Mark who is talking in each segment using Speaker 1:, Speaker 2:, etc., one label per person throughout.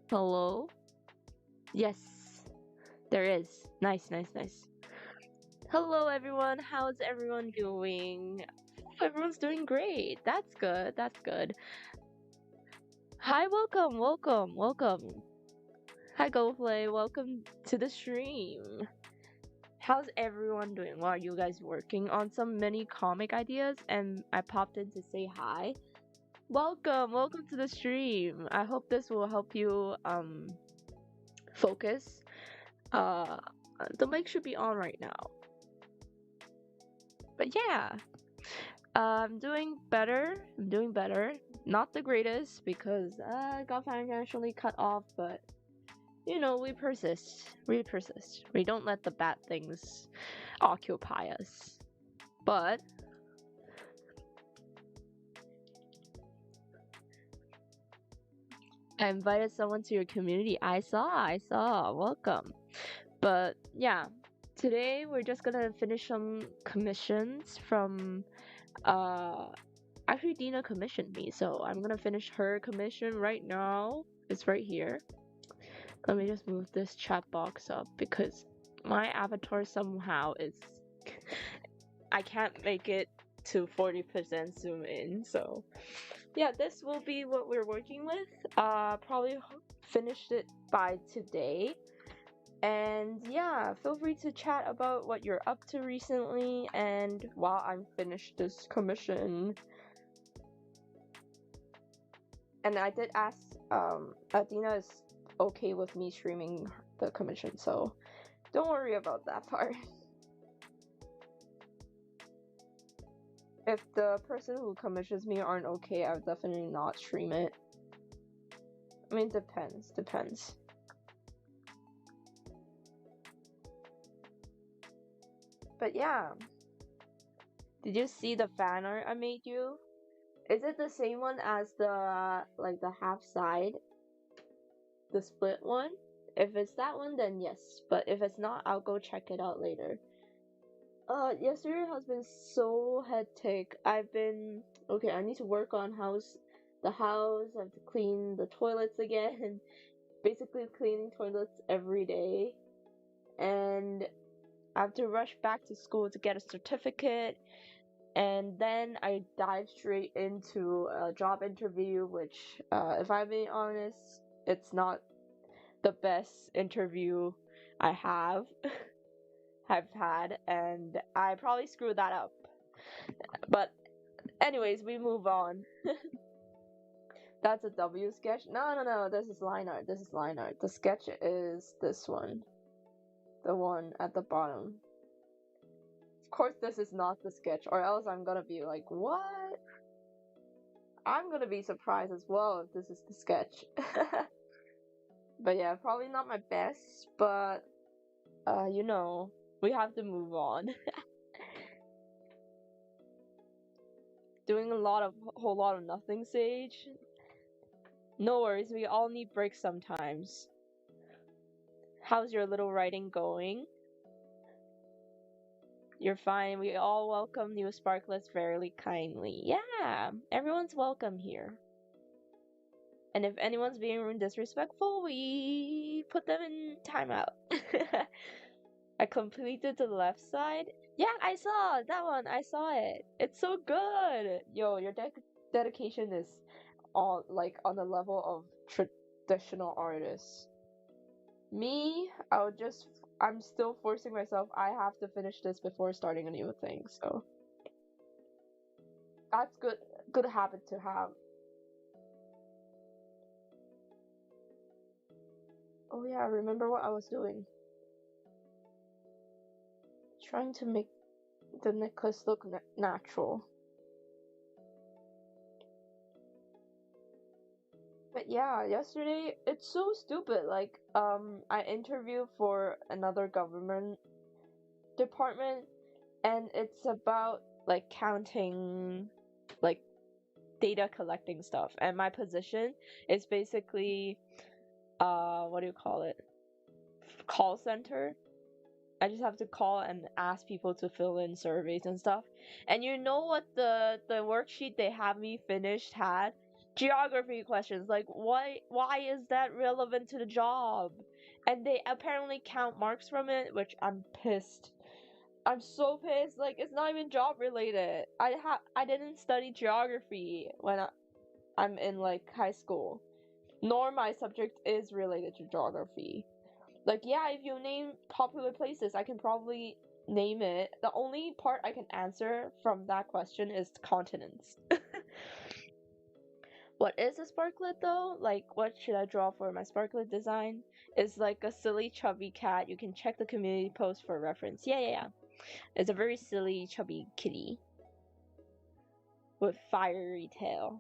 Speaker 1: Hello? Yes, there is. Nice, nice, nice. Hello, everyone. How's everyone doing? Everyone's doing great. That's good. That's good. Hi, welcome, welcome, welcome. Hi, GoPlay. Welcome to the stream. How's everyone doing? Well, are you guys working on some mini comic ideas? And I popped in to say hi. Welcome, welcome to the stream. I hope this will help you focus. Uh, the mic should be on right now. But yeah, I'm doing better. I'm doing better. Not the greatest because I got financially cut off, but we persist. We persist. We don't let the bad things occupy us. But I invited someone to your community. I saw. Welcome. But yeah, today we're just gonna finish some commissions from uh actually Dina commissioned me, so I'm gonna finish her commission right now. It's right here. Let me just move this chat box up because my avatar somehow is I can't make it to 40% zoom in, so yeah, this will be what we're working with. Probably finished it by today. And yeah, feel free to chat about what you're up to recently and while I'm finished this commission. And I did ask Adina is okay with me streaming the commission, so don't worry about that part. If the person who commissions me aren't okay, I'll definitely not stream it. I mean, depends. But yeah, did you see the fan art I made you? Is it the same one as the half side, the split one? If it's that one, then yes. But if it's not, I'll go check it out later. Yesterday has been so hectic. Okay, I need to work on the house. I have to clean the toilets again. Basically cleaning toilets every day. And I have to rush back to school to get a certificate. And then I dive straight into a job interview, which, if I'm being honest, it's not the best interview I have had, and I probably screwed that up. But anyways, we move on. That's a W sketch. No. This is line art. This is line art. The sketch is this one, the one at the bottom. Of course, this is not the sketch, or else I'm gonna be like, what? I'm gonna be surprised as well if this is the sketch. But yeah, probably not my best, but we have to move on. Doing whole lot of nothing, Sage. No worries, we all need breaks sometimes. How's your little writing going? You're fine. We all welcome new Sparklets very kindly. Yeah, everyone's welcome here. And if anyone's being disrespectful, we put them in timeout. I completed the left side. Yeah, I saw that one. I saw it. It's so good. Yo, your dedication is on the level of traditional artists. Me, I'm still forcing myself. I have to finish this before starting a new thing. So that's good habit to have. Oh yeah, I remember what I was doing. Trying to make the necklace look natural. But yeah, yesterday it's so stupid. I interviewed for another government department, and it's about counting, like data collecting stuff. And my position is basically, what do you call it? Call center. I just have to call and ask people to fill in surveys and stuff. And you know what the worksheet they have me finished had? geography questions. Like, why is that relevant to the job? And they apparently count marks from it, which I'm pissed. I'm so pissed. Like, it's not even job related. I didn't study geography when I'm in like high school. Nor my subject is related to geography. Like, yeah, if you name popular places, I can probably name it. The only part I can answer from that question is continents. What is a sparklet though? Like, what should I draw for my sparklet design? It's like a silly chubby cat. You can check the community post for reference. Yeah. It's a very silly chubby kitty with fiery tail.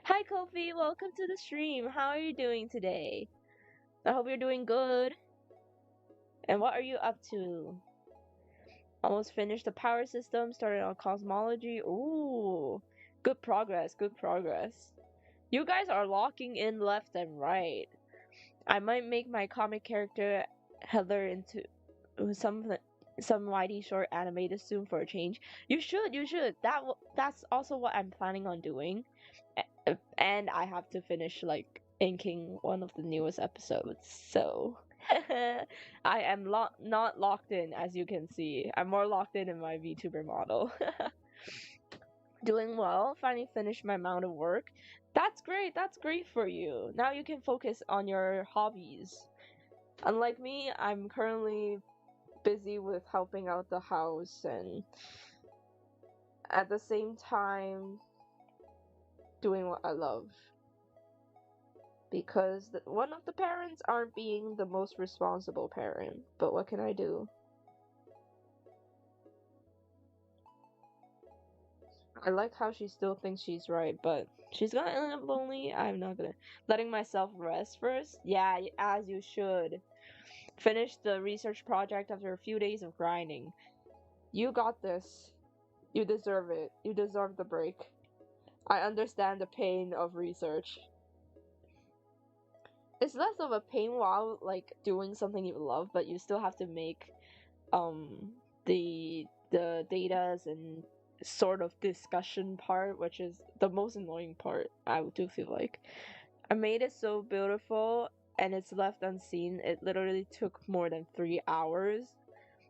Speaker 1: Hi Kofi, welcome to the stream. How are you doing today? I hope you're doing good. And what are you up to? Almost finished the power system, started on cosmology. Ooh, good progress, good progress. You guys are locking in left and right. I might make my comic character Heather into some YD short animated soon for a change. You should. That's also what I'm planning on doing. And I have to finish like inking one of the newest episodes. So I am not locked in, as you can see. I'm more locked in my VTuber model. Doing well. Finally finished my amount of work. That's great. That's great for you. Now you can focus on your hobbies. Unlike me, I'm currently busy with helping out the house and at the same time doing what I love. Because one of the parents aren't being the most responsible parent. But what can I do? I like how she still thinks she's right, but she's gonna end up lonely. I'm not gonna. Letting myself rest first? Yeah, as you should. Finish the research project after a few days of grinding. You got this. You deserve it. You deserve the break. I understand the pain of research. It's less of a pain while like doing something you love, but you still have to make the datas and sort of discussion part, which is the most annoying part. I do feel like I made it so beautiful and it's left unseen. It literally took more than 3 hours.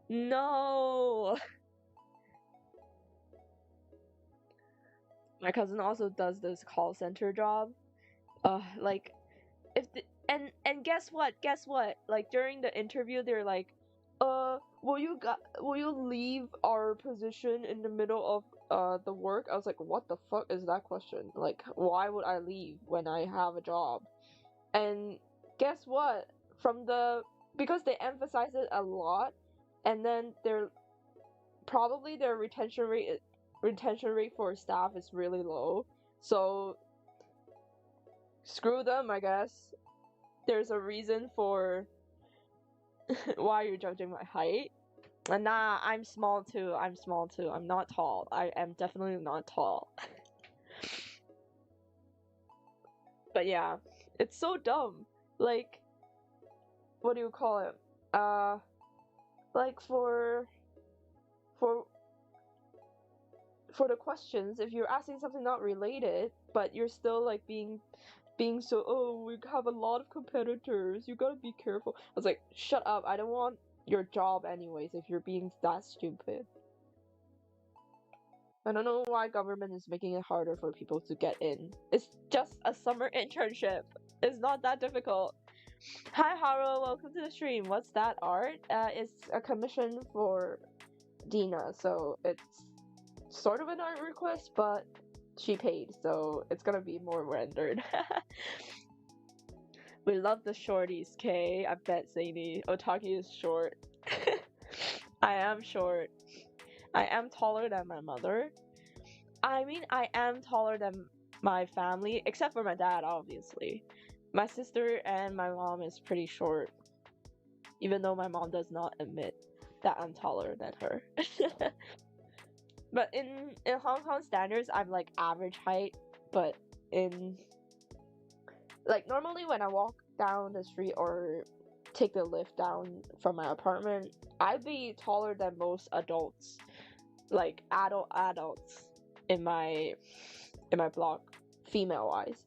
Speaker 1: No. My cousin also does this call center job. Like if the, and guess what? Guess what? Like during the interview, they're like, will you leave our position in the middle of the work?" I was like, "What the fuck is that question? Like, why would I leave when I have a job?" And guess what? Because they emphasize it a lot, and then probably their retention rate for staff is really low. So screw them, I guess. There's a reason for why you're judging my height. And nah, I'm small too. I'm not tall. I am definitely not tall. But yeah, it's so dumb. Like, what do you call it? Like for the questions, if you're asking something not related, but you're still like being so, "Oh, we have a lot of competitors, you gotta be careful." I was like, shut up, I don't want your job anyways if you're being that stupid. I don't know why government is making it harder for people to get in. It's just a summer internship. It's not that difficult. Hi Haro, welcome to the stream. What's that art? It's a commission for Dina, so it's sort of an art request, but she paid, so it's gonna be more rendered. We love the shorties, Kay. I bet Zany. Otaki is short. I am short. I am taller than my mother. I mean, I am taller than my family, except for my dad, obviously. My sister and my mom is pretty short, even though my mom does not admit that I'm taller than her. But in Hong Kong standards, I'm like average height, but in like normally when I walk down the street or take the lift down from my apartment, I'd be taller than most adults, like adults in my block female-wise.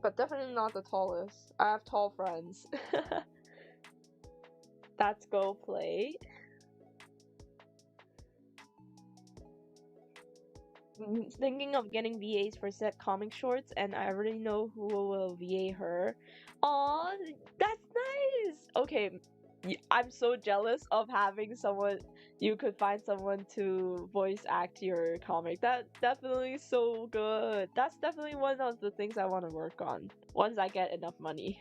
Speaker 1: But definitely not the tallest. I have tall friends. That's go play. Thinking of getting VAs for set comic shorts, and I already know who will VA her. Aw, that's nice! Okay, I'm so jealous of having someone, you could find someone to voice act your comic. That definitely so good. That's definitely one of the things I want to work on once I get enough money.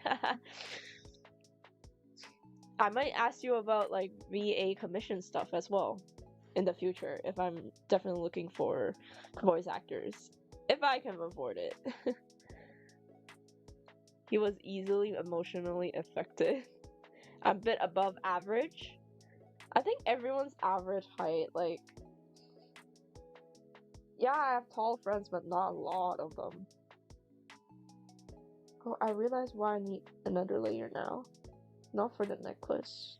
Speaker 1: I might ask you about like VA commission stuff as well in the future if I'm definitely looking for voice actors. If I can afford it. He was easily emotionally affected. A bit above average. I think everyone's average height, like, yeah, I have tall friends, but not a lot of them. Oh, I realize why I need another layer now. Not for the necklace.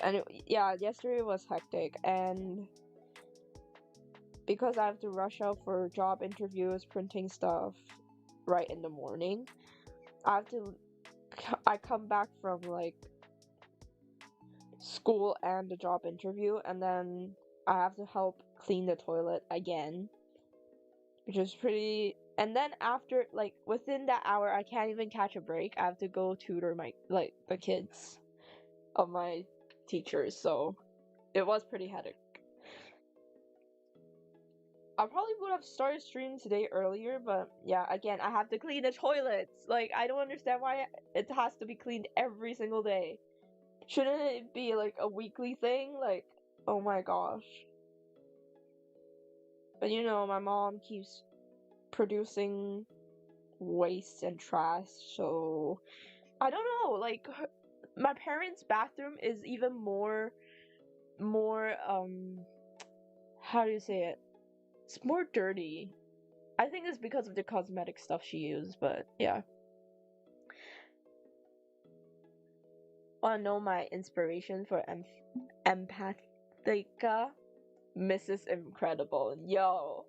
Speaker 1: Anyway, yeah, yesterday was hectic, and because I have to rush out for job interviews, printing stuff right in the morning, I come back from like school and the job interview, and then I have to help clean the toilet again, which is pretty. And then after, like, within that hour, I can't even catch a break. I have to go tutor the kids of my teachers, so it was pretty hectic. I probably would have started streaming today earlier, but yeah, again, I have to clean the toilets. Like, I don't understand why it has to be cleaned every single day. Shouldn't it be like a weekly thing? Like, oh my gosh. But you know, my mom keeps producing waste and trash, so I don't know, like my parents' bathroom is even more how do you say it? It's more dirty. I think it's because of the cosmetic stuff she used, but yeah. Wanna know my inspiration for Empathica? Mrs. Incredible. Yo.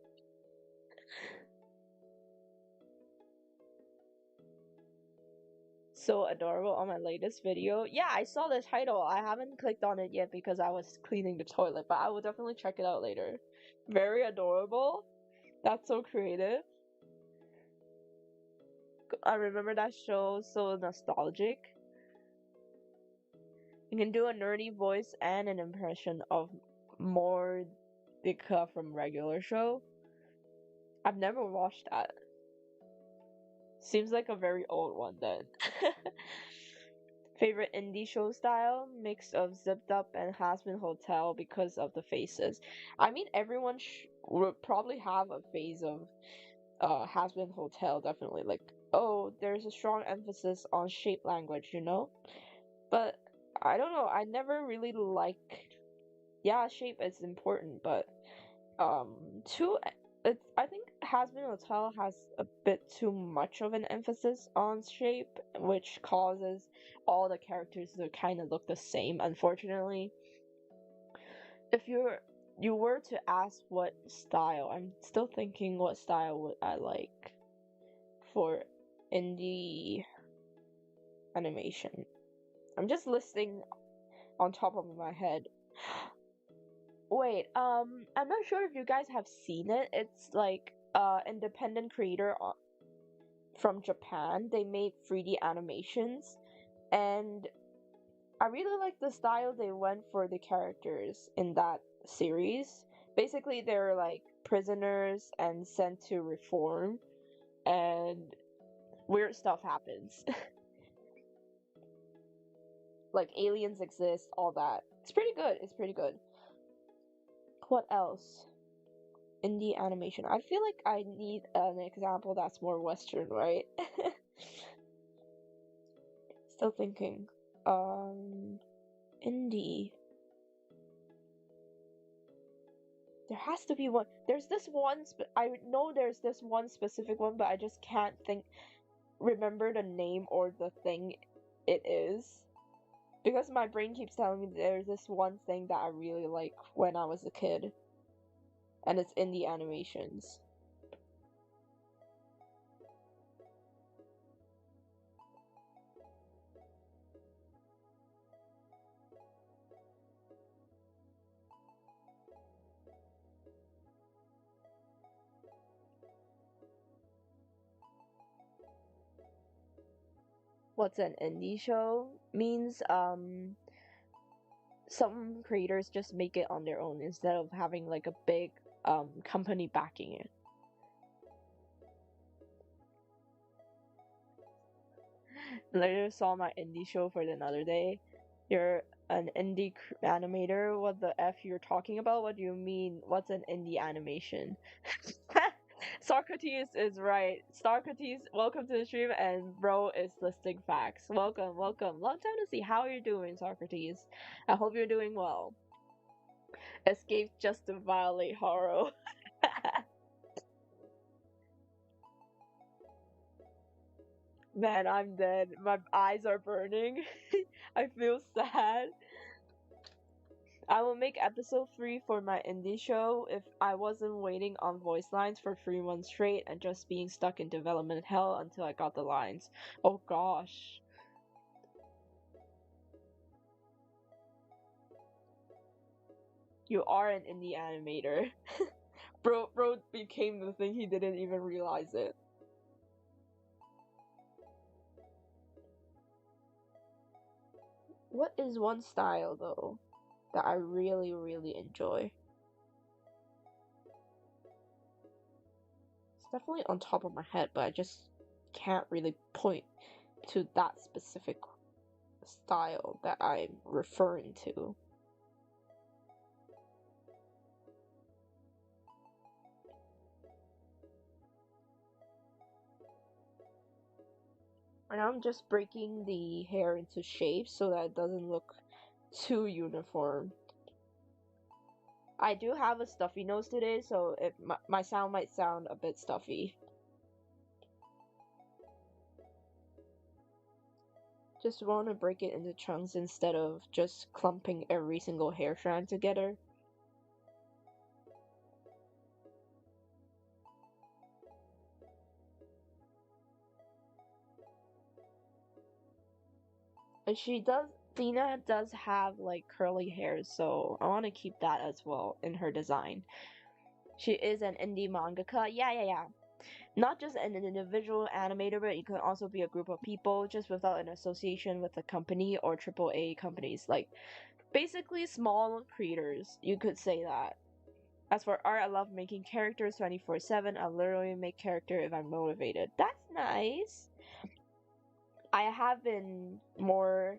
Speaker 1: So adorable on my latest video. Yeah, I saw the title. I haven't clicked on it yet because I was cleaning the toilet, but I will definitely check it out later. Very adorable. That's so creative. I remember that show, so nostalgic. You can do a nerdy voice and an impression of Mordecai from regular show. I've never watched that. Seems like a very old one then. Favorite indie show style? Mix of Zipped Up and Has-Been Hotel because of the faces. I mean, everyone would probably have a phase of Has-Been Hotel, definitely. Like, oh, there's a strong emphasis on shape language, you know? But I don't know, I never really yeah, shape is important, but too I think Has-Been Hotel has a bit too much of an emphasis on shape, which causes all the characters to kind of look the same, unfortunately. If you were to ask what style, I'm still thinking what style would I like for indie animation. I'm just listing on top of my head. Wait, I'm not sure if you guys have seen it. It's like independent creator from Japan. They made 3D animations, and I really like the style they went for the characters in that series. Basically, they're like prisoners and sent to reform, and weird stuff happens. Like aliens exist, all that. It's pretty good. It's pretty good. What else? Indie animation. I feel like I need an example that's more Western, right? Still thinking. Indie. There has to be one. There's this one. I know there's this one specific one, but I just can't remember the name or the thing it is. Because my brain keeps telling me there's this one thing that I really like when I was a kid, and it's indie animations. What's an indie show means some creators just make it on their own instead of having like a big company backing it. Like, I just saw my indie show for the other day. You're an indie animator. What the F you're talking about? What do you mean? What's an indie animation? Socrates is right. Socrates, welcome to the stream, and bro is listing facts. Welcome, welcome. Long time to see. How are you doing, Socrates? I hope you're doing well. Escape just to violate Haro. Man, I'm dead. My eyes are burning. I feel sad. I will make episode 3 for my indie show if I wasn't waiting on voice lines for 3 months straight and just being stuck in development hell until I got the lines. Oh gosh. You are an indie animator. Bro became the thing, he didn't even realize it. What is one style though that I really, really enjoy? It's definitely on top of my head, but I just can't really point to that specific style that I'm referring to. And I'm just breaking the hair into shapes so that it doesn't look too uniform. I do have a stuffy nose today, so my sound might sound a bit stuffy. Just want to break it into chunks instead of just clumping every single hair strand together. And Lena does have like curly hair, so I want to keep that as well in her design. She is an indie mangaka. Yeah. Not just an individual animator, but you can also be a group of people just without an association with a company or AAA companies. Like, basically small creators, you could say that. As for art, I love making characters 24/7. I literally make character if I'm motivated. That's nice. I have been more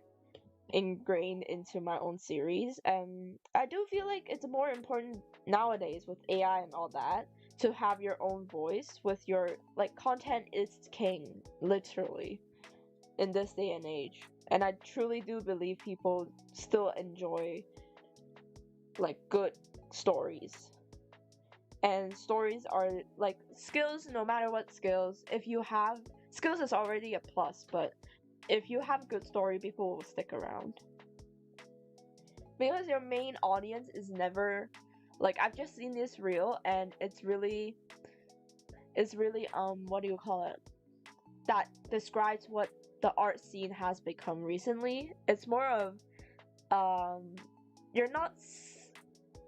Speaker 1: ingrained into my own series, and I do feel like it's more important nowadays with AI and all that to have your own voice with your like content is king, literally, in this day and age. And I truly do believe people still enjoy like good stories. And stories are like skills, no matter what skills. If you have skills is already a plus, but if you have good story, people will stick around. Because your main audience is never like I've just seen this reel and it's really what do you call it? That describes what the art scene has become recently. It's more of you're not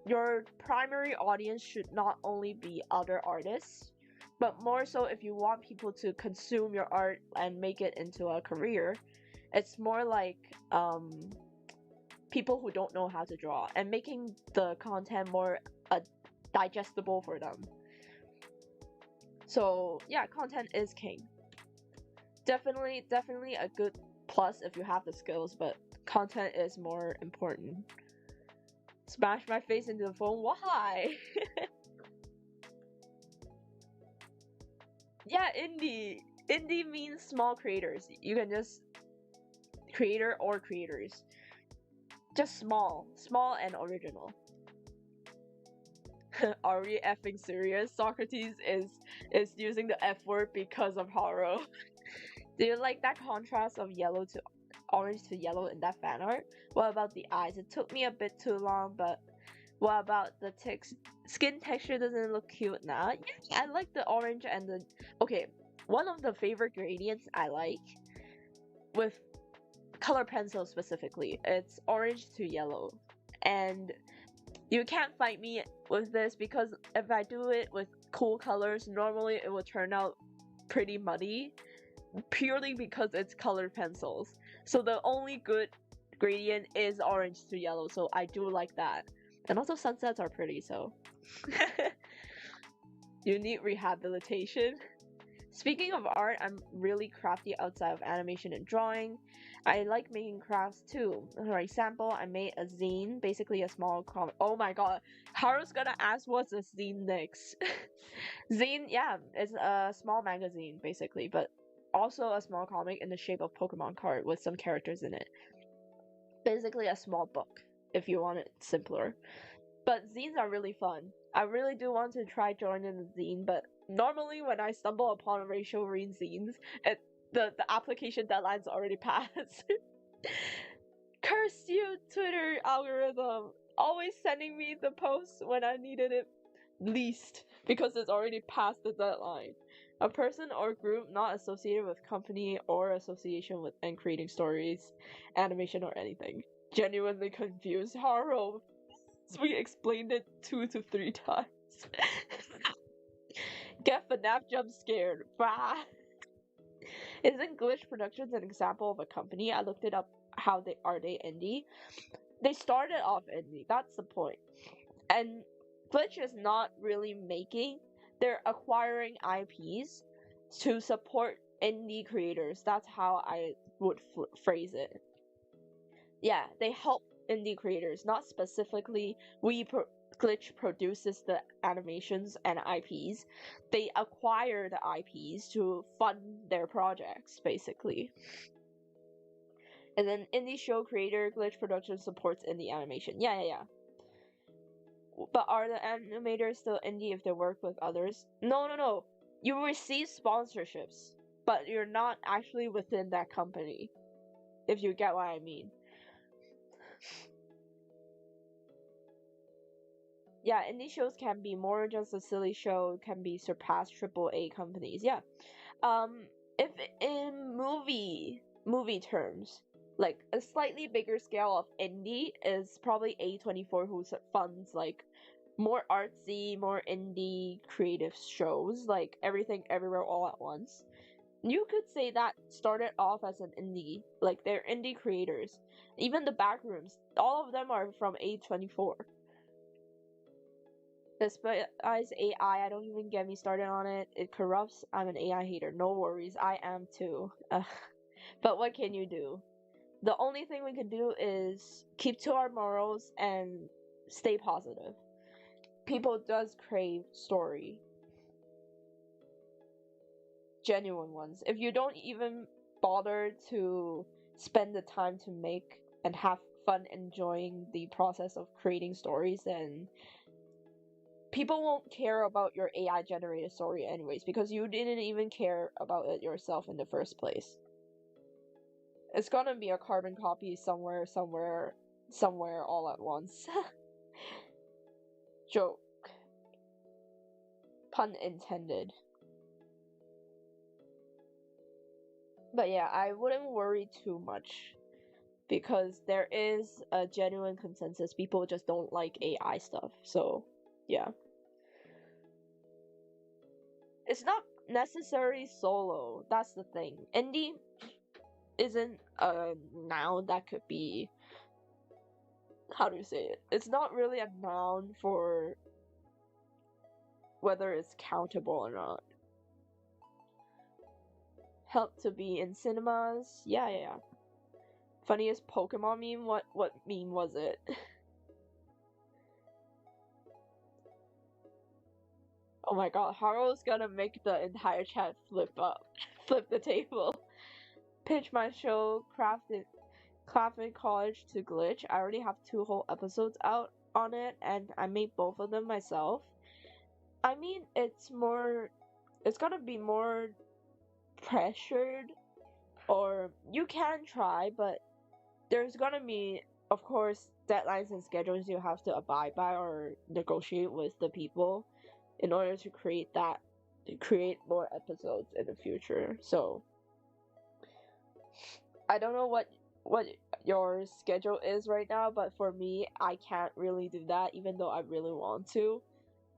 Speaker 1: your primary audience should not only be other artists, but more so if you want people to consume your art and make it into a career, it's more like people who don't know how to draw and making the content more digestible for them. So yeah, content is king. Definitely a good plus if you have the skills, but content is more important. Smash my face into the phone, why? Yeah, indie. Indie means small creators. You can just creator or creators. Just small and original. Are we effing serious? Socrates is using the F word because of Haro. Do you like that contrast of yellow to orange to yellow in that fan art. What about the eyes? It took me a bit too long, but what about the skin texture? Doesn't look cute now? Yeah, I like the orange and the... Okay, one of the favorite gradients I like with color pencil specifically, it's orange to yellow. And you can't fight me with this because if I do it with cool colors, normally it will turn out pretty muddy purely because it's colored pencils. So the only good gradient is orange to yellow, so I do like that. And also sunsets are pretty, so you need rehabilitation. Speaking of art, I'm really crafty outside of animation and drawing. I like making crafts too. For example, I made a zine, basically a small comic. Oh my god, Haru's gonna ask what's a zine next. Zine, yeah, it's a small magazine basically, but also a small comic in the shape of Pokemon card with some characters in it. Basically a small book, if you want it simpler. But zines are really fun. I really do want to try joining the zine, but normally when I stumble upon Rachel Reed zines, the application deadline's already passed. Curse you, Twitter algorithm! Always sending me the posts when I needed it least, because it's already past the deadline. A person or group not associated with company or association with and creating stories, animation, or anything. Genuinely confused. Haru. We explained it 2 to 3 times. Get FNAF jump scared. Bah. Isn't Glitch Productions an example of a company? I looked it up. How they indie? They started off indie. That's the point. And Glitch is not really making. They're acquiring IPs to support indie creators. That's how I would phrase it. Yeah, they help indie creators, not specifically Glitch produces the animations and IPs. They acquire the IPs to fund their projects, basically. And then indie show creator, Glitch Productions supports indie animation. Yeah. But are the animators still indie if they work with others? No. You receive sponsorships, but you're not actually within that company, if you get what I mean. Yeah, indie shows can be more just a silly show, can be surpassed AAA companies. Yeah. If in movie terms, like a slightly bigger scale of indie is probably A24, who funds like more artsy, more indie creative shows, like Everything Everywhere All at Once. You could say that started off as an indie, like they're indie creators. Even the Backrooms, all of them are from A24. Despise AI, I don't even get me started on it. It corrupts. I'm an AI hater. No worries, I am too. But what can you do? The only thing we can do is keep to our morals and stay positive. People does crave story. Genuine ones. If you don't even bother to spend the time to make and have fun enjoying the process of creating stories, then people won't care about your AI generated story anyways, because you didn't even care about it yourself in the first place. It's gonna be a carbon copy somewhere all at once. Joke. Pun intended. But yeah, I wouldn't worry too much, because there is a genuine consensus. People just don't like AI stuff, so yeah. It's not necessarily solo, that's the thing. Indie isn't a noun that could be... How do you say it? It's not really a noun for whether it's countable or not. Help to be in cinemas? Yeah. Funniest Pokemon meme? What meme was it? Oh my god, Haru's gonna make the entire chat flip the table. Pitch my show, Crafted College to Glitch. I already have 2 whole episodes out on it, and I made both of them myself. I mean, it's gonna be more pressured Or you can try, but there's gonna be, of course, deadlines and schedules you have to abide by or negotiate with the people in order to create more episodes in the future. So I don't know what your schedule is right now, but for me, I can't really do that even though I really want to.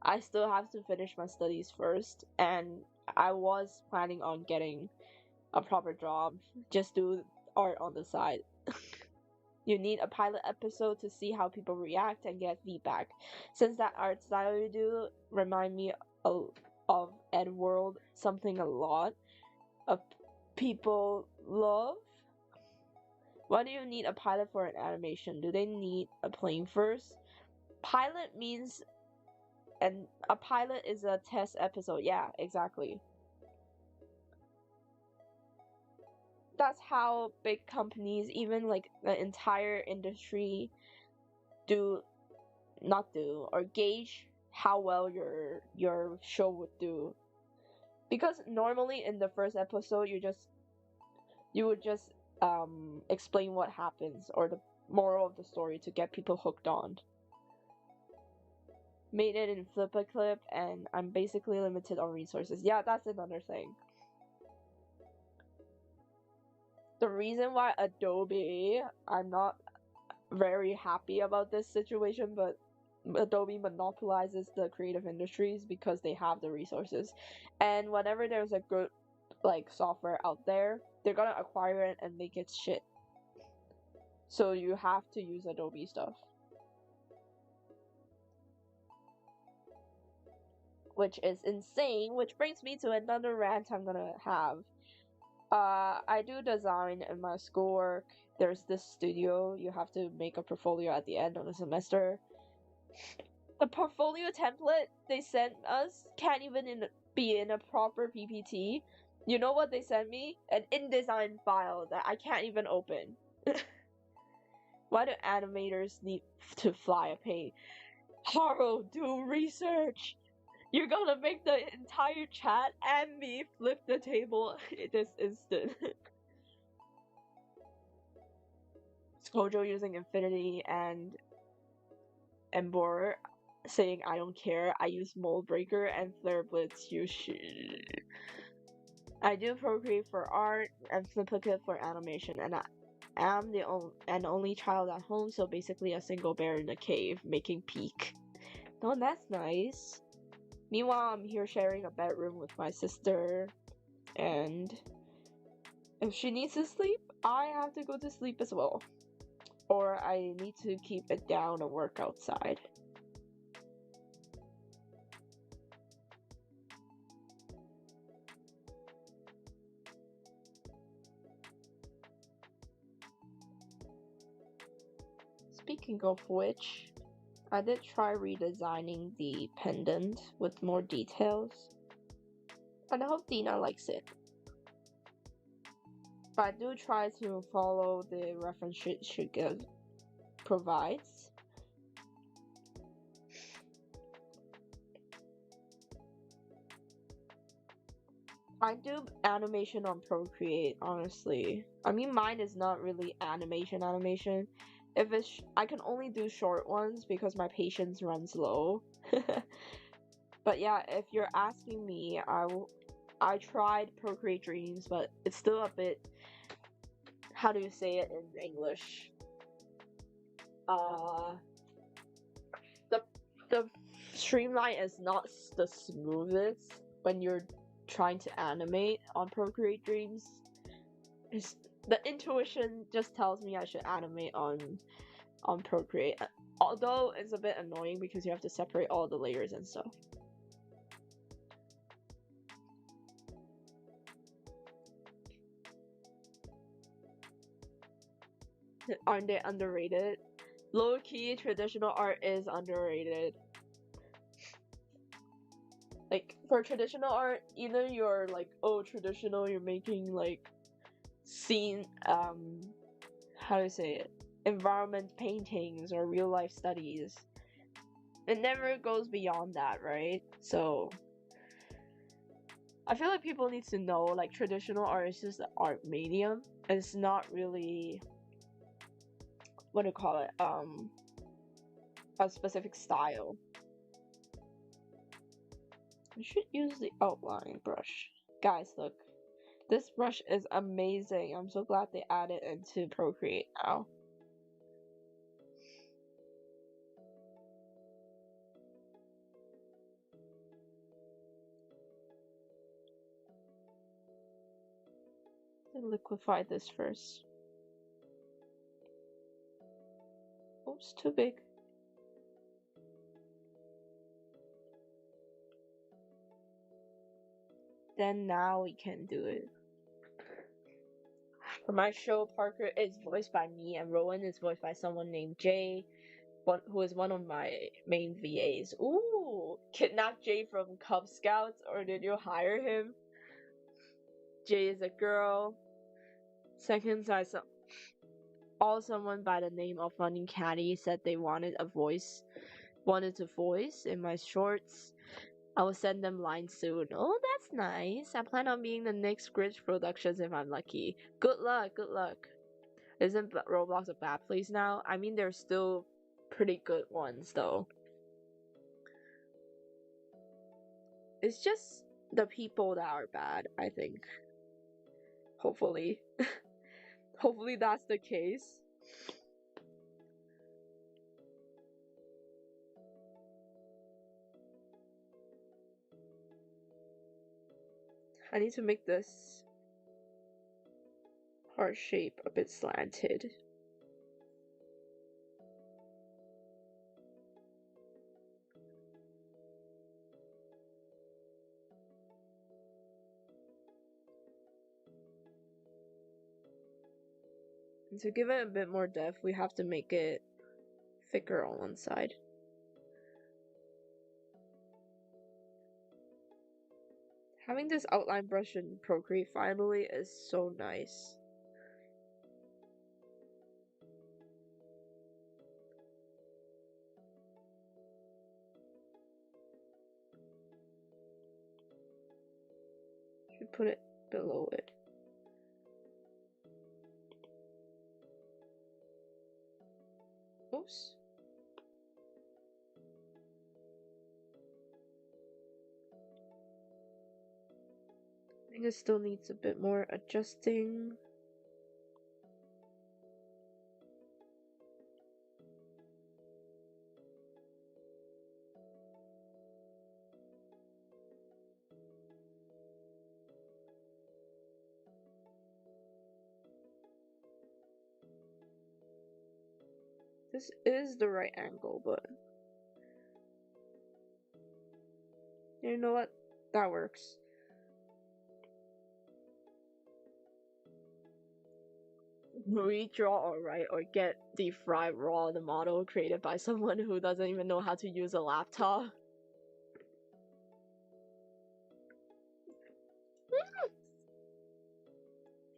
Speaker 1: I still have to finish my studies first, and I was planning on getting a proper job, just do art on the side. You need a pilot episode to see how people react and get feedback. Since that art style you do remind me of Edward something a lot of people love. Why do you need a pilot for an animation? Do they need a plane first? Pilot means, and a pilot is a test episode. Yeah, exactly. That's how big companies, even like the entire industry, do not do or gauge how well your show would do. Because normally in the first episode you would just explain what happens or the moral of the story to get people hooked on. Made it in Flip a Clip, and I'm basically limited on resources. Yeah, that's another thing. The reason why Adobe, I'm not very happy about this situation, but Adobe monopolizes the creative industries because they have the resources. And whenever there's a good like software out there, they're gonna acquire it and make it shit. So you have to use Adobe stuff. Which is insane, which brings me to another rant I'm gonna have. I do design in my schoolwork. There's this studio, you have to make a portfolio at the end of the semester. The portfolio template they sent us can't even be in a proper PPT. You know what they sent me? An InDesign file that I can't even open. Why do animators need to fly a plane? Haro, do research! You're gonna make the entire chat and me flip the table this instant. Kojo using Infinity and Embor saying I don't care, I use Mold Breaker and Flare Blitz Yoshi. I do Procreate for art and Fliplicate for animation, and I am the only child at home, so basically a single bear in a cave making peak. Oh, that's nice. Meanwhile, I'm here sharing a bedroom with my sister, and if she needs to sleep, I have to go to sleep as well. Or I need to keep it down and work outside. Speaking of which, I did try redesigning the pendant with more details, and I hope Dina likes it. But I do try to follow the reference she provides. I do animation on Procreate, honestly. I mean, mine is not really animation. If it's, I can only do short ones because my patience runs low. But yeah, if you're asking me, I tried Procreate Dreams, but it's still a bit, how do you say it in English? The streamline is not the smoothest when you're trying to animate on Procreate Dreams. The intuition just tells me I should animate on Procreate. Although it's a bit annoying because you have to separate all the layers and stuff. Aren't they underrated? Low-key, traditional art is underrated. Like, for traditional art, either you're like, oh, traditional, you're making like scene, how do you say it? Environment paintings or real life studies. It never goes beyond that, right? So I feel like people need to know like traditional art is just the art medium. It's not really what do you call it? A specific style. I should use the outline brush. Guys, look. This brush is amazing. I'm so glad they added it into Procreate now. Liquefy this first. Oops, too big. Then now we can do it. For my show, Parker is voiced by me, and Rowan is voiced by someone named Jay, who is one of my main VAs. Ooh, kidnapped Jay from Cub Scouts, or did you hire him? Jay is a girl. Second, I saw someone by the name of Funny Caddy said they wanted to voice in my shorts. I will send them lines soon. Oh, that's nice. I plan on being the next Grinch Productions if I'm lucky. Good luck, good luck. Isn't Roblox a bad place now? I mean, there's still pretty good ones though. It's just the people that are bad, I think. Hopefully. Hopefully that's the case. I need to make this heart shape a bit slanted. And to give it a bit more depth, we have to make it thicker on one side. Having this outline brush in Procreate finally is so nice. Should put it below it. Oops. I think it still needs a bit more adjusting. This is the right angle, but you know what? That works. Redraw or write or get the fried raw the model created by someone who doesn't even know how to use a laptop.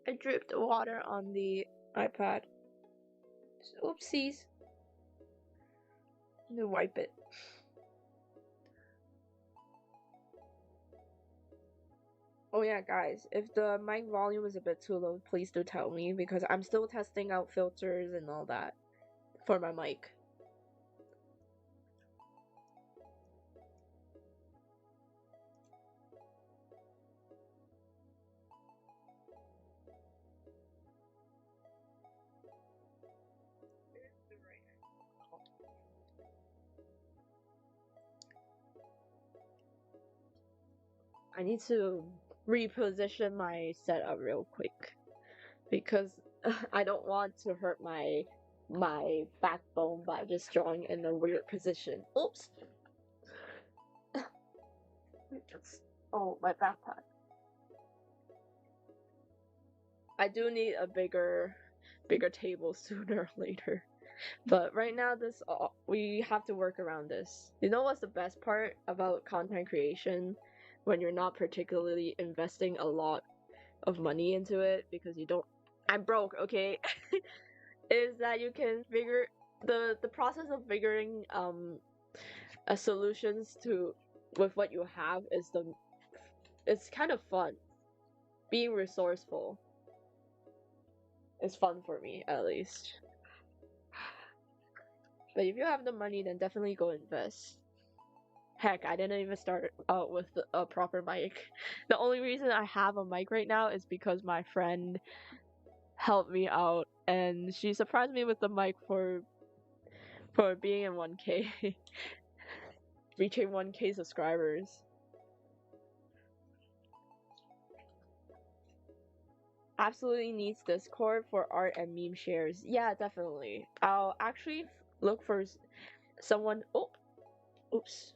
Speaker 1: I dripped water on the iPad. Oopsies. I'm gonna wipe it. Oh yeah, guys, if the mic volume is a bit too low, please do tell me because I'm still testing out filters and all that for my mic. I need to reposition my setup real quick because I don't want to hurt my backbone by just drawing in a weird position. Oops. Oh, my backpack. I do need a bigger table sooner or later. But right now, we have to work around this. You know what's the best part about content creation when you're not particularly investing a lot of money into it because you don't. I'm broke, okay? Is that you can figure the process of figuring solutions to with what you have is it's kind of fun. Being resourceful is fun for me, at least. But if you have the money, then definitely go invest. Heck, I didn't even start out with a proper mic. The only reason I have a mic right now is because my friend helped me out, and she surprised me with the mic for being in 1K, reaching 1K subscribers. Absolutely needs Discord for art and meme shares. Yeah, definitely. I'll actually look for someone. Oh, oops.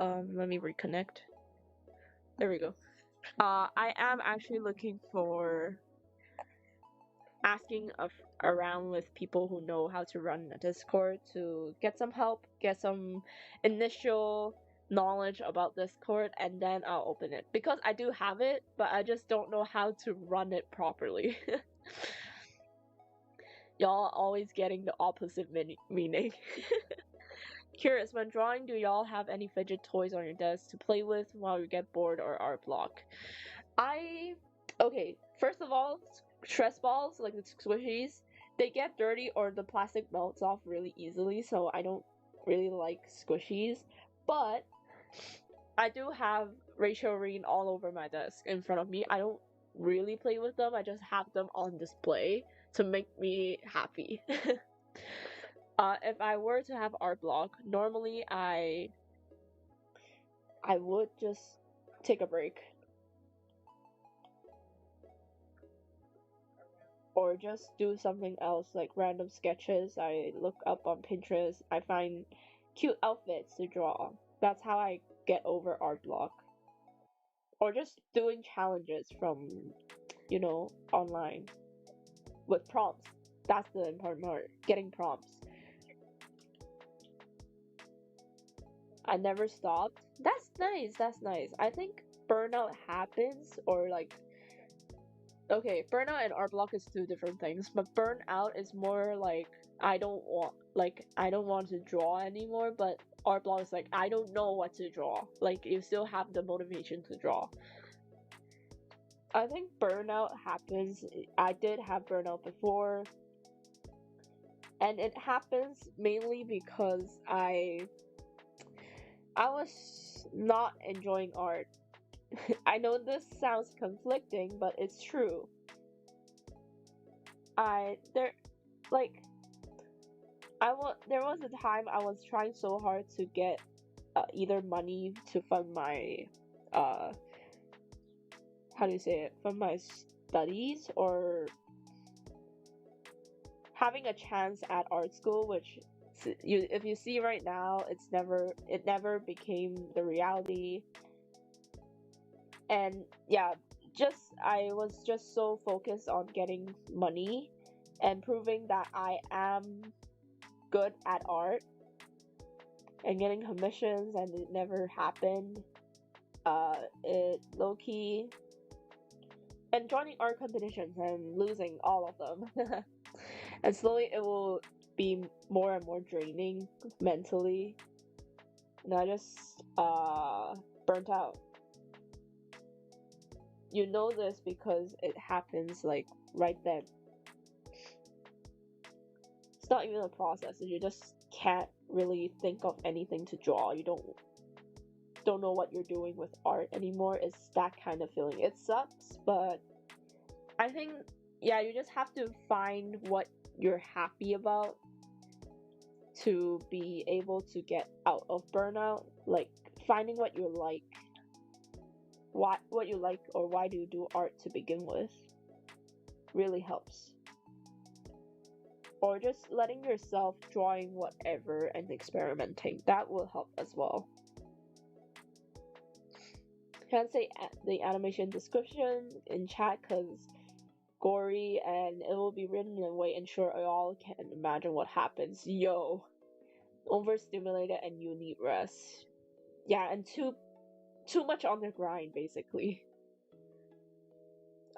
Speaker 1: Let me reconnect. There we go. I am actually looking for asking around with people who know how to run a Discord to get some help, get some initial knowledge about Discord, and then I'll open it. Because I do have it, but I just don't know how to run it properly. Y'all always getting the opposite meaning. Curious, when drawing, do y'all have any fidget toys on your desk to play with while you get bored or art block? Okay, first of all, stress balls, like the squishies, they get dirty or the plastic melts off really easily, so I don't really like squishies. But I do have Rachel Reen all over my desk in front of me. I don't really play with them, I just have them on display to make me happy. If I were to have art block, normally I would just take a break. Or just do something else like random sketches. I look up on Pinterest. I find cute outfits to draw. That's how I get over art block. Or just doing challenges from, online with prompts. That's the important part. Getting prompts. I never stopped. That's nice. That's nice. I think burnout happens, or like, okay, burnout and art block is two different things, but burnout is more like I don't want to draw anymore, but art block is like I don't know what to draw. Like you still have the motivation to draw. I think burnout happens. I did have burnout before, and it happens mainly because I was not enjoying art. I know this sounds conflicting, but it's true. There was a time I was trying so hard to get either money to fund my how do you say it? Fund my studies, or having a chance at art school, which if you see right now, it never became the reality. And yeah, I was just so focused on getting money and proving that I am good at art and getting commissions, and it never happened. It low-key, and joining art competitions and losing all of them. And slowly it will be more and more draining mentally, and I just burnt out. You know this because it happens like right then. It's not even a process, you just can't really think of anything to draw. You don't know what you're doing with art anymore. It's that kind of feeling. It sucks, but I think, yeah, you just have to find what you're happy about to be able to get out of burnout. Like finding what you like, what you like, or why do you do art to begin with, really helps. Or just letting yourself drawing whatever and experimenting, that will help as well. Can't say the animation description in chat because gory, and it will be written in a way ensure y'all can imagine what happens. Yo, overstimulated and you need rest. Yeah, and too much on the grind, basically.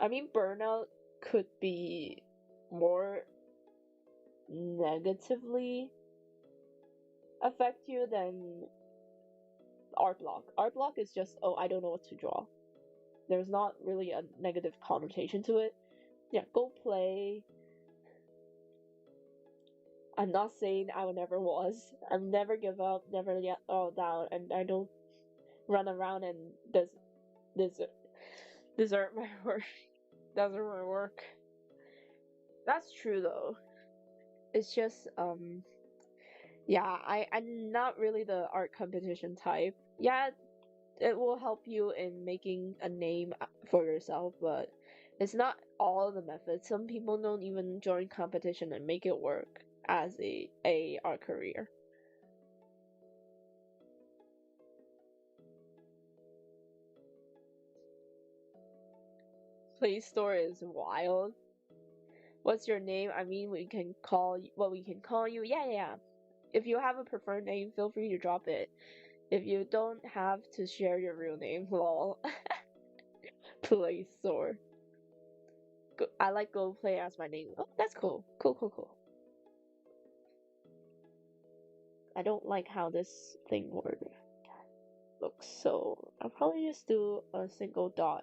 Speaker 1: I mean, burnout could be more negatively affect you than art block. Art block is just, oh, I don't know what to draw. There's not really a negative connotation to it. Yeah, go play. I'm not saying I never was. I've never give up, never get all down, and I don't run around and des- desert my work. Desert my work. That's true though. It's just yeah, I'm not really the art competition type. Yeah, it will help you in making a name for yourself, but it's not all the methods. Some people don't even join competition and make it work as a art career. Play Store is wild. What's your name? I mean, we can call what we can call you. Yeah, yeah, yeah. If you have a preferred name, feel free to drop it. If you don't have to share your real name, lol. Play Store. I like Go Play as my name. Oh, that's cool. Cool, cool, cool. I don't like how this thing looks, so I'll probably just do a single dot.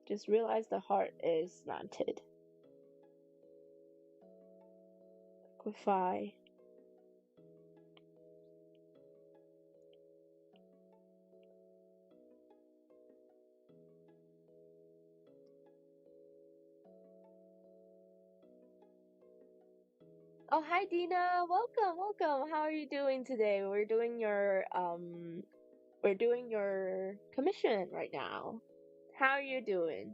Speaker 1: Just realize the heart is slanted. Liquify. Oh, hi Dina. Welcome, welcome. How are you doing today? We're doing your commission right now. How are you doing?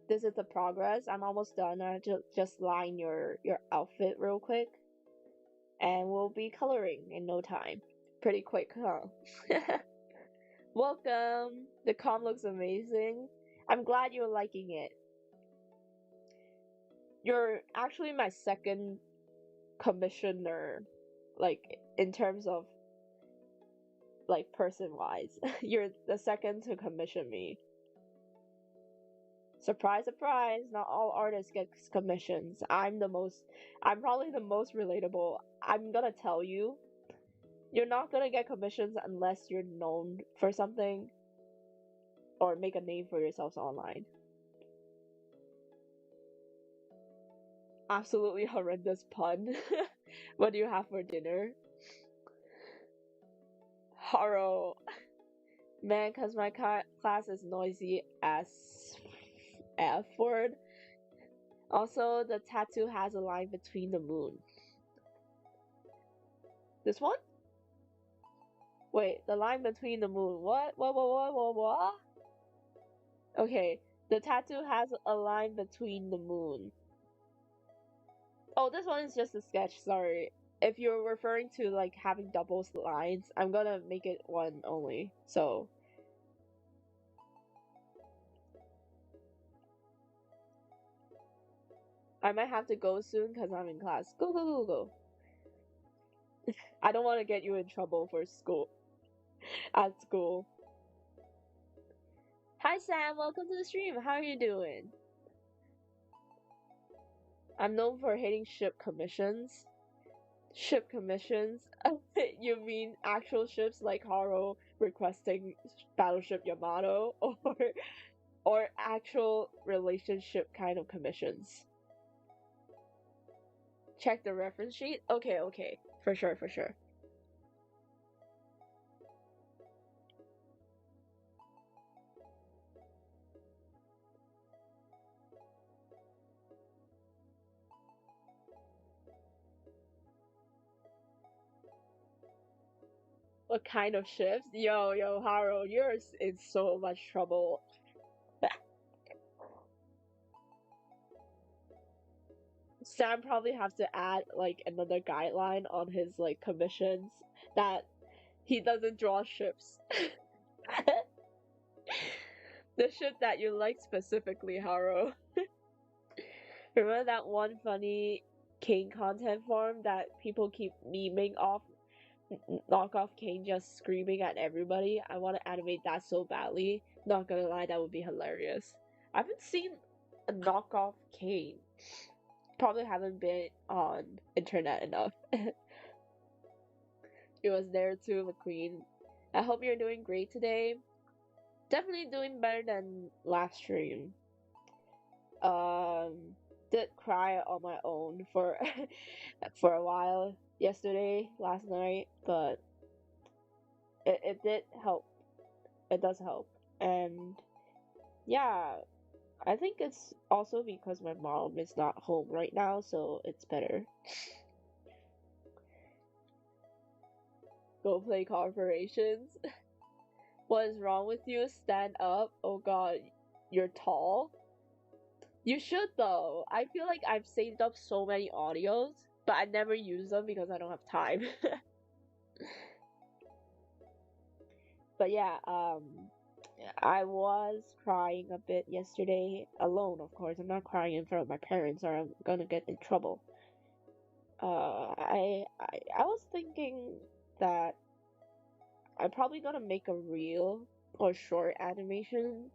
Speaker 1: This is the progress. I'm almost done. I just line your outfit real quick, and we'll be coloring in no time. Pretty quick, huh? Welcome. The com looks amazing. I'm glad you're liking it. You're actually my second commissioner, like in terms of like person wise. You're the second to commission me. Surprise, surprise, not all artists get commissions. I'm probably the most relatable. I'm gonna tell you, you're not gonna get commissions unless you're known for something or make a name for yourselves online. Absolutely horrendous pun. What do you have for dinner? Horror. Man, cause my class is noisy as F word. Also, the tattoo has a line between the moon. This one? Wait, the line between the moon. What? What? Okay, the tattoo has a line between the moon. Oh, this one is just a sketch, sorry. If you're referring to like having double lines, I'm gonna make it one only. So, I might have to go soon because I'm in class. Go, go, go, go. I don't want to get you in trouble for school. At school. Hi Sam, welcome to the stream. How are you doing? I'm known for hating ship commissions. Ship commissions? You mean actual ships like Haro requesting Battleship Yamato, or actual relationship kind of commissions? Check the reference sheet? Okay, okay. For sure, for sure. What kind of ships? Yo, Haro, you're in so much trouble. Sam probably have to add like another guideline on his like commissions that he doesn't draw ships. The ship that you like specifically, Haro. Remember that one funny Kane content form that people keep memeing off knockoff Kane just screaming at everybody? I want to animate that so badly. Not gonna lie, that would be hilarious. I haven't seen a knockoff Kane. Probably haven't been on internet enough. It was there too, McQueen. I hope you're doing great today. Definitely doing better than last stream. Um, did cry on my own for for a while yesterday, last night, but it did help. It does help. And yeah, I think it's also because my mom is not home right now, so it's better. Go play corporations. What is wrong with you? Stand up. Oh god, you're tall. You should though. I feel like I've saved up so many audios, but I never use them because I don't have time. But yeah, I was crying a bit yesterday alone, of course. I'm not crying in front of my parents or I'm gonna get in trouble. I was thinking that I'm probably gonna make a reel or short animation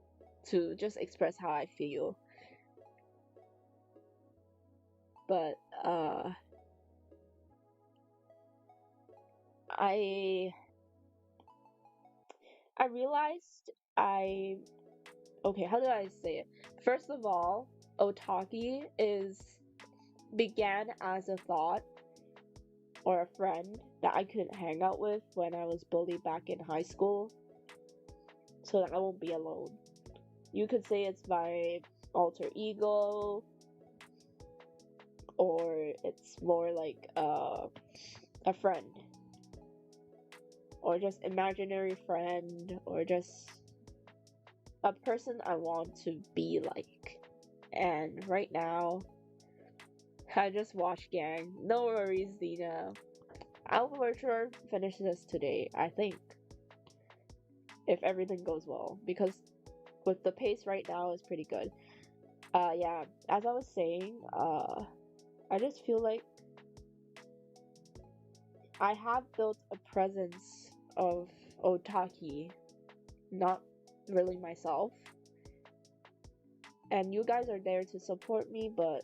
Speaker 1: to just express how I feel. But I realized okay, how do I say it? First of all, Otaki began as a thought or a friend that I couldn't hang out with when I was bullied back in high school, so that I won't be alone. You could say it's my alter ego, or it's more like a friend, or just imaginary friend, or just a person I want to be like. And right now, I just watched Gang. No worries, Dina. I'll for sure finish this today, I think. If everything goes well. Because with the pace right now is pretty good. Yeah, as I was saying, I just feel like I have built a presence of Otaki, not really myself. And you guys are there to support me, but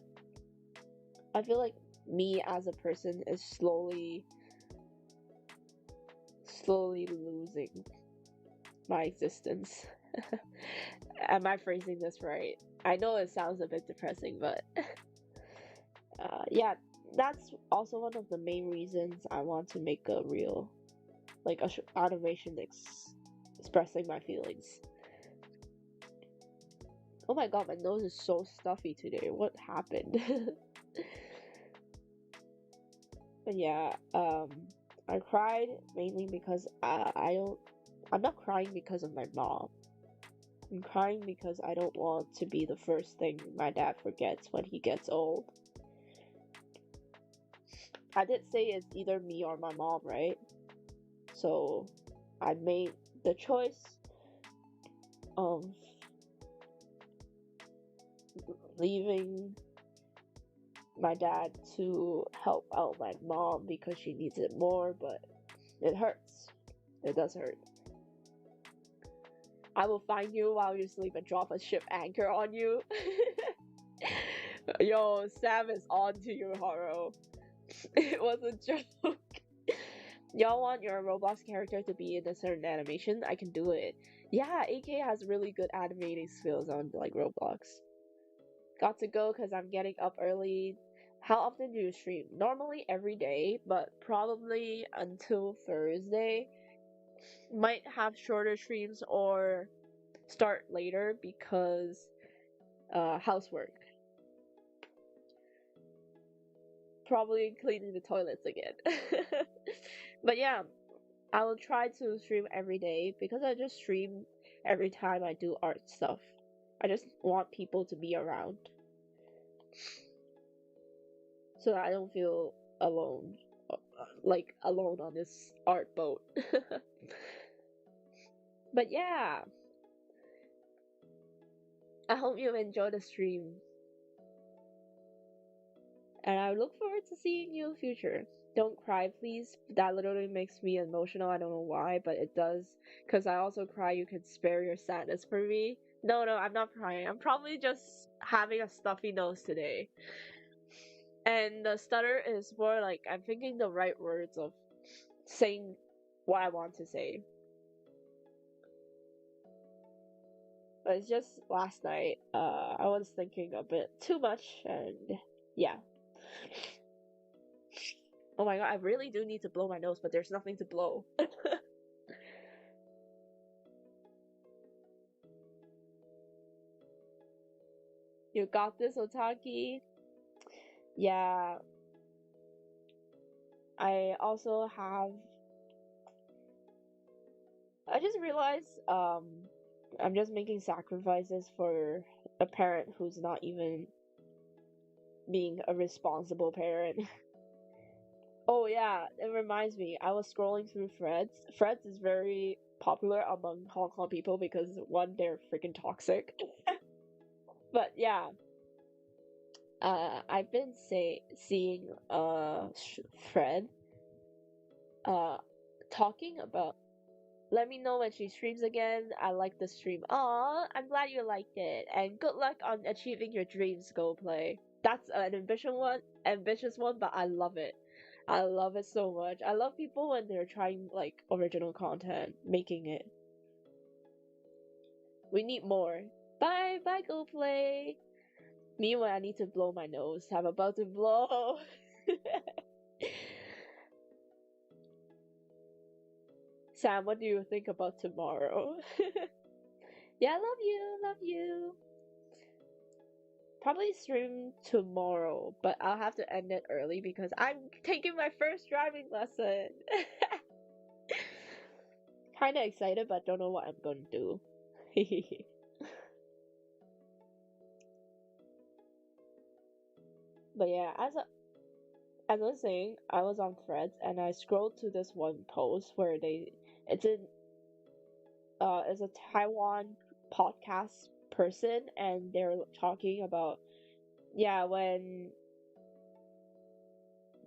Speaker 1: I feel like me as a person is slowly losing my existence. Am I phrasing this right? I know it sounds a bit depressing, but yeah, that's also one of the main reasons I want to make a reel, like a animation expressing my feelings. Oh my god, my nose is so stuffy today. What happened? But yeah, I cried mainly because I'm not crying because of my mom. I'm crying because I don't want to be the first thing my dad forgets when he gets old. I did say it's either me or my mom, right? So I made the choice of leaving my dad to help out my mom because she needs it more, but it hurts. It does hurt. I will find you while you sleep and drop a ship anchor on you. Yo, Sam is on to you, Haro. It was a joke. Y'all want your Roblox character to be in a certain animation? I can do it. Yeah, AK has really good animating skills on like Roblox. Got to go because I'm getting up early. How often do you stream? Normally every day, but probably until Thursday. Might have shorter streams or start later because housework. Probably cleaning the toilets again. But yeah, I will try to stream every day because I just stream every time I do art stuff. I just want people to be around so that I don't feel alone, like alone on this art boat. But yeah, I hope you enjoy the stream. And I look forward to seeing you in the future. Don't cry, please. That literally makes me emotional. I don't know why, but it does. Because I also cry. You can spare your sadness for me. No, I'm not crying. I'm probably just having a stuffy nose today. And the stutter is more like I'm thinking the right words of saying what I want to say. But it's just last night, I was thinking a bit too much, and yeah. Oh my god, I really do need to blow my nose, but there's nothing to blow. You got this, Otaki? Yeah. I also have. I just realized, I'm just making sacrifices for a parent who's not even being a responsible parent. Oh yeah, it reminds me. I was scrolling through Threads. Threads is very popular among Hong Kong people because one, they're freaking toxic. But yeah, I've been seeing a thread, uh, talking about. Let me know when she streams again. I like the stream. Aw, I'm glad you liked it, and good luck on achieving your dreams, Go Play. That's an ambitious one, but I love it. I love it so much. I love people when they're trying like original content, making it. We need more. Bye, bye, Go Play. Meanwhile, I need to blow my nose. I'm about to blow. Sam, what do you think about tomorrow? Yeah, love you. Probably stream tomorrow, but I'll have to end it early because I'm taking my first driving lesson. Kinda excited, but don't know what I'm gonna do. But yeah, as I was saying, I was on Threads and I scrolled to this one post where it's it's a Taiwan podcast person and they're talking about, yeah, when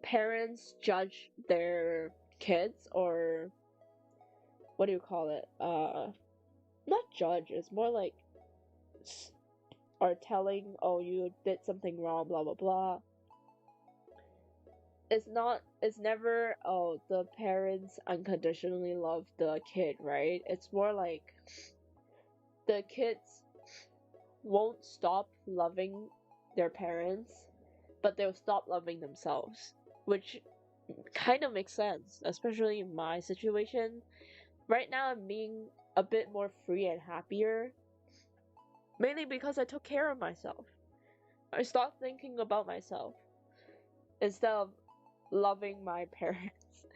Speaker 1: parents judge their kids, or what do you call it? Not judge, it's more like are telling, oh, you did something wrong, blah blah blah. It's never, oh, the parents unconditionally love the kid, right? It's more like the kids won't stop loving their parents, but they'll stop loving themselves, which kind of makes sense, especially in my situation. Right now, I'm being a bit more free and happier, mainly because I took care of myself. I stopped thinking about myself instead of loving my parents.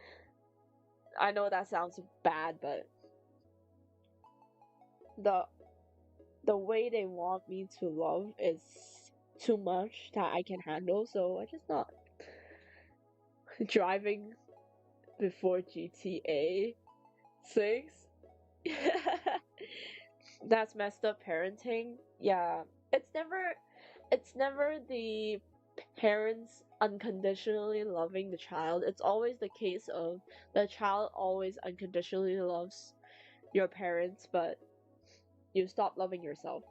Speaker 1: I know that sounds bad, but the the way they want me to love is too much that I can handle, so I just not driving before GTA 6. That's messed up parenting. Yeah, it's never the parents unconditionally loving the child. It's always the case of the child always unconditionally loves your parents, but you stop loving yourself.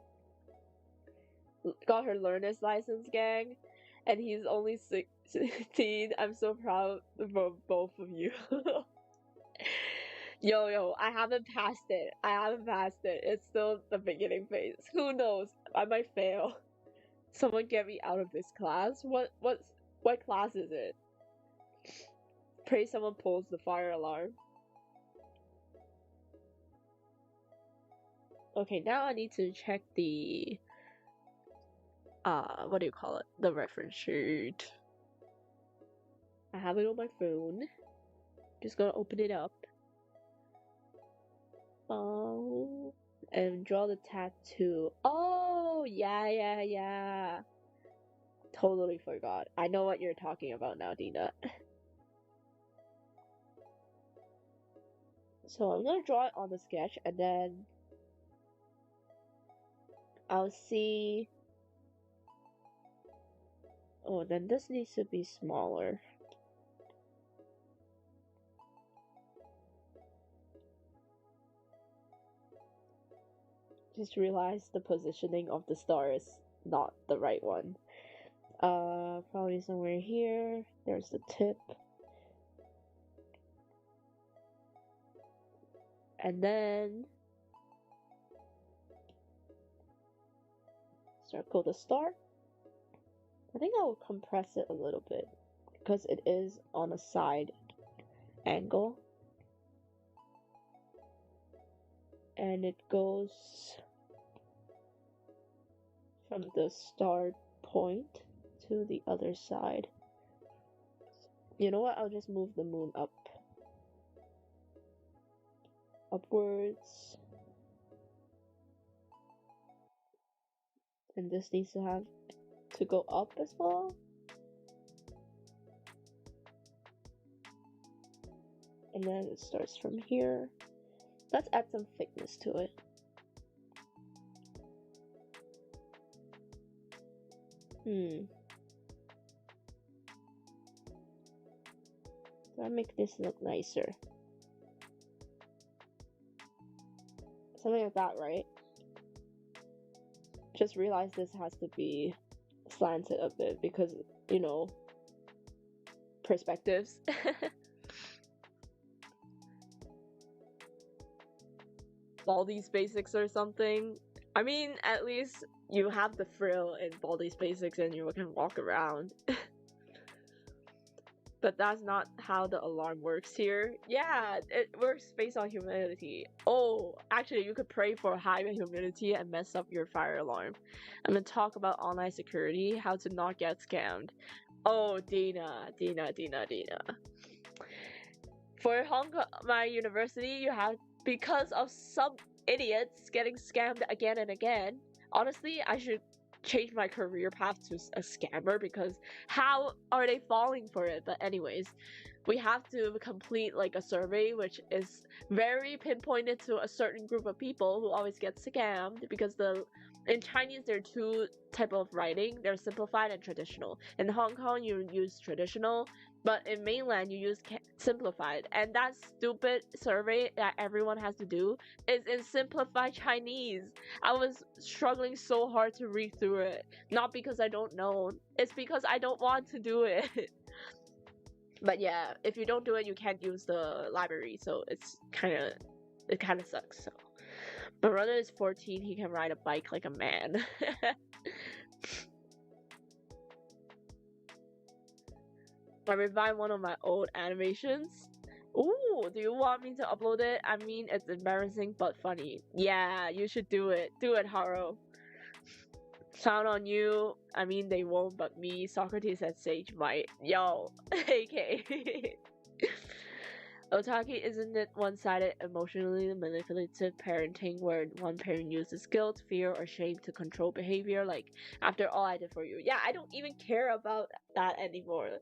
Speaker 1: Got her learner's license, gang, and he's only 16. I'm so proud of both of you. Yo, I haven't passed it. It's still the beginning phase. Who knows? I might fail. Someone get me out of this class. What class is it? Pray someone pulls the fire alarm. Okay, now I need to check the what do you call it? The reference sheet. I have it on my phone. Just gonna open it up. Oh, and draw the tattoo. Oh, yeah. Totally forgot. I know what you're talking about now, Dina. So I'm gonna draw it on the sketch and then I'll see. Oh, then this needs to be smaller. Just realized the positioning of the star is not the right one. Probably somewhere here. There's the tip. And then circle the star. I think I'll compress it a little bit because it is on a side angle. And it goes from the start point to the other side. You know what? I'll just move the moon up. Upwards. And this needs to have to go up as well. And then it starts from here. Let's add some thickness to it. So I make this look nicer. Something like that, right? Just realize this has to be slanted a bit because, you know, perspectives. Baldi's Basics or something. I mean, at least you have the frill in Baldi's Basics and you can walk around. But that's not how the alarm works here. Yeah, it works based on humidity. Oh, actually, you could pray for high humidity and mess up your fire alarm. I'm gonna talk about online security, how to not get scammed. Oh, Dina. For Hong Kong, my university, you have, because of some idiots getting scammed again and again. Honestly, I should change my career path to a scammer because how are they falling for it? But anyways, we have to complete like a survey which is very pinpointed to a certain group of people who always get scammed because in Chinese there are two type of writing. There's simplified and traditional. In Hong Kong you use traditional, but in mainland you use simplified, and that stupid survey that everyone has to do is in simplified Chinese. I was struggling so hard to read through it, not because I don't know, it's because I don't want to do it. But yeah, if you don't do it you can't use the library, so it kind of sucks. So my brother is 14, he can ride a bike like a man. I revived one of my old animations. Ooh, do you want me to upload it? I mean, it's embarrassing but funny. Yeah, you should do it. Do it, Haro. Sound on you. I mean, they won't, but me, Socrates and Sage might. Yo, AK. Otaki, isn't it one-sided, emotionally manipulative parenting where one parent uses guilt, fear, or shame to control behavior? Like, after all I did for you. Yeah, I don't even care about that anymore.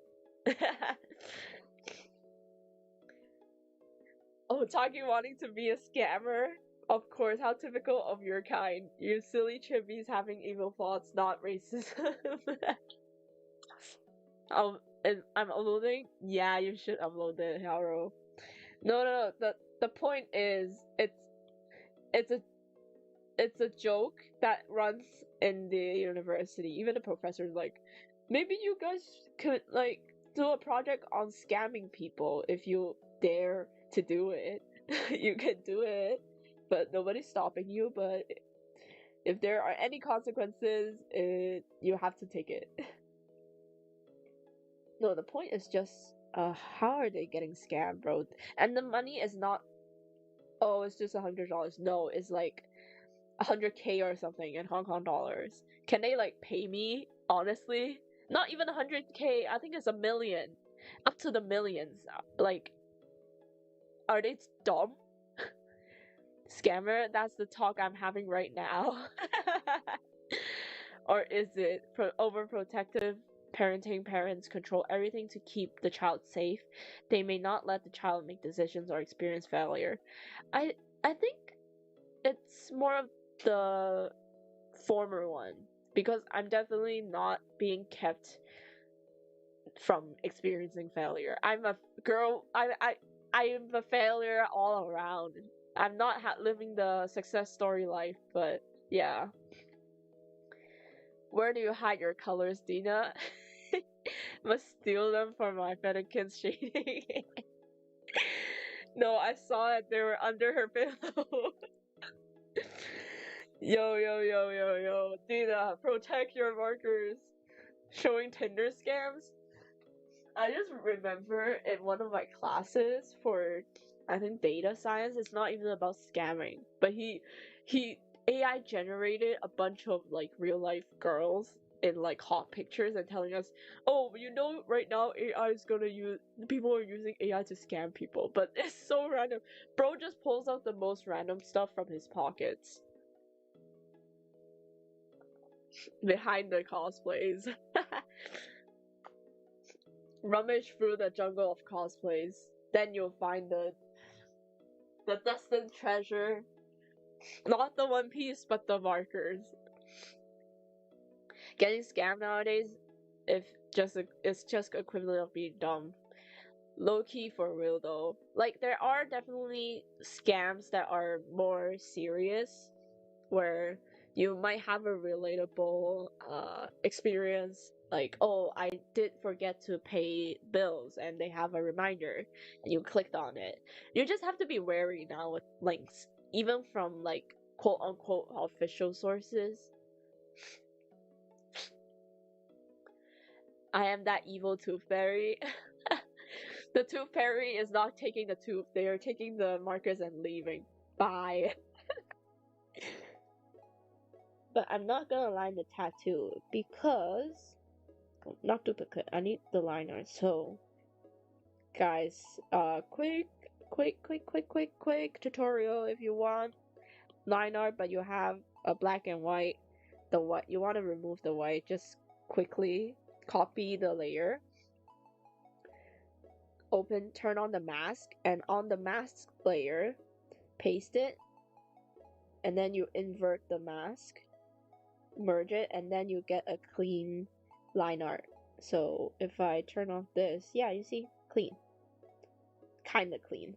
Speaker 1: Otaki wanting to be a scammer? Of course, how typical of your kind. You silly chibis having evil thoughts, not racism. I'm uploading? Yeah, you should upload it, Haro. No. The point is, it's a joke that runs in the university. Even the professor's like, maybe you guys could like do a project on scamming people if you dare to do it. You can do it, but nobody's stopping you. But if there are any consequences, you have to take it. No, the point is just, how are they getting scammed, bro? And the money is not, oh, it's just $100. No, it's like 100K or something in Hong Kong dollars. Can they like pay me? Honestly, not even 100K. I think it's a million, up to the millions. Like, are they dumb? Scammer? That's the talk I'm having right now. Or is it overprotective parenting? Parents control everything to keep the child safe. They may not let the child make decisions or experience failure. I think it's more of the former one, because I'm definitely not being kept from experiencing failure. I'm a girl. I am a failure all around. I'm not living the success story life, but yeah. Where do you hide your colors, Dina? Must steal them for my Fedekins shading. No, I saw it. They were under her pillow. Yo, yo, yo, yo, yo. Dina, protect your markers. Showing Tinder scams. I just remember in one of my classes for, I think, data science, it's not even about scamming, but he AI generated a bunch of like real life girls in like hot pictures and telling us, oh, you know, right now AI is gonna use, people are using AI to scam people, but it's so random. Bro just pulls out the most random stuff from his pockets behind the cosplays. Rummage through the jungle of cosplays, then you'll find the destined treasure. Not the One Piece, but the markers. Getting scammed nowadays, if it's just equivalent of being dumb. Low key for real though. Like there are definitely scams that are more serious, where you might have a relatable experience, like, oh, I did forget to pay bills and they have a reminder and you clicked on it. You just have to be wary now with links, even from like quote unquote official sources. I am that evil tooth fairy. The tooth fairy is not taking the tooth, they are taking the markers and leaving. Bye. But I'm not gonna line the tattoo because not duplicate. I need the liner. So, guys, quick tutorial. If you want line art, but you have a black and white, the white you want to remove the white. Just quickly copy the layer. Open, turn on the mask, and on the mask layer, paste it, and then you invert the mask, merge it, and then you get a clean line art. So if I turn off this, yeah, you see, clean. Kinda clean.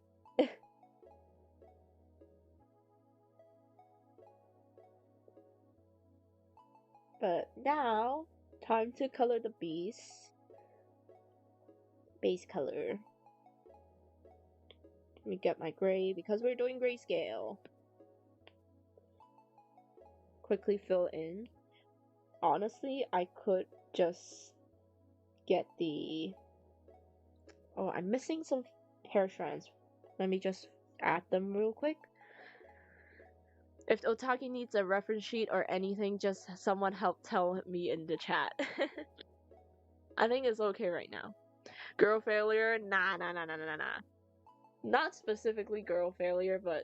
Speaker 1: But now, time to color the beast. Base color. Let me get my gray, because we're doing grayscale. Quickly fill in. Honestly, I could just get the... Oh, I'm missing some hair strands. Let me just add them real quick. If OTAKI needs a reference sheet or anything, just someone help tell me in the chat. I think it's okay right now. Girl failure? Nah. Not specifically girl failure, but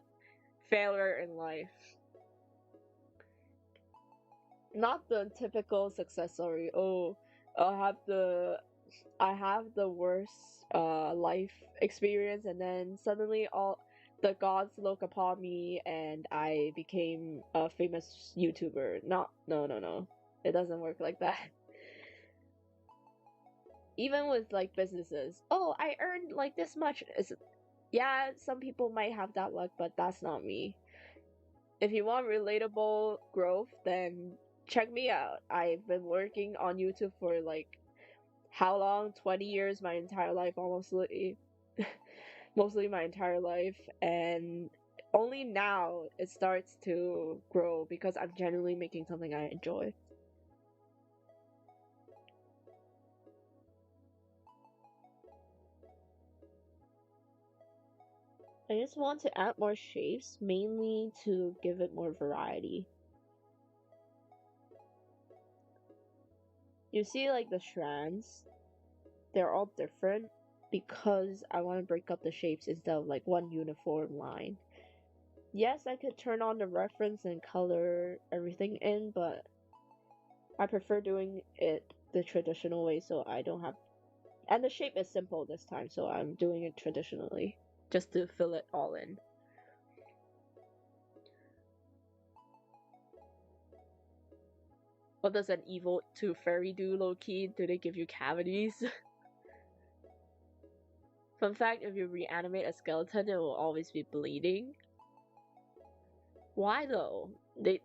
Speaker 1: failure in life. Not the typical success story. Oh, I have the worst life experience, and then suddenly all the gods look upon me and I became a famous YouTuber. No. It doesn't work like that. Even with like businesses. Oh, I earned like this much. Yeah, some people might have that luck, but that's not me. If you want relatable growth, then check me out. I've been working on YouTube for like how long? 20 years, my entire life, mostly my entire life, and only now it starts to grow because I'm genuinely making something I enjoy. I just want to add more shapes, mainly to give it more variety. You see like the strands, they're all different because I want to break up the shapes instead of like one uniform line. Yes, I could turn on the reference and color everything in, but I prefer doing it the traditional way so I don't have... And the shape is simple this time, so I'm doing it traditionally, just to fill it all in. What does an evil tooth fairy do, low-key? Do they give you cavities? Fun fact, if you reanimate a skeleton, it will always be bleeding. Why though? The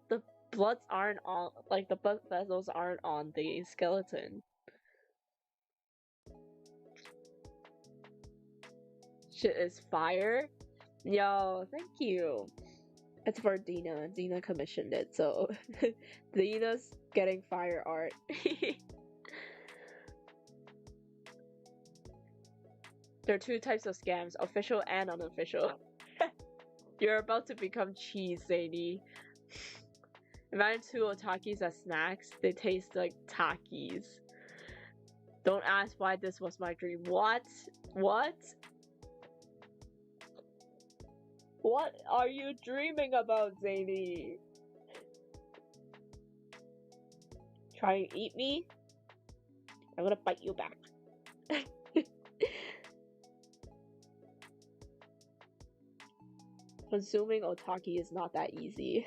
Speaker 1: bloods aren't on, like the blood vessels aren't on the skeleton. shit is fire. Yo, thank you. It's for Dina. Dina commissioned it, so Dina's getting fire art. There are two types of scams, official and unofficial. You're about to become cheese, Sadie. Imagine two otakis as snacks. They taste like takis. Don't ask why this was my dream. What? What? What are you dreaming about, Zadie? Try and eat me? I'm gonna bite you back. Consuming otaki is not that easy.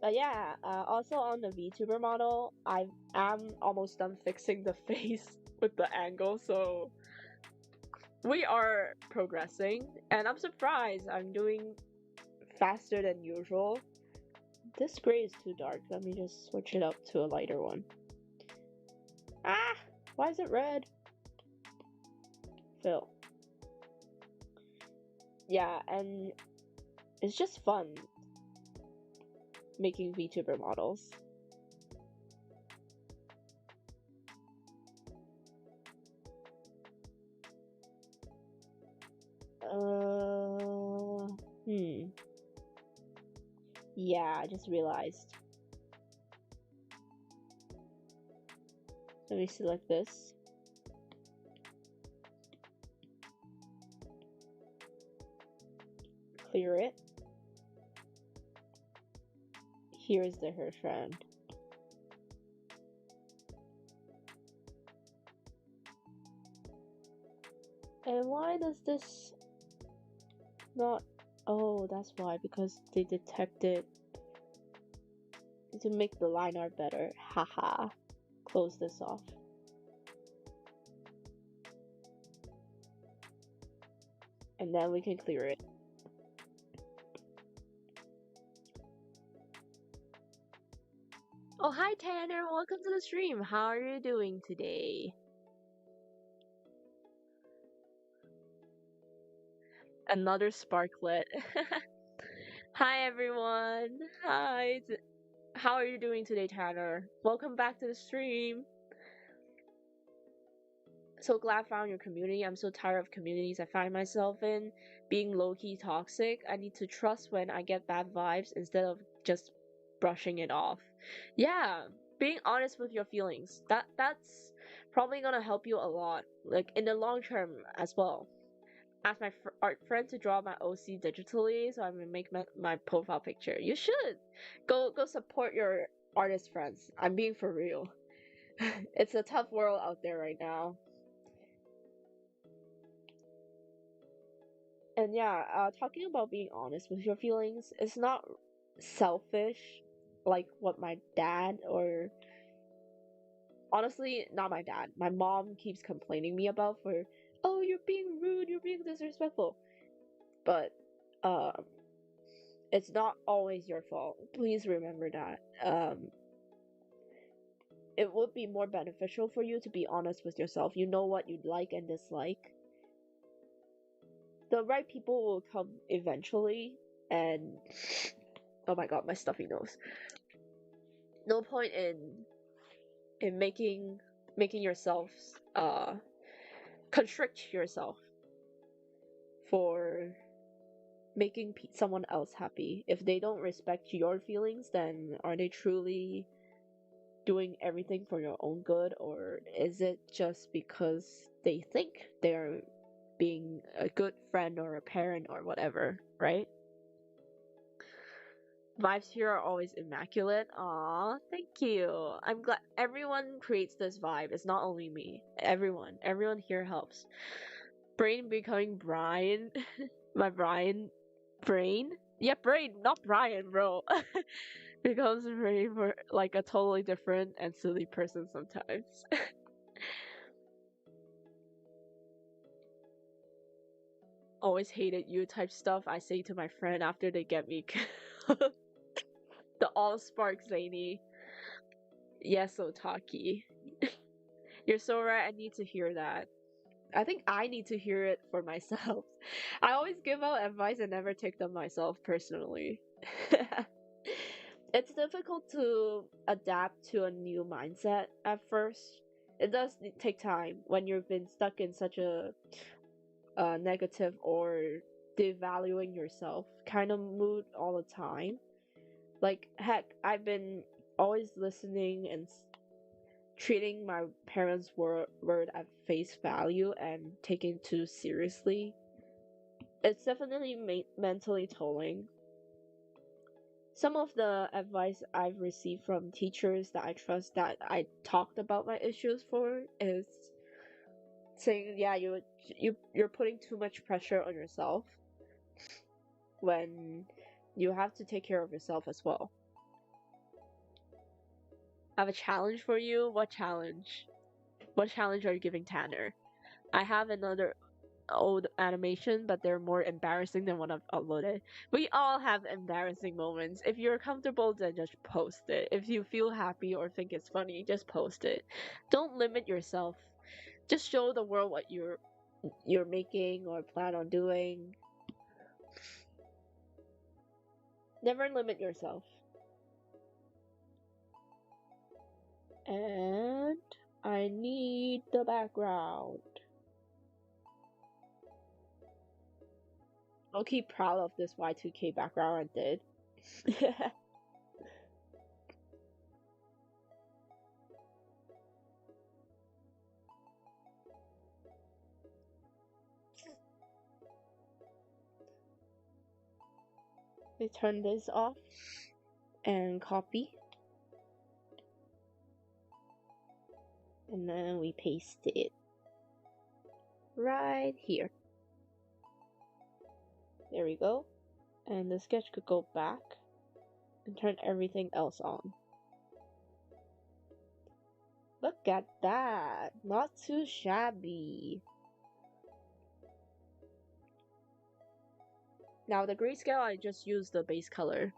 Speaker 1: But yeah, also on the VTuber model, I am almost done fixing the face with the angle, so we are progressing, and I'm surprised I'm doing faster than usual. This gray is too dark. Let me just switch it up to a lighter one. Ah! Why is it red? Fill. Yeah, and it's just fun making VTuber models. Yeah, I just realized. Let me select this. Clear it. Here's the hair strand. And why does this not... Oh, that's why, because they detected to make the line art better. Haha. Close this off. And then we can clear it. Oh, hi Tanner, welcome to the stream. How are you doing today? Another Sparklet. Hi everyone. Hi. How are you doing today, Tanner? Welcome back to the stream. So glad I found your community. I'm so tired of communities I find myself in being low-key toxic. I need to trust when I get bad vibes instead of just brushing it off. Yeah, being honest with your feelings. That's probably gonna help you a lot, like in the long term as well. Ask my art friend to draw my OC digitally so I can make my profile picture. You should go support your artist friends. I'm being for real. It's a tough world out there right now. And yeah, talking about being honest with your feelings, it's not selfish like what my dad or honestly not my dad. My mom keeps complaining me about for, oh, you're being rude, you're being disrespectful. But it's not always your fault. Please remember that. It would be more beneficial for you to be honest with yourself. You know what you'd like and dislike. The right people will come eventually, and oh my god, my stuffy nose. No point in making yourself constrict yourself for making someone else happy. If they don't respect your feelings, then are they truly doing everything for your own good, or is it just because they think they're being a good friend or a parent or whatever, right? Vibes here are always immaculate. Aw, thank you. I'm glad everyone creates this vibe. It's not only me. Everyone here helps. Brain becoming Brian. My Brian brain? Yeah, brain, not Brian, bro. Becomes brain for like a totally different and silly person sometimes. Always hated you type stuff I say to my friend after they get me. The all spark zany. Yes, Otaki. You're so right. I need to hear that. I think I need to hear it for myself. I always give out advice and never take them myself personally. It's difficult to adapt to a new mindset at first. It does take time when you've been stuck in such a negative or devaluing yourself kind of mood all the time. Like, heck, I've been always listening and treating my parents' word at face value and taking too seriously. It's definitely mentally tolling. Some of the advice I've received from teachers that I trust that I talked about my issues for is saying, yeah, you're putting too much pressure on yourself when you have to take care of yourself as well. I have a challenge for you. What challenge? What challenge are you giving Tanner? I have another old animation, but they're more embarrassing than what I've uploaded. We all have embarrassing moments. If you're comfortable, then just post it. If you feel happy or think it's funny, just post it. Don't limit yourself. Just show the world what you're making or plan on doing. Never limit yourself. And I need the background. I'll keep proud of this Y2K background I did. We turn this off and copy. And then we paste it right here. There we go. And the sketch could go back and turn everything else on. Look at that. Not too shabby. Now the grayscale, I just used the base color.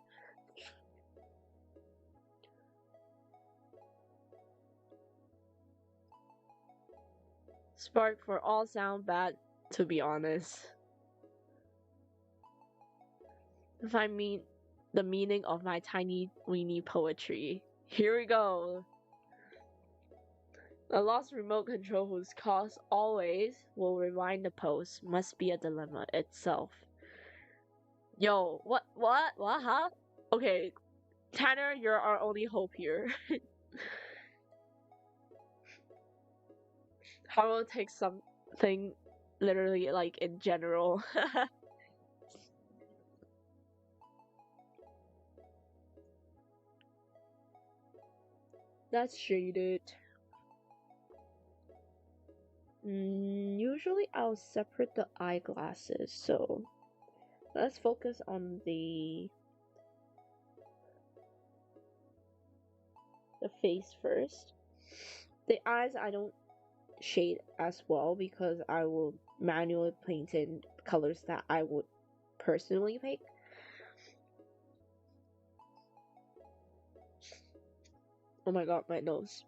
Speaker 1: Spark for all sound bad, to be honest. If I mean the meaning of my tiny weenie poetry. Here we go. A lost remote control whose cause always will rewind the post must be a dilemma itself. Yo, what, huh? Okay, Tanner, you're our only hope here. Haruo takes something literally, like, in general. That's shaded. Usually I'll separate the eyeglasses, so let's focus on the face first. The eyes I don't shade as well because I will manually paint in colors that I would personally pick. Oh my god, my nose.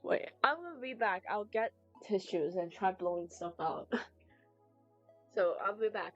Speaker 1: Wait, I'm gonna be back. I'll get tissues and try blowing stuff out. So I'll be back.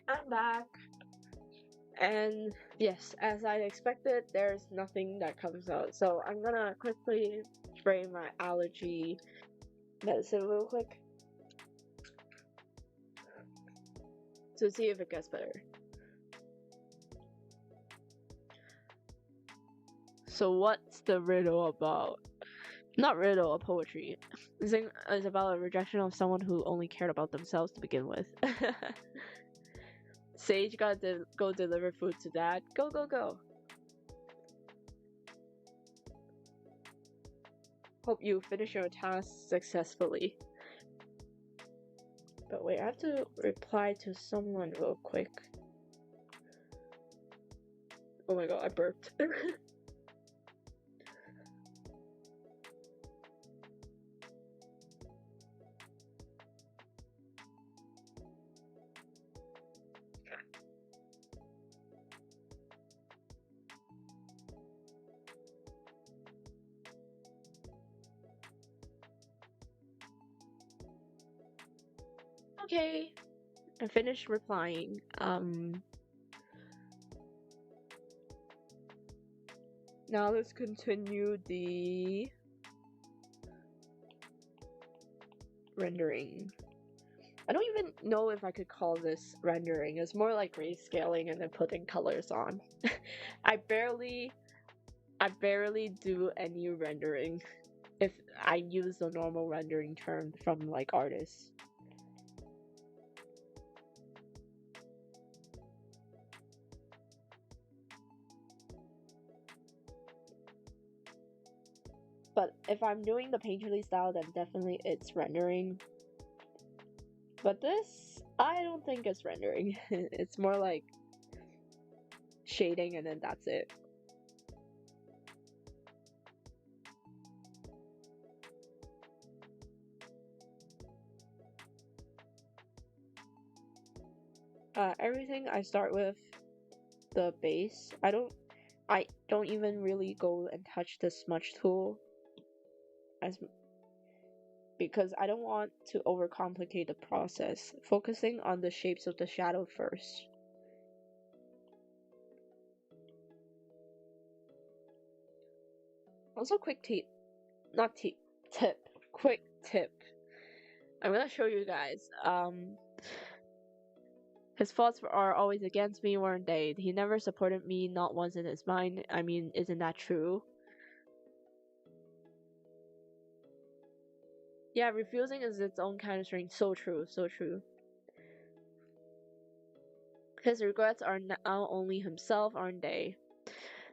Speaker 1: I'm back. And yes, as I expected, there's nothing that comes out. So I'm gonna quickly spray my allergy medicine real quick to see if it gets better. So what's the riddle about? Not riddle, a poetry. This thing is about a rejection of someone who only cared about themselves to begin with. Sage gotta go deliver food to dad. Go, go, go. Hope you finish your task successfully. But wait, I have to reply to someone real quick. Oh my god, I burped. Okay, I finished replying. Now let's continue the rendering. I don't even know if I could call this rendering. It's more like grayscaling and then putting colors on. I barely do any rendering if I use the normal rendering term from like artists. But if I'm doing the painterly style, then definitely it's rendering. But this, I don't think it's rendering. It's more like shading and then that's it. Everything I start with the base. I don't even really go and touch the smudge tool because I don't want to overcomplicate the process, focusing on the shapes of the shadow first. Also, quick tip. Quick tip. I'm gonna show you guys. His thoughts are always against me, weren't they? He never supported me, not once in his mind. I mean, isn't that true? Yeah, refusing is its own kind of strength. So true, so true. His regrets are now only himself, aren't they?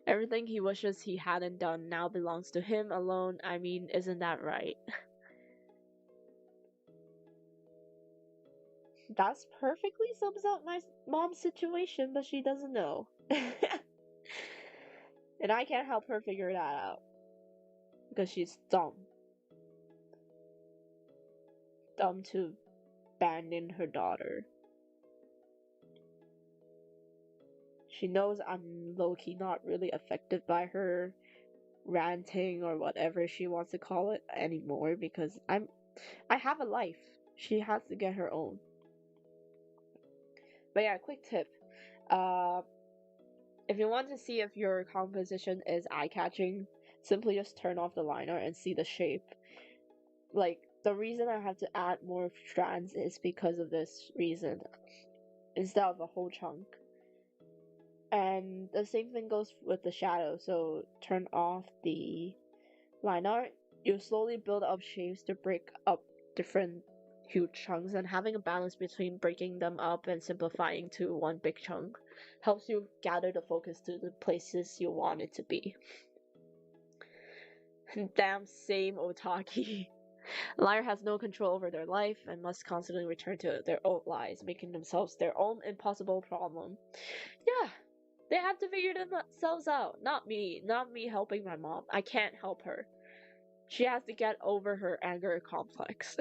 Speaker 1: Everything he wishes he hadn't done now belongs to him alone. I mean, isn't that right? That's perfectly sums up my mom's situation, but she doesn't know. And I can't help her figure that out. Because she's dumb. Dumb to abandon her daughter. She knows I'm low-key not really affected by her ranting or whatever she wants to call it anymore because I have a life. She has to get her own. But yeah, quick tip. If you want to see if your composition is eye-catching, simply just turn off the liner and see the shape. Like, the reason I have to add more strands is because of this reason, instead of a whole chunk. And the same thing goes with the shadow, so turn off the line art. You slowly build up shapes to break up different huge chunks, and having a balance between breaking them up and simplifying to one big chunk helps you gather the focus to the places you want it to be. Damn same OTAKI. Liar has no control over their life and must constantly return to their old lies, making themselves their own impossible problem. Yeah, they have to figure themselves out. Not me helping my mom. I can't help her. She has to get over her anger complex.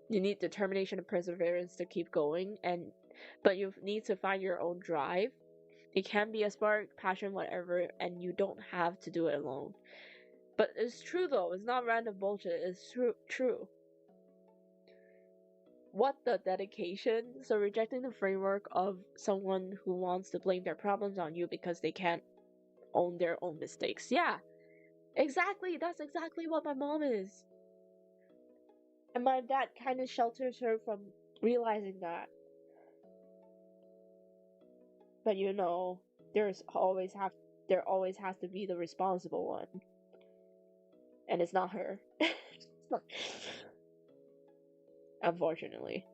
Speaker 1: You need determination and perseverance to keep going, but you need to find your own drive. It can be a spark, passion, whatever, and you don't have to do it alone. But it's true though, it's not random bullshit, it's true. What the dedication? So rejecting the framework of someone who wants to blame their problems on you because they can't own their own mistakes. Yeah, exactly, that's exactly what my mom is. And my dad kind of shelters her from realizing that. But you know, there always has to be the responsible one. And it's not her. Unfortunately.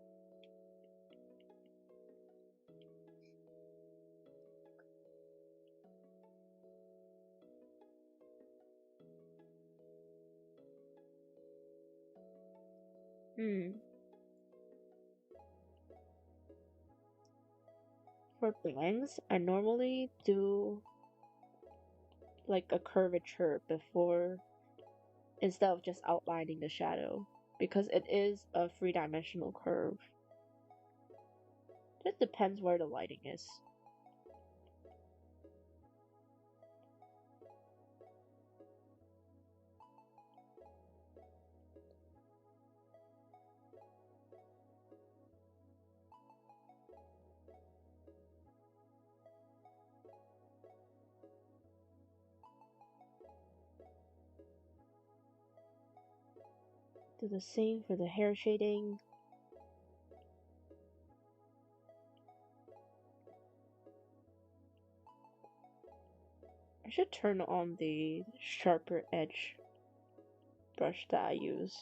Speaker 1: Hmm. For blanks, I normally do like a curvature before instead of just outlining the shadow because it is a three-dimensional curve. It depends where the lighting is. Do the same for the hair shading. I should turn on the sharper edge brush that I use.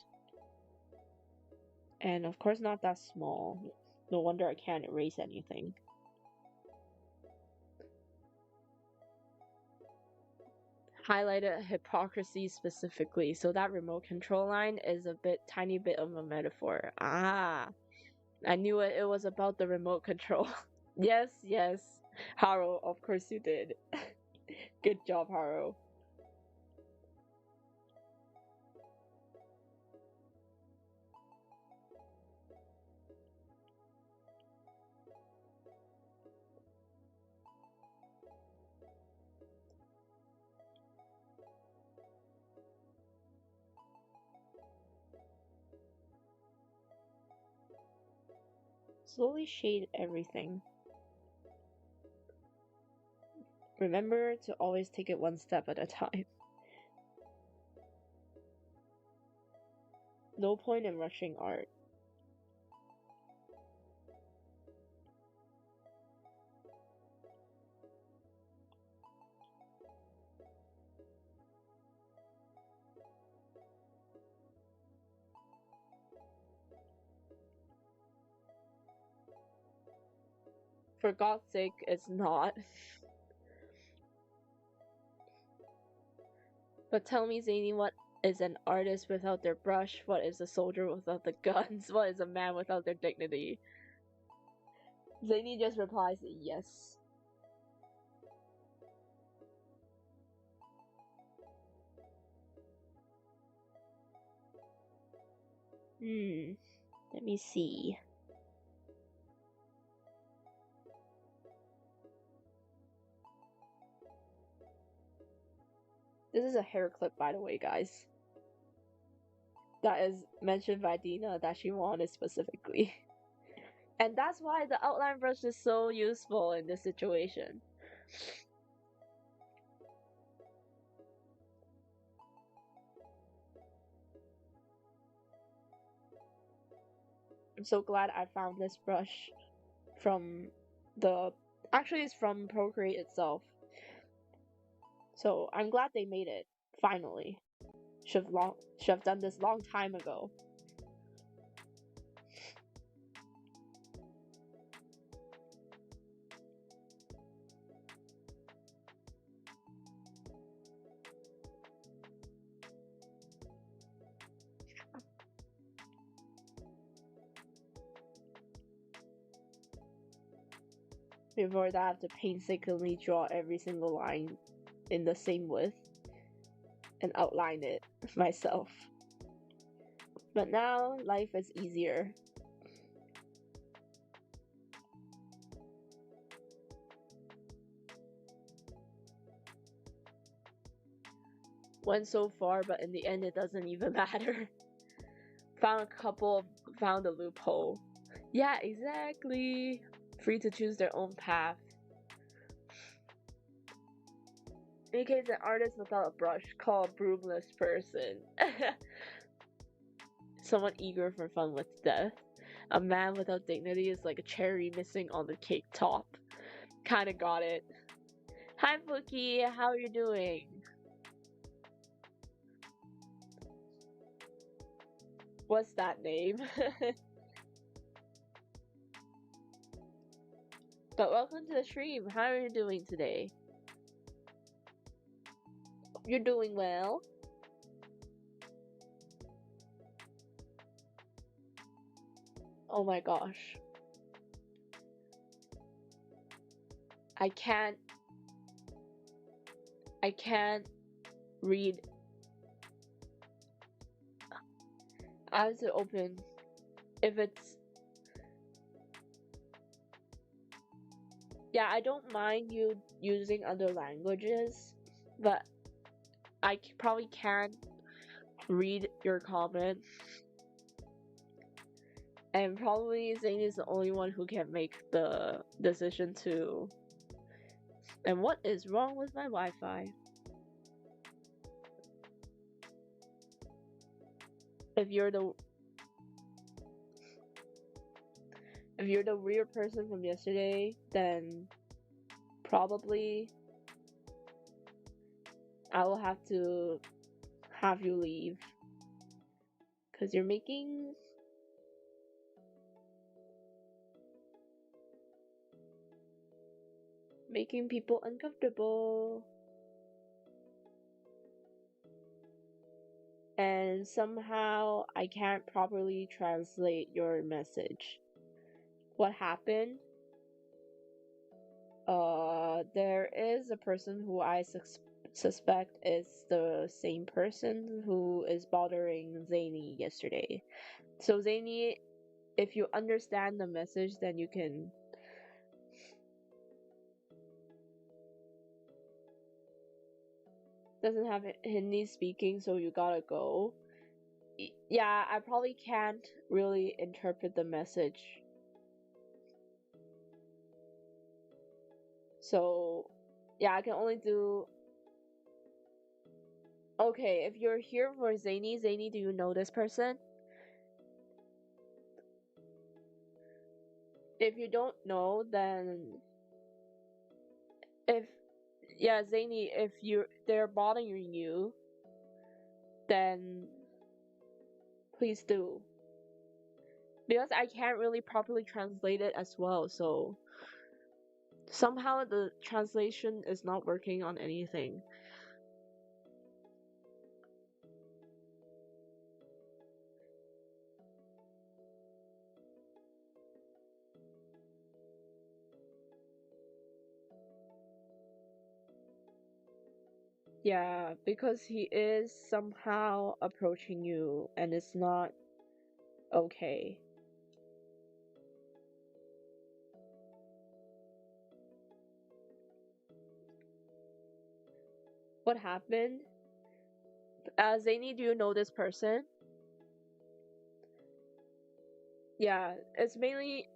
Speaker 1: And of course not that small. No wonder I can't erase anything. Highlighted hypocrisy specifically, so that remote control line is a tiny bit of a metaphor. Ah, I knew it. It was about the remote control. Yes, yes. Haro, of course you did. Good job, Haro. Slowly shade everything. Remember to always take it one step at a time. No point in rushing art. For God's sake, it's not. But tell me, Zany, what is an artist without their brush? What is a soldier without the guns? What is a man without their dignity? Zany just replies, yes. Let me see. This is a hair clip, by the way, guys. That is mentioned by Dina that she wanted specifically. And that's why the outline brush is so useful in this situation. I'm so glad I found this brush from actually it's from Procreate itself. So I'm glad they made it, finally. Should have done this long time ago. Before that, I have to painstakingly draw every single line in the same width and outline it myself. But now, life is easier. Went so far, but in the end, it doesn't even matter. Found a loophole. Yeah, exactly. Free to choose their own path. In case an artist without a brush, call a broomless person. Someone eager for fun with death. A man without dignity is like a cherry missing on the cake top. Kinda got it. Hi Bookie, how are you doing? What's that name? But welcome to the stream. How are you doing today? You're doing well. Oh my gosh. I can't read. I have to open if it's yeah, I don't mind you using other languages, but I probably can't read your comment. And probably Zane is the only one who can make the decision to. And what is wrong with my Wi-Fi? If you're the weird person from yesterday, then probably I will have to have you leave. Because you're making people uncomfortable. And somehow I can't properly translate your message. What happened? There is a person who I suspect is the same person who is bothering Zany yesterday. So Zany, if you understand the message, then you can. Doesn't have Hindi speaking, so you gotta go. Yeah, I probably can't really interpret the message. So, yeah, I can only do. Okay, if you're here for Zany, do you know this person? If you don't know, then Zany, if they're bothering you, then please do. Because I can't really properly translate it as well, so somehow the translation is not working on anything. Yeah, because he is somehow approaching you and it's not okay. What happened? Zany, do you know this person? Yeah, it's mainly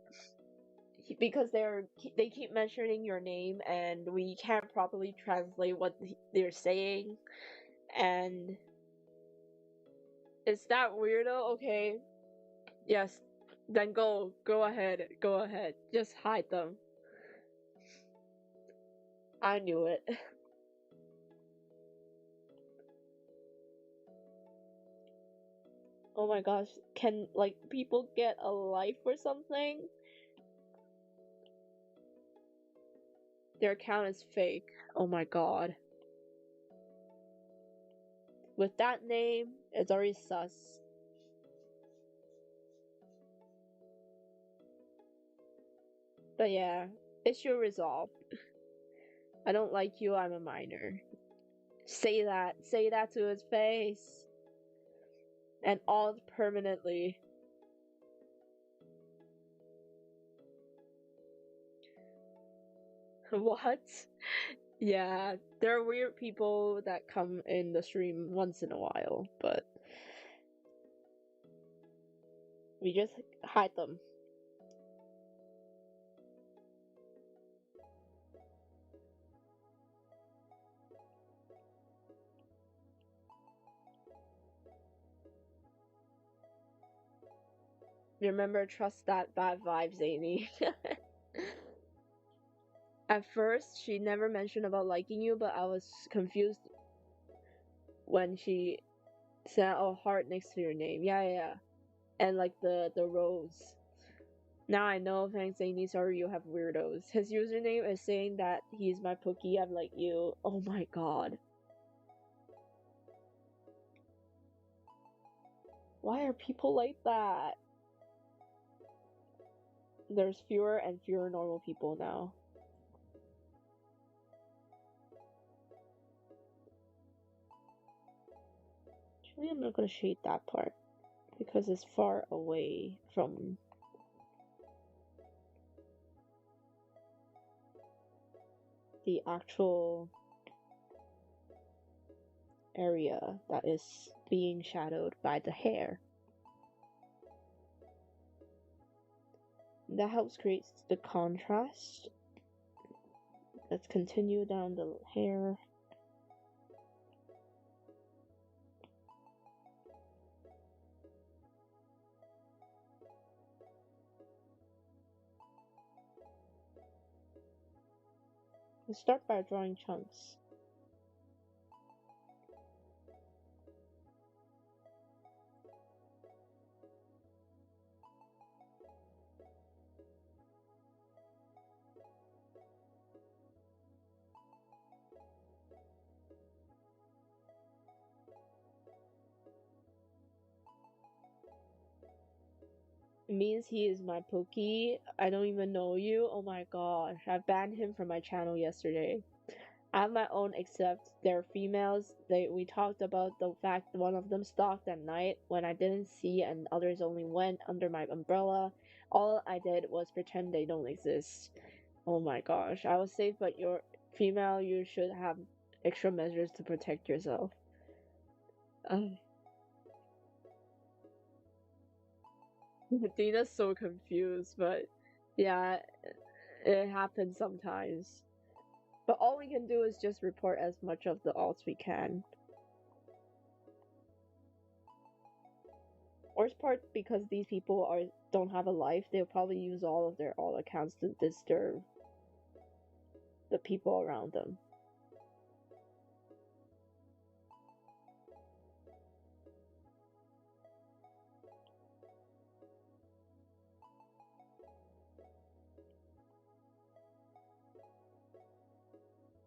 Speaker 1: because they keep mentioning your name and we can't properly translate what they're saying. And is that weirdo? Okay. Yes. Then go ahead. Go ahead. Just hide them. I knew it. Oh my gosh, can like people get a life or something? Their account is fake. Oh my god. With that name, it's already sus. But yeah, issue resolved. I don't like you, I'm a minor. Say that to his face. And all permanently. What? Yeah, there are weird people that come in the stream once in a while, but we just hide them. Remember, trust that bad vibe, Zany. At first, she never mentioned about liking you, but I was confused when she sent a heart next to your name. Yeah. And like the rose. Now I know, thanks Zany, sorry you have weirdos. His username is saying that he's my Pookie, I'm like you. Oh my god. Why are people like that? there's fewer and fewer normal people now. Actually, I'm not gonna shade that part because it's far away from the actual area that is being shadowed by the hair. That helps create the contrast. Let's continue down the hair. Let's start by drawing chunks. It means he is my Pokey. I don't even know you. Oh my gosh. I banned him from my channel yesterday. I have my own except they're females. We talked about the fact one of them stalked at night when I didn't see and others only went under my umbrella. All I did was pretend they don't exist. Oh my gosh. I was safe, but you're female, you should have extra measures to protect yourself. Dina's so confused, but yeah, it happens sometimes. But all we can do is just report as much of the alts we can. Worst part, because these people don't have a life, they'll probably use all of their alt accounts to disturb the people around them.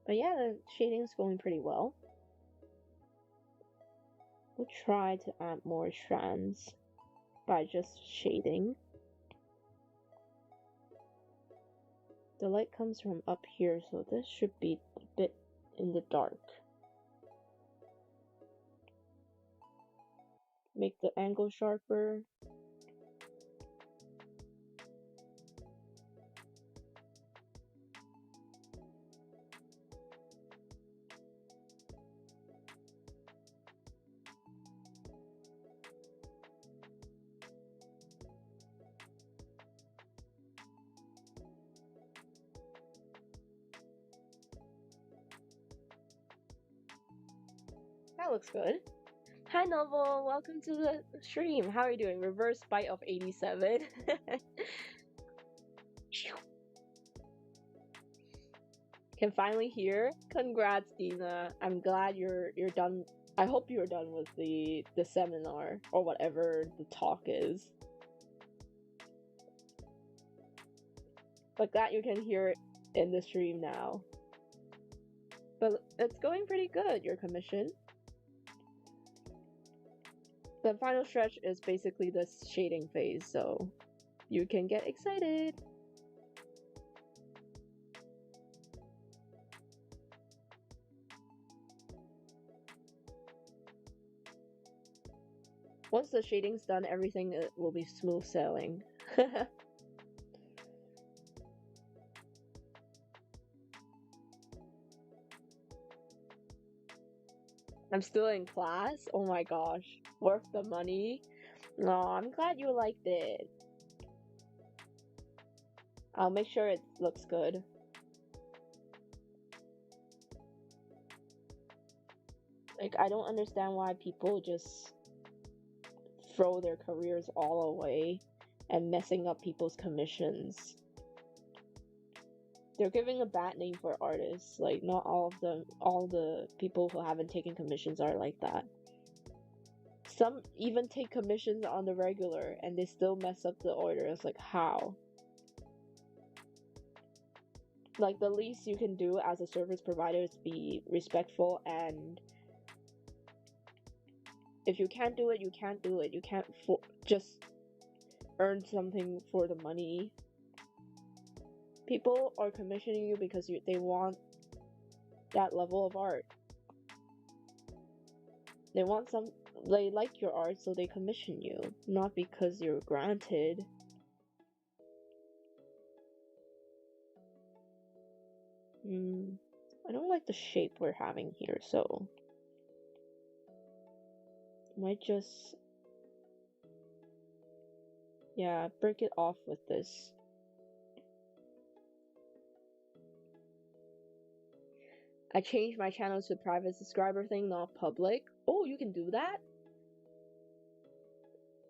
Speaker 1: But yeah, the shading's going pretty well. We'll try to add more strands by just shading. The light comes from up here, so this should be a bit in the dark. Make the angle sharper. That looks good. Hi Novel, welcome to the stream. How are you doing? Reverse bite of 87. Can finally hear. Congrats, Dina. I'm glad you're done. I hope you're done with the seminar or whatever the talk is. But glad you can hear it in the stream now. But it's going pretty good, your commission. The final stretch is basically the shading phase, so you can get excited. Once the shading's done, everything will be smooth sailing. I'm still in class? Oh my gosh. Worth the money? No, I'm glad you liked it. I'll make sure it looks good. Like, I don't understand why people just throw their careers all away and messing up people's commissions. They're giving a bad name for artists. Like, not all of them, all the people who haven't taken commissions are like that. Some even take commissions on the regular and they still mess up the order. It's like, how? Like, the least you can do as a service provider is be respectful, and if you can't do it, you can't do it. You can't just earn something for the money. People are commissioning you because they want that level of art. They like your art, so they commission you, not because you're granted. I don't like the shape we're having here, so might just, yeah, break it off with this. I changed my channel to private subscriber thing, not public. Oh, you can do that?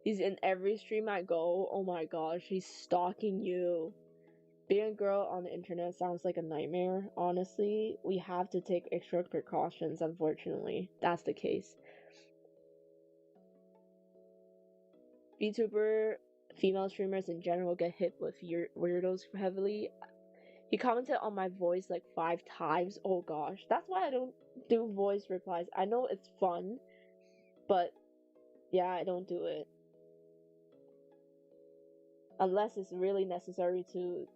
Speaker 1: He's in every stream I go. Oh my gosh, he's stalking you. Being a girl on the internet sounds like a nightmare. Honestly, we have to take extra precautions, unfortunately. That's the case. VTuber, female streamers in general get hit with weirdos heavily. He commented on my voice like 5 times. Oh gosh, that's why I don't do voice replies. I know it's fun, but yeah, I don't do it. Unless it's really necessary to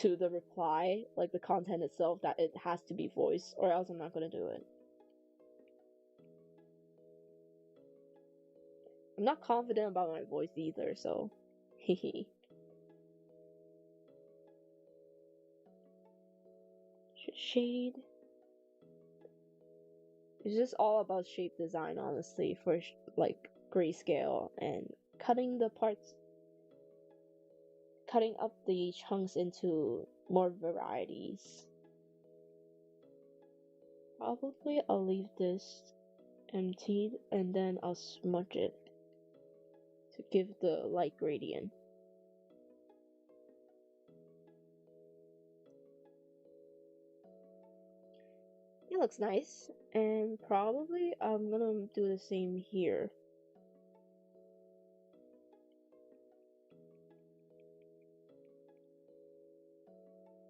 Speaker 1: the reply, like the content itself, that it has to be voice, or else I'm not gonna do it. I'm not confident about my voice either, so hehe. Shade. It's just all about shape design, honestly, for like grayscale and cutting up the chunks into more varieties. Probably I'll leave this emptied and then I'll smudge it to give the light gradient. It looks nice, and probably I'm gonna do the same here.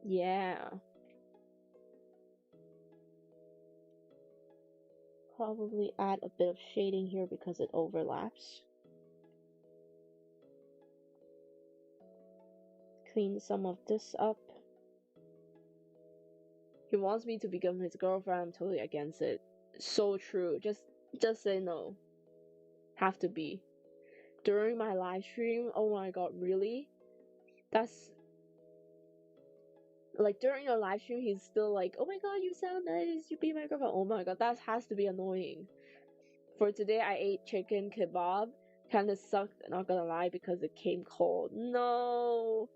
Speaker 1: Yeah. Probably add a bit of shading here because it overlaps. Clean some of this up. He wants me to become his girlfriend. I'm totally against it. So true. Just say no. Have to be. During my live stream, oh my god, really? That's like during your live stream, he's still like, oh my god, you sound nice, you be my girlfriend. Oh my god, that has to be annoying. For today, I ate chicken kebab. Kinda sucked, not gonna lie, because it came cold. No!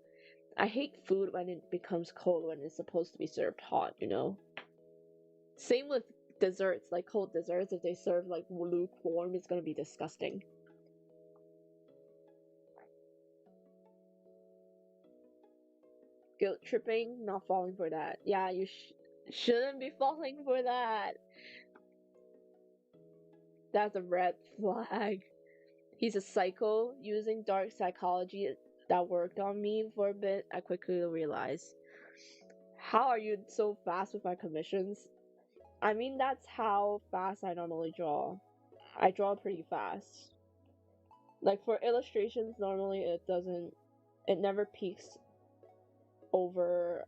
Speaker 1: I hate food when it becomes cold when it's supposed to be served hot, you know? Same with desserts, like cold desserts, if they serve like lukewarm, it's gonna be disgusting. Guilt tripping, not falling for that. Yeah, you shouldn't be falling for that. That's a red flag. He's a psycho using dark psychology that worked on me for a bit. I quickly realized. How are you so fast with my commissions? I mean, that's how fast I normally draw. I draw pretty fast. Like for illustrations, normally it never peaks over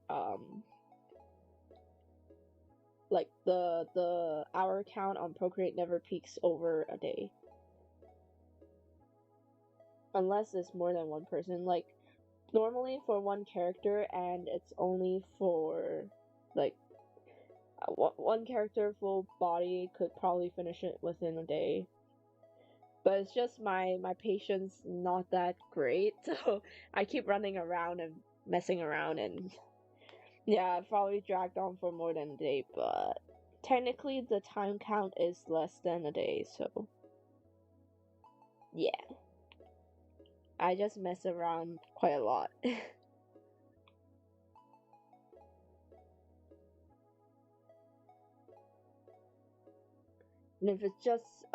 Speaker 1: like the hour count on Procreate never peaks over a day. Unless it's more than one person. Like normally for one character, and it's only for like one character full body could probably finish it within a day. But it's just my patience not that great, so I keep running around and messing around, and yeah, I've probably dragged on for more than a day, but technically the time count is less than a day, so yeah. I just mess around quite a lot. And if it's just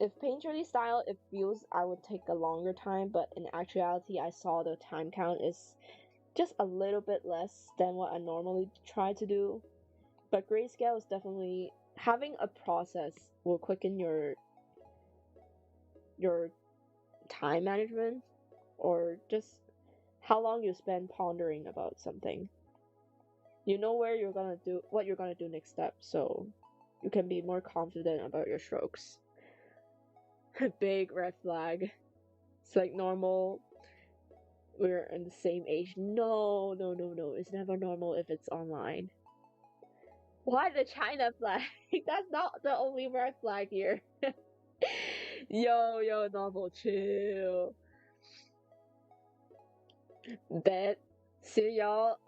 Speaker 1: if painterly style, it feels I would take a longer time, but in actuality, I saw the time count is just a little bit less than what I normally try to do. But grayscale is definitely, having a process will quicken your time management. or just how long you spend pondering about something. You know where you're gonna do what you're gonna do next step, so you can be more confident about your strokes. Big red flag. It's like normal. We're in the same age. No, no, no, no. It's never normal if it's online. Why the China flag? That's not the only red flag here. Yo, novel, chill. Bet. See y'all.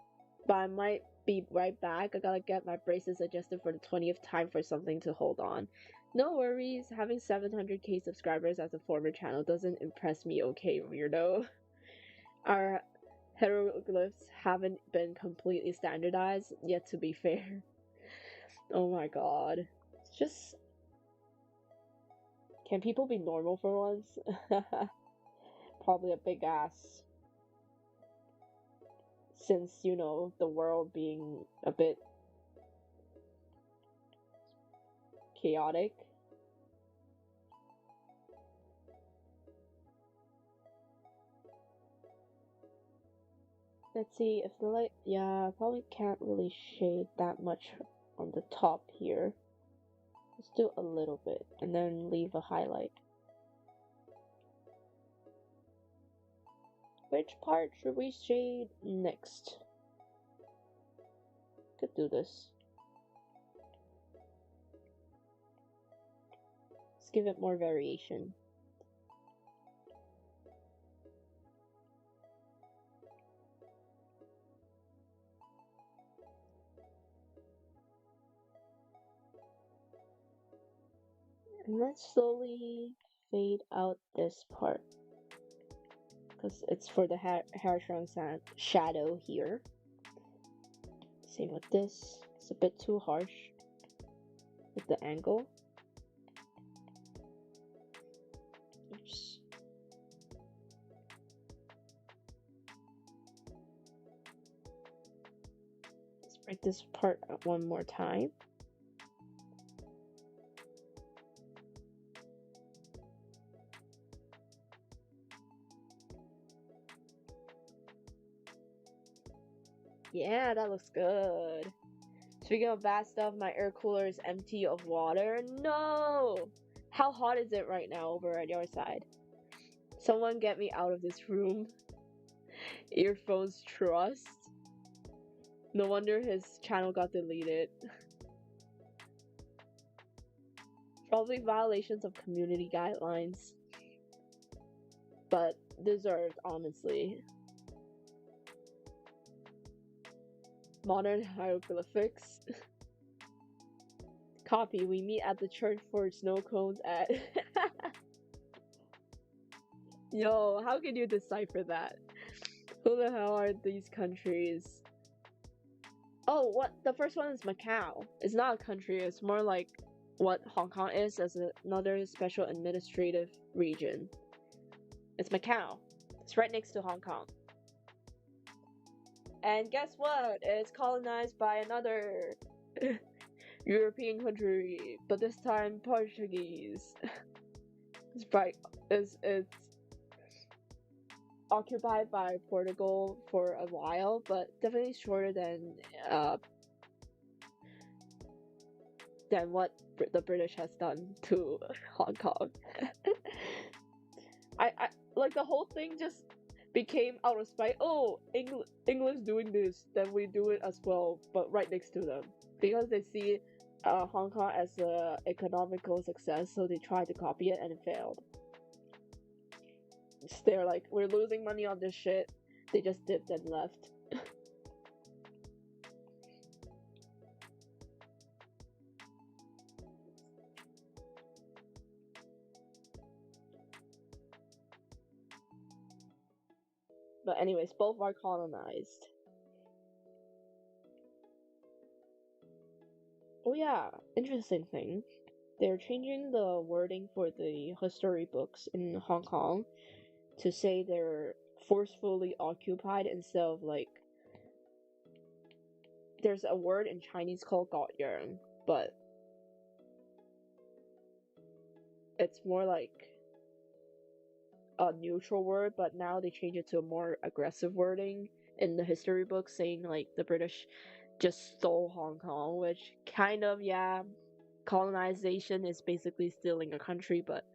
Speaker 1: But I might be right back. I gotta get my braces adjusted for the 20th time for something to hold on. No worries, having 700k subscribers as a former channel doesn't impress me, okay, weirdo. Our hieroglyphs haven't been completely standardized yet, to be fair. Oh my god. It's just... Can people be normal for once? Probably a big ass. Since, you know, the world being a bit chaotic. Let's see if the light... Yeah, I probably can't really shade that much on the top here. Let's do a little bit and then leave a highlight. Which part should we shade next? Could do this. Let's give it more variation. And let's slowly fade out this part, because it's for the hair transit shadow here. Same with this. It's a bit too harsh with the angle. Oops. Let's break this part out one more time. Yeah, that looks good. Speaking of bad stuff, my air cooler is empty of water. No! How hot is it right now over at your side? Someone get me out of this room. Earphones trust. No wonder his channel got deleted. Probably violations of community guidelines. But deserved, honestly. Modern hieroglyphics. Copy, we meet at the church for snow cones at... Yo, how can you decipher that? Who the hell are these countries? Oh, what? The first one is Macau. It's not a country, it's more like what Hong Kong is as another special administrative region. It's Macau. It's right next to Hong Kong. And guess what? It's colonized by another European country, but this time Portuguese. It's occupied by Portugal for a while, but definitely shorter than what the British has done to Hong Kong. I like the whole thing just became out of spite. Oh, England's doing this, then we do it as well, but right next to them, because they see Hong Kong as a economical success, so they tried to copy it and it failed. They're like, we're losing money on this shit. They just dipped and left. But anyways, both are colonized. Oh yeah, interesting thing. They're changing the wording for the history books in Hong Kong to say they're forcefully occupied instead of like... There's a word in Chinese called 搞人, but it's more like a neutral word, but now they change it to a more aggressive wording in the history book, saying like the British just stole Hong Kong, which kind of, yeah, colonization is basically stealing a country, but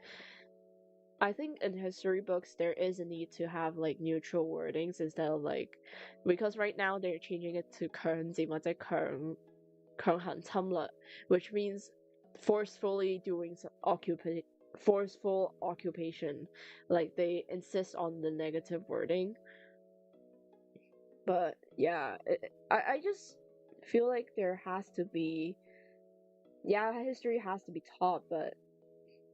Speaker 1: I think in history books there is a need to have like neutral wordings instead of like, because right now they're changing it to 強佔或者強行侵略, which means forcefully doing forceful occupation. Like they insist on the negative wording. But yeah, I just feel like there has to be, yeah, history has to be taught, but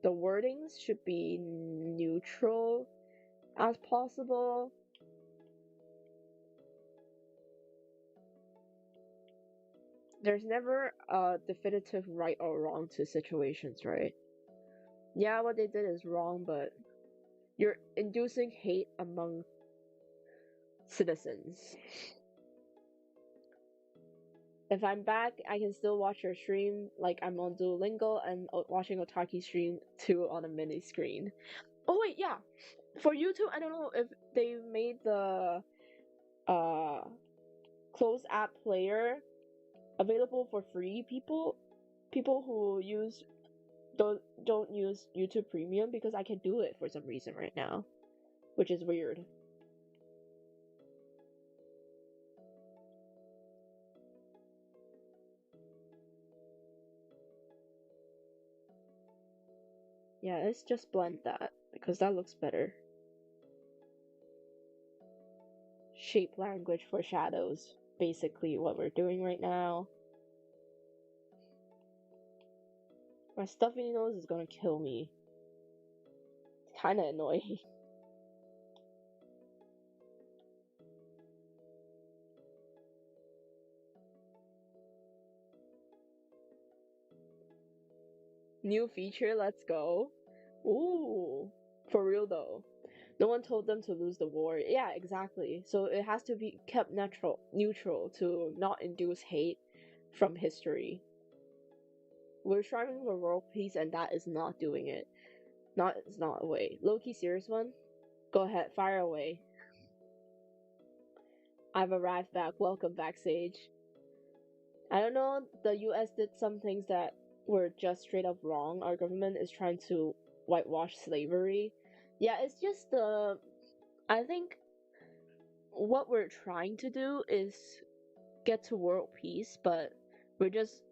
Speaker 1: the wordings should be neutral as possible. There's never a definitive right or wrong to situations, right? Yeah, what they did is wrong, but you're inducing hate among citizens. If I'm back, I can still watch your stream, like I'm on Duolingo and watching OTAKI stream too on a mini screen. Oh wait, yeah. For YouTube, I don't know if they made the closed app player available for free people who don't use YouTube Premium, because I can do it for some reason right now, which is weird. Yeah, let's just blend that because that looks better. Shape language for shadows, basically what we're doing right now. My stuffy nose is gonna kill me. It's kinda annoying. New feature, let's go. Ooh, for real though. No one told them to lose the war. Yeah, exactly. So it has to be kept neutral to not induce hate from history. We're striving for world peace, and that is not doing it. It's not a way. Low-key serious one? Go ahead, fire away. I've arrived back. Welcome back, Sage. I don't know, the US did some things that were just straight up wrong. Our government is trying to whitewash slavery. Yeah, it's just I think what we're trying to do is get to world peace, but we're just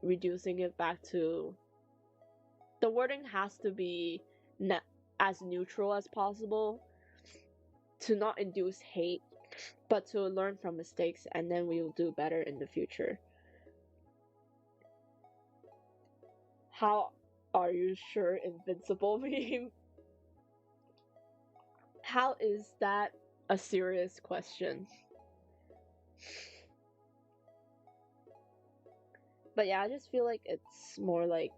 Speaker 1: reducing it back to the wording has to be as neutral as possible to not induce hate, but to learn from mistakes, and then we will do better in the future. How are you sure invincible meme? How is that a serious question? But yeah, I just feel like it's more like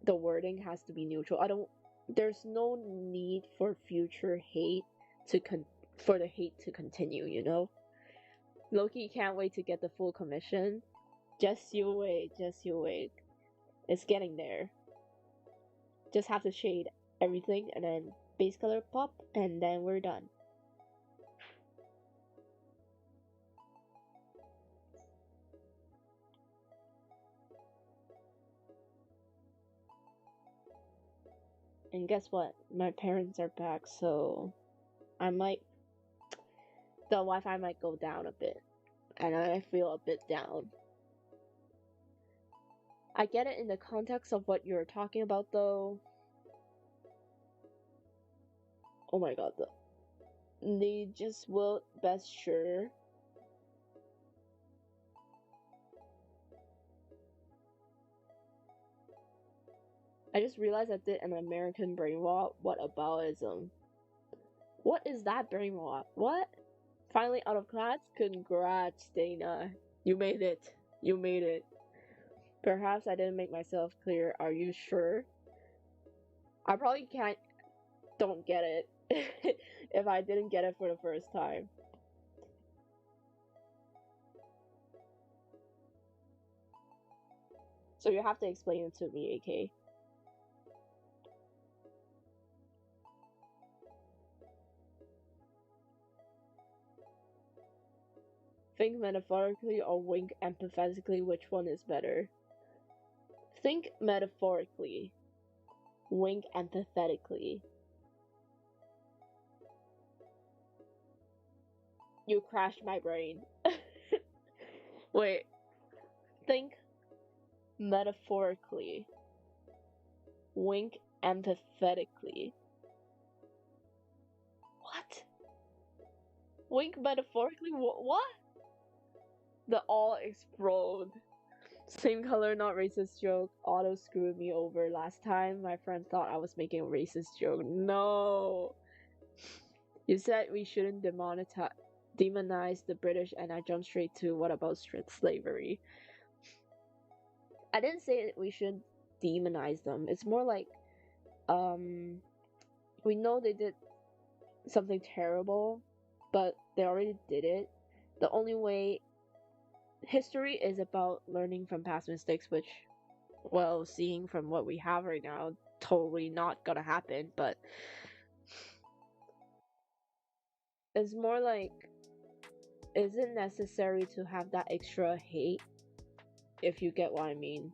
Speaker 1: the wording has to be neutral. There's no need for future hate for the hate to continue, you know? Loki can't wait to get the full commission. Just you wait. It's getting there. Just have to shade everything and then base color pop, and then we're done. And guess what? My parents are back, so the Wi-Fi might go down a bit, and I feel a bit down. I get it in the context of what you're talking about, though. Oh my god, they just will best sure. I just realized I did an American brainwash. What aboutism? What is that brainwash? What? Finally out of class? Congrats, Dana. You made it. You made it. Perhaps I didn't make myself clear. Are you sure? I probably don't get it if I didn't get it for the first time. So you have to explain it to me, AK. Think metaphorically or wink empathetically, which one is better? Think metaphorically. Wink empathetically. You crashed my brain. Wait. Think metaphorically. Wink empathetically. What? Wink metaphorically? What? The all explode. Same color, not racist joke. Auto screwed me over last time. My friend thought I was making a racist joke. No. You said we shouldn't demonize the British, and I jumped straight to what about slavery? I didn't say we shouldn't demonize them. It's more like, we know they did something terrible, but they already did it. The only way history is about learning from past mistakes, which, well, seeing from what we have right now, totally not gonna happen, but it's more like, is it necessary to have that extra hate? If you get what I mean.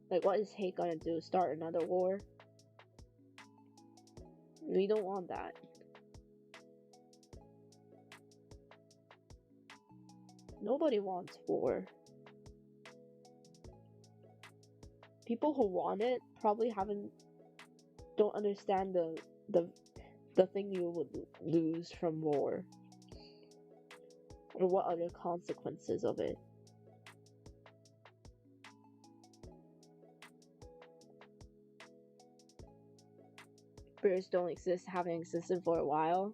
Speaker 1: Like, what is hate gonna do? Start another war? We don't want that. Nobody wants war. People who want it probably don't understand the thing you would lose from war, or what are the consequences of it. British don't exist, haven't existed for a while.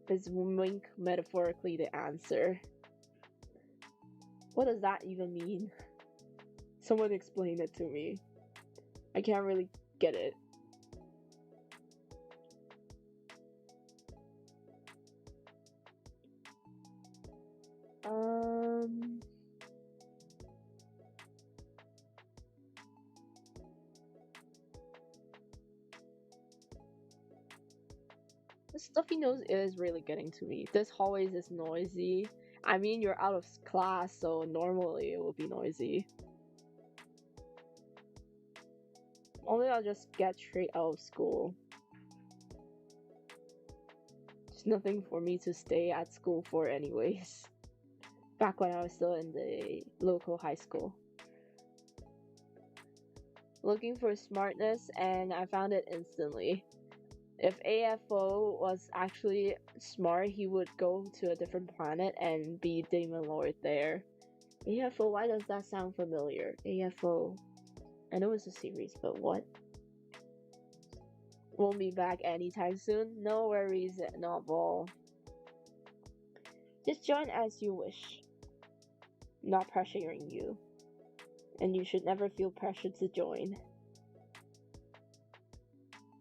Speaker 1: Is wink metaphorically the answer? What does that even mean? Someone explain it to me. I can't really get it. The stuffy nose is really getting to me. This hallway is noisy. I mean, you're out of class, so normally it will be noisy. Only I'll just get straight out of school. There's nothing for me to stay at school for anyways. Back when I was still in the local high school. Looking for smartness, and I found it instantly. If AFO was actually smart, he would go to a different planet and be Demon Lord there. AFO, why does that sound familiar? AFO. I know it's a series, but what? Won't be back anytime soon? No worries, novel. Just join as you wish. Not pressuring you. And you should never feel pressured to join.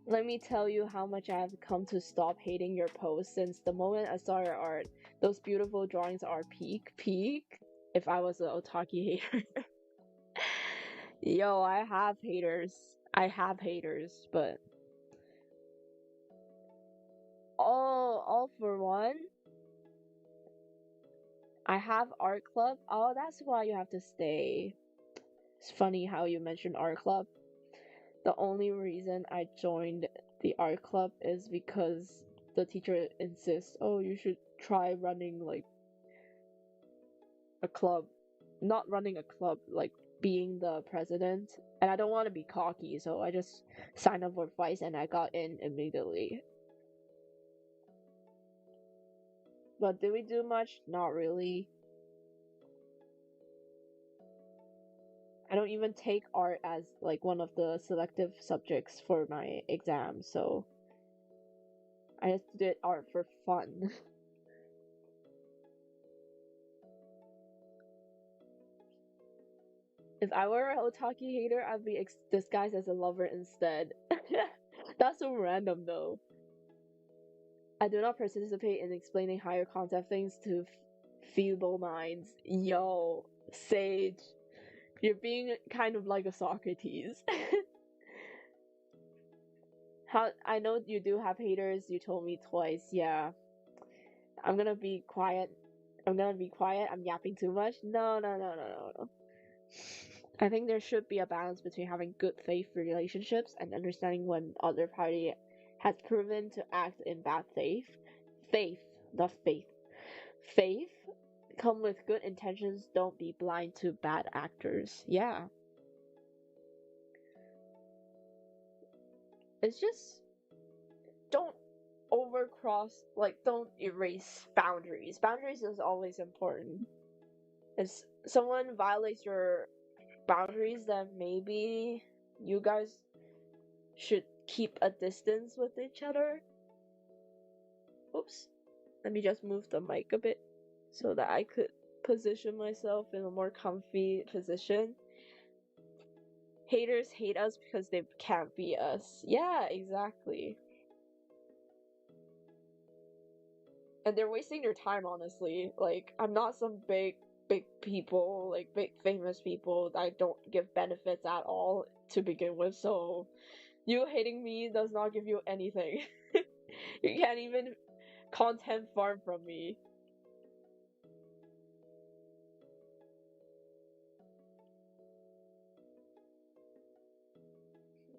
Speaker 1: Let me tell you how much I have come to stop hating your posts since the moment I saw your art. Those beautiful drawings are peak. If I was an OTAKI hater. Yo, I have haters, but... Oh, all for one? I have art club? Oh, that's why you have to stay. It's funny how you mentioned art club. The only reason I joined the art club is because the teacher insists, oh, you should try running like a club. Not running a club, like being the president. And I don't want to be cocky, so I just signed up for Vice and I got in immediately. But did we do much? Not really. I don't even take art as like one of the selective subjects for my exam, so I just did art for fun. If I were an Otaki hater, I'd be disguised as a lover instead. That's so random though. I do not participate in explaining higher concept things to Feeble minds. Yo, Sage. You're being kind of like a Socrates. How I know you do have haters, you told me twice, yeah. I'm gonna be quiet. I'm yapping too much. No. I think there should be a balance between having good faith relationships and understanding when other party has proven to act in bad faith. Faith, not faith. Faith come with good intentions, don't be blind to bad actors. Yeah. It's just don't don't erase boundaries. Boundaries is always important. If someone violates your boundaries, then maybe you guys should keep a distance with each other. Oops. Let me just move the mic a bit so that I could position myself in a more comfy position. Haters hate us because they can't be us. Yeah, exactly. And they're wasting their time, honestly. Like, I'm not some big people, like big famous people that don't give benefits at all to begin with, so you hating me does not give you anything. You can't even content farm from me.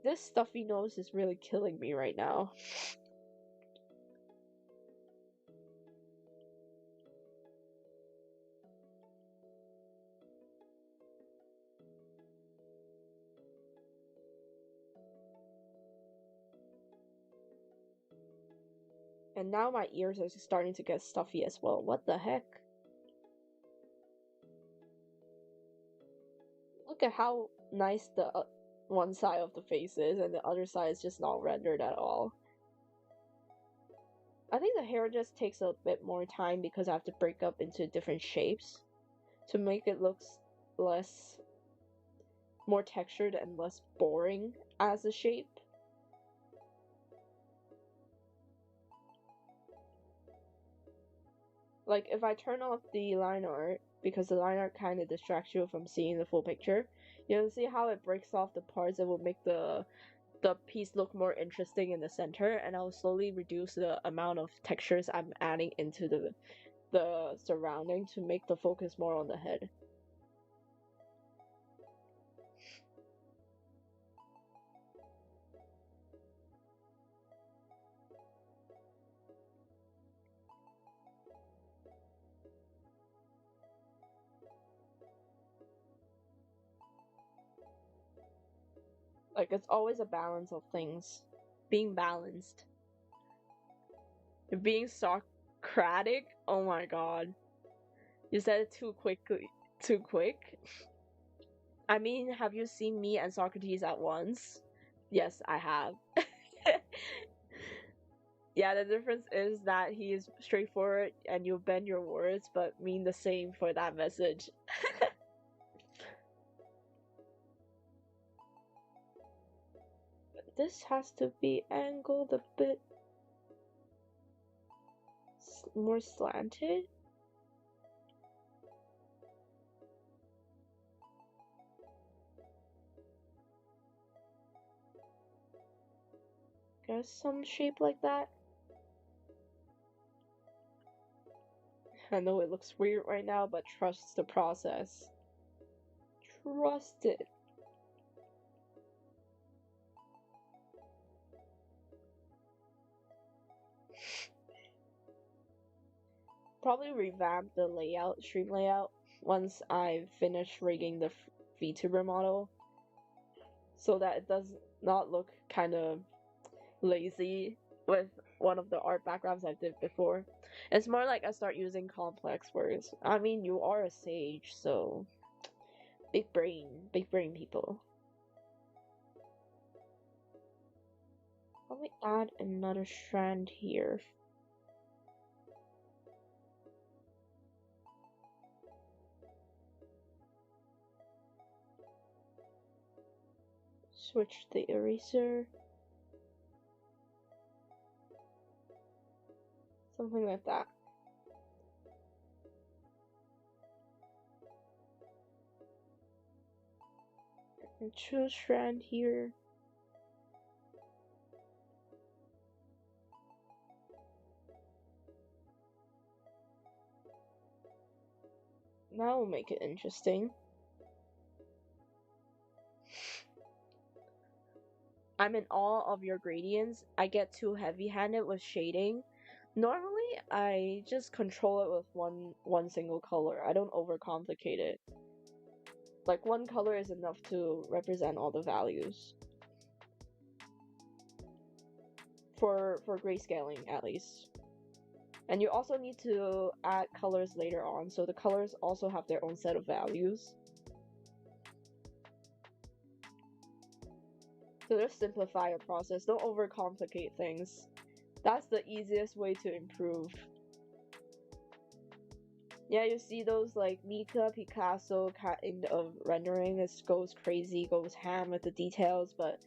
Speaker 1: This stuffy nose is really killing me right now. And now my ears are starting to get stuffy as well. What the heck? Look at how nice the one side of the face is, and the other side is just not rendered at all. I think the hair just takes a bit more time because I have to break up into different shapes to make it look more textured and less boring as a shape. Like, if I turn off the line art, because the line art kind of distracts you from seeing the full picture, you'll see how it breaks off the parts that will make the piece look more interesting in the center, and I'll slowly reduce the amount of textures I'm adding into the surrounding to make the focus more on the head. Like, it's always a balance of things. Being balanced. Being Socratic? Oh my god. You said it too quickly. Too quick? I mean, have you seen me and Socrates at once? Yes, I have. Yeah, the difference is that he is straightforward and you bend your words but mean the same for that message. This has to be angled a bit more slanted. Guess some shape like that. I know it looks weird right now, but trust the process. Trust it. Probably revamp the stream layout, once I finish rigging the VTuber model, so that it does not look kind of lazy with one of the art backgrounds I did before. It's more like I start using complex words. I mean, you are a sage, so big brain people. Let me add another strand here. Switch the eraser. Something like that. Choose strand here. That will make it interesting. I'm in awe of your gradients. I get too heavy-handed with shading. Normally, I just control it with one single color. I don't overcomplicate it. Like, one color is enough to represent all the values. For grayscaling, at least. And you also need to add colors later on, so the colors also have their own set of values. So just simplify your process. Don't overcomplicate things. That's the easiest way to improve. Yeah, you see those like Mika, Picasso kind of rendering. It goes crazy, goes ham with the details. But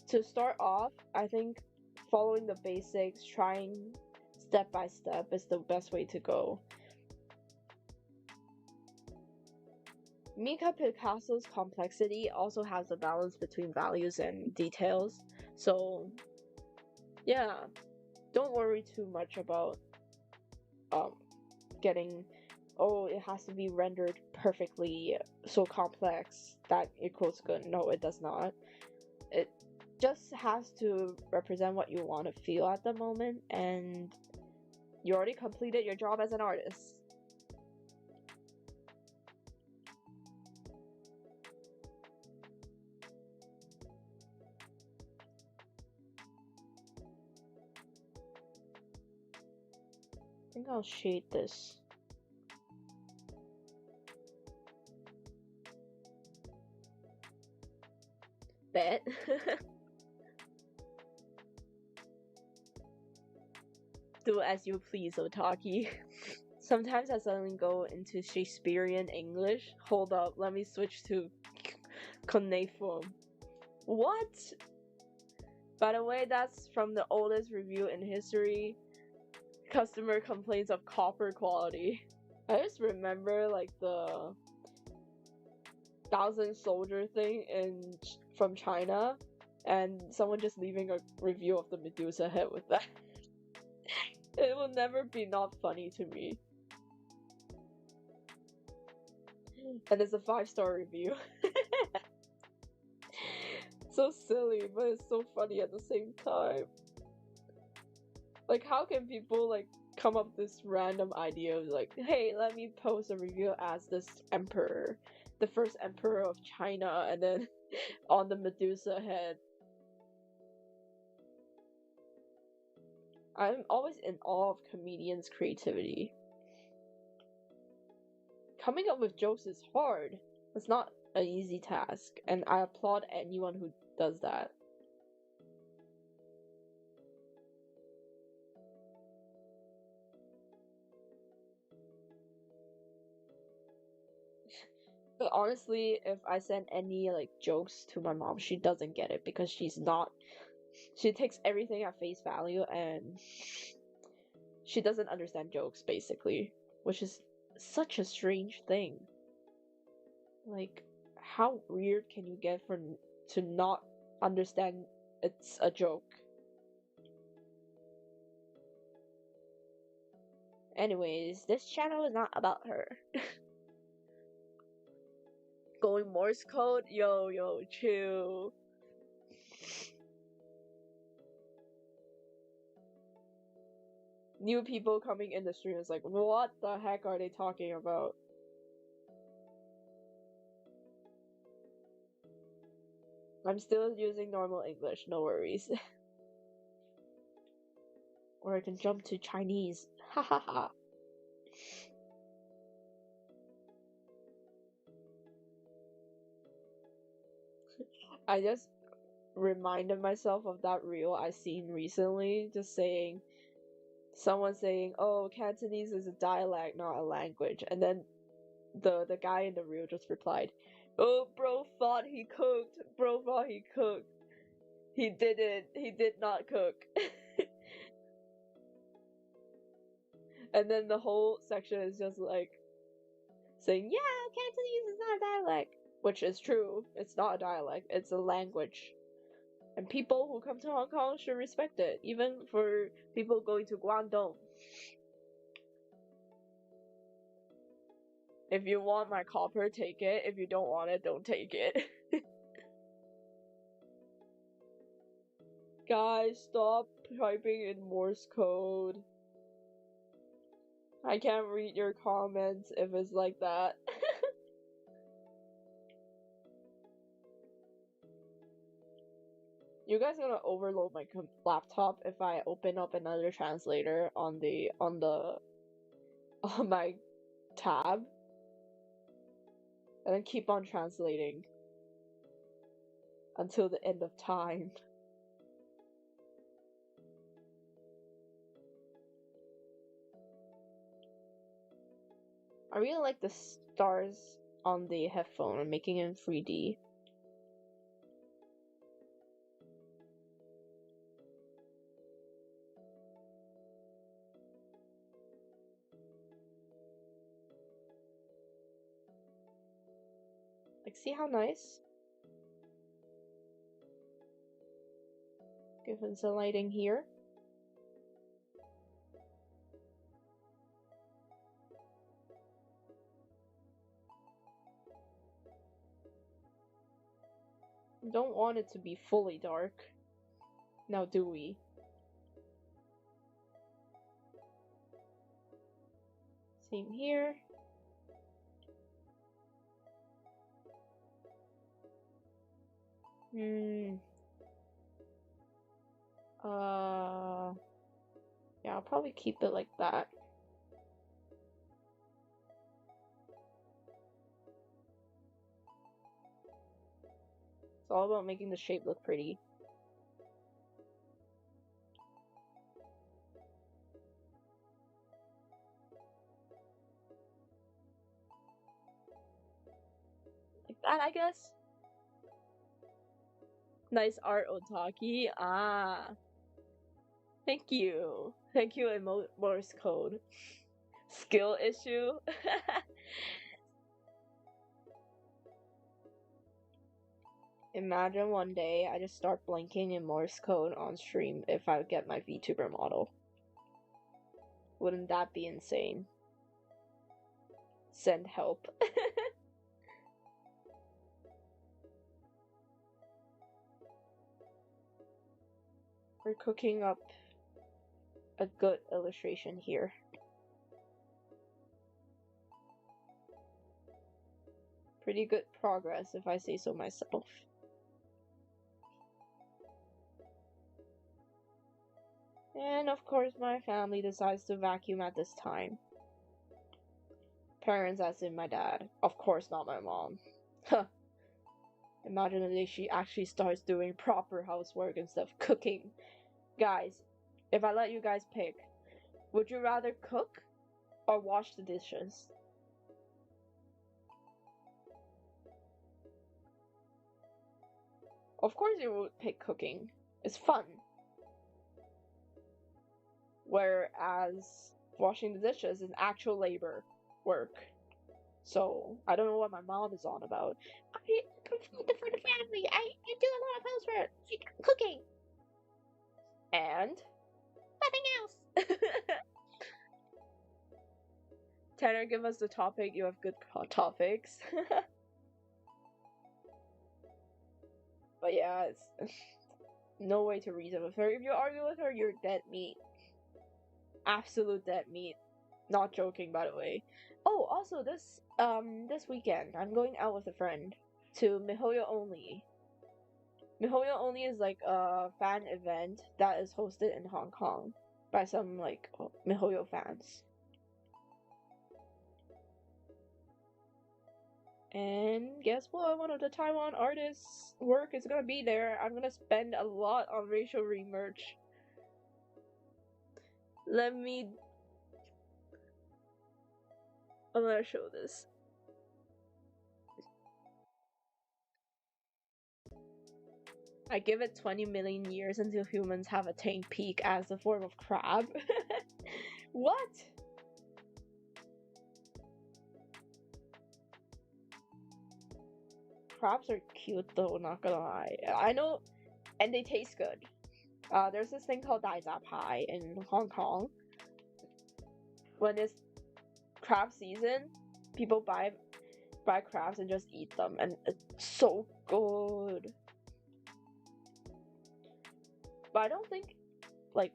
Speaker 1: to start off, I think following the basics, trying step by step is the best way to go. Mika Picasso's complexity also has a balance between values and details. So yeah, don't worry too much about getting, oh, it has to be rendered perfectly, so complex that equals good. No, it does not. It just has to represent what you want to feel at the moment, and you already completed your job as an artist. I think I'll shade this. Bet. Do as you please, Otaki. Sometimes I suddenly go into Shakespearean English. Hold up, let me switch to cuneiform. What? By the way, that's from the oldest review in history. Customer complaints of copper quality. I just remember like the 1,000 soldier thing from China, and someone just leaving a review of the Medusa head with that. It will never be not funny to me. And it's a 5-star review. So silly, but it's so funny at the same time. Like, how can people like come up with this random idea of like, hey, let me post a review as this emperor, the first emperor of China, and then on the Medusa head. I'm always in awe of comedians' creativity. Coming up with jokes is hard. It's not an easy task, and I applaud anyone who does that. But honestly, if I send any like jokes to my mom, she doesn't get it because she takes everything at face value and she doesn't understand jokes basically, which is such a strange thing. Like, how weird can you get to not understand it's a joke? Anyways, this channel is not about her. Going Morse code? Yo, chill. New people coming in the stream is like, what the heck are they talking about? I'm still using normal English, no worries. Or I can jump to Chinese. Ha ha ha. I just reminded myself of that reel I seen recently, just saying, someone saying, oh, Cantonese is a dialect, not a language. And then the guy in the reel just replied, oh, bro thought he cooked. Bro thought he cooked. He didn't. He did not cook. And then the whole section is just like saying, yeah, Cantonese is not a dialect. which is true. It's not a dialect, it's a language. And people who come to Hong Kong should respect it, even for people going to Guangdong. If you want my copper, take it. If you don't want it, don't take it. Guys, stop typing in Morse code. I can't read your comments if it's like that. You guys are gonna overload my laptop if I open up another translator on my tab and then keep on translating until the end of time. I really like the stars on the headphone and making it in 3D. Like, see how nice? Given some lighting here. Don't want it to be fully dark. Now do we? Same here. Yeah, I'll probably keep it like that. It's all about making the shape look pretty. Like that, I guess. Nice art, Otaki. Ah. Thank you. Thank you in Morse code. Skill issue. Imagine one day I just start blinking in Morse code on stream if I get my VTuber model. Wouldn't that be insane? Send help. We're cooking up a good illustration here. Pretty good progress, if I say so myself. And of course my family decides to vacuum at this time. Parents as in my dad. Of course not my mom. Huh. Imagine the day she actually starts doing proper housework instead of cooking. Guys, if I let you guys pick, would you rather cook or wash the dishes? Of course you would pick cooking. It's fun. Whereas washing the dishes is actual labor work. So I don't know what my mom is on about. I provide for the family. I do a lot of housework. Cooking. And nothing else. Tanner, give us the topic. You have good topics. But yeah, it's no way to reason with her. If you argue with her, you're dead meat. Absolute dead meat. Not joking, by the way. Oh, also this weekend, I'm going out with a friend to MiHoYo Only. MiHoYo Only is like a fan event that is hosted in Hong Kong by some like MiHoYo fans. And guess what? One of the Taiwan artists' work is gonna be there. I'm gonna spend a lot on racial remerch. I'm gonna show this. I give it 20 million years until humans have attained peak as a form of crab. What? crabs are cute though, not gonna lie. I know, and they taste good. There's this thing called Dai Pie in Hong Kong. When it's crab season, people buy crabs and just eat them, and it's so good. But I don't think like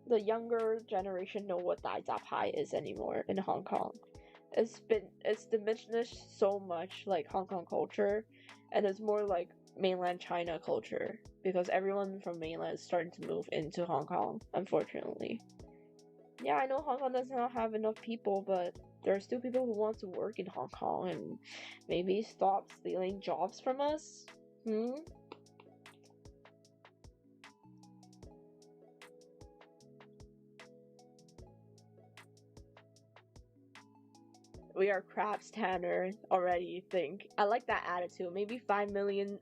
Speaker 1: the younger generation know what Dai Pie is anymore in Hong Kong. It's diminished so much, like Hong Kong culture, and it's more like mainland China culture because everyone from mainland is starting to move into Hong Kong, unfortunately. Yeah, I know Hong Kong does not have enough people, but there are still people who want to work in Hong Kong and maybe stop stealing jobs from us. We are crabs Tanner already, think. I like that attitude. Maybe 5 million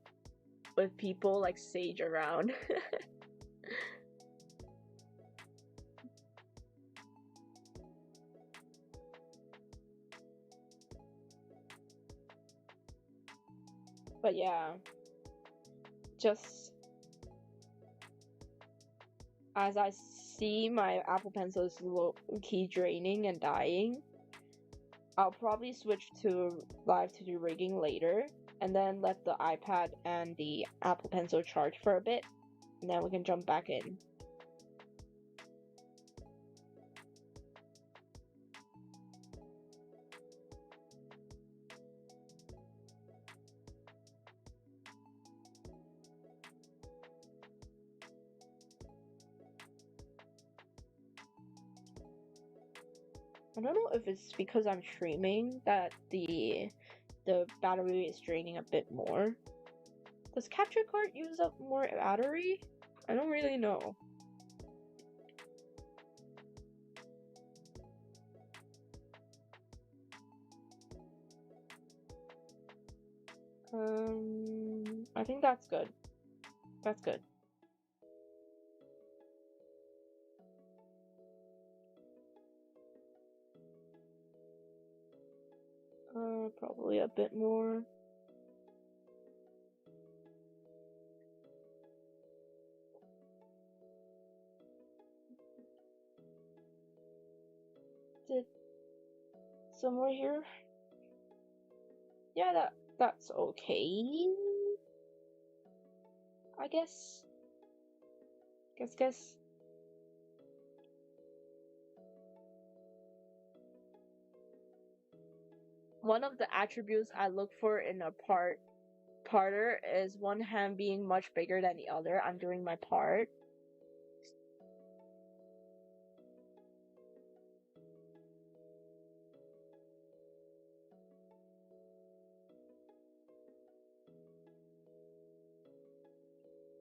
Speaker 1: with people like Sage around. But yeah, just as I see my Apple Pencils low-key draining and dying, I'll probably switch to live to do rigging later, and then let the iPad and the Apple Pencil charge for a bit, and then we can jump back in. I don't know if it's because I'm streaming that the battery is draining a bit more. Does capture card use up more battery? I don't really know. I think that's good. That's good. Probably a bit more. Did somewhere here? Yeah, that's okay. I guess. Guess. One of the attributes I look for in a parter is one hand being much bigger than the other. I'm doing my part.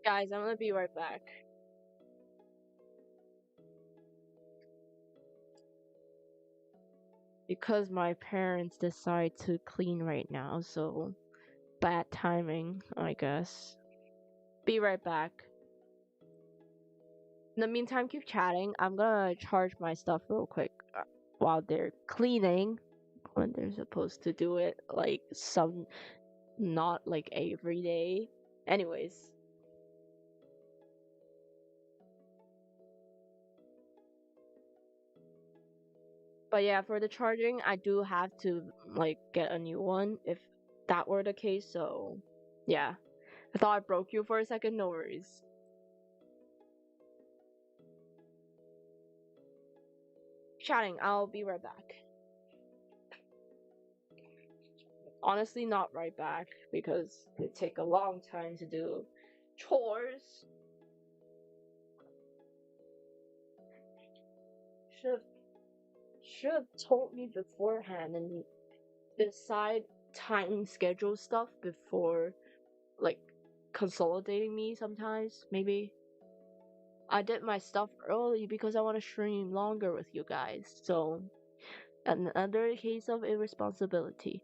Speaker 1: Guys, I'm gonna be right back. Because my parents decide to clean right now, so bad timing, I guess. Be right back. In the meantime, keep chatting. I'm gonna charge my stuff real quick while they're cleaning when they're supposed to do it, like not like every day. Anyways. But yeah, for the charging, I do have to like get a new one if that were the case, so yeah. I thought I broke you for a second, no worries. Chatting, I'll be right back. Honestly, not right back because it take a long time to do chores. Should have told me beforehand and decide time schedule stuff before like consolidating me sometimes, maybe. I did my stuff early because I want to stream longer with you guys, so another case of irresponsibility.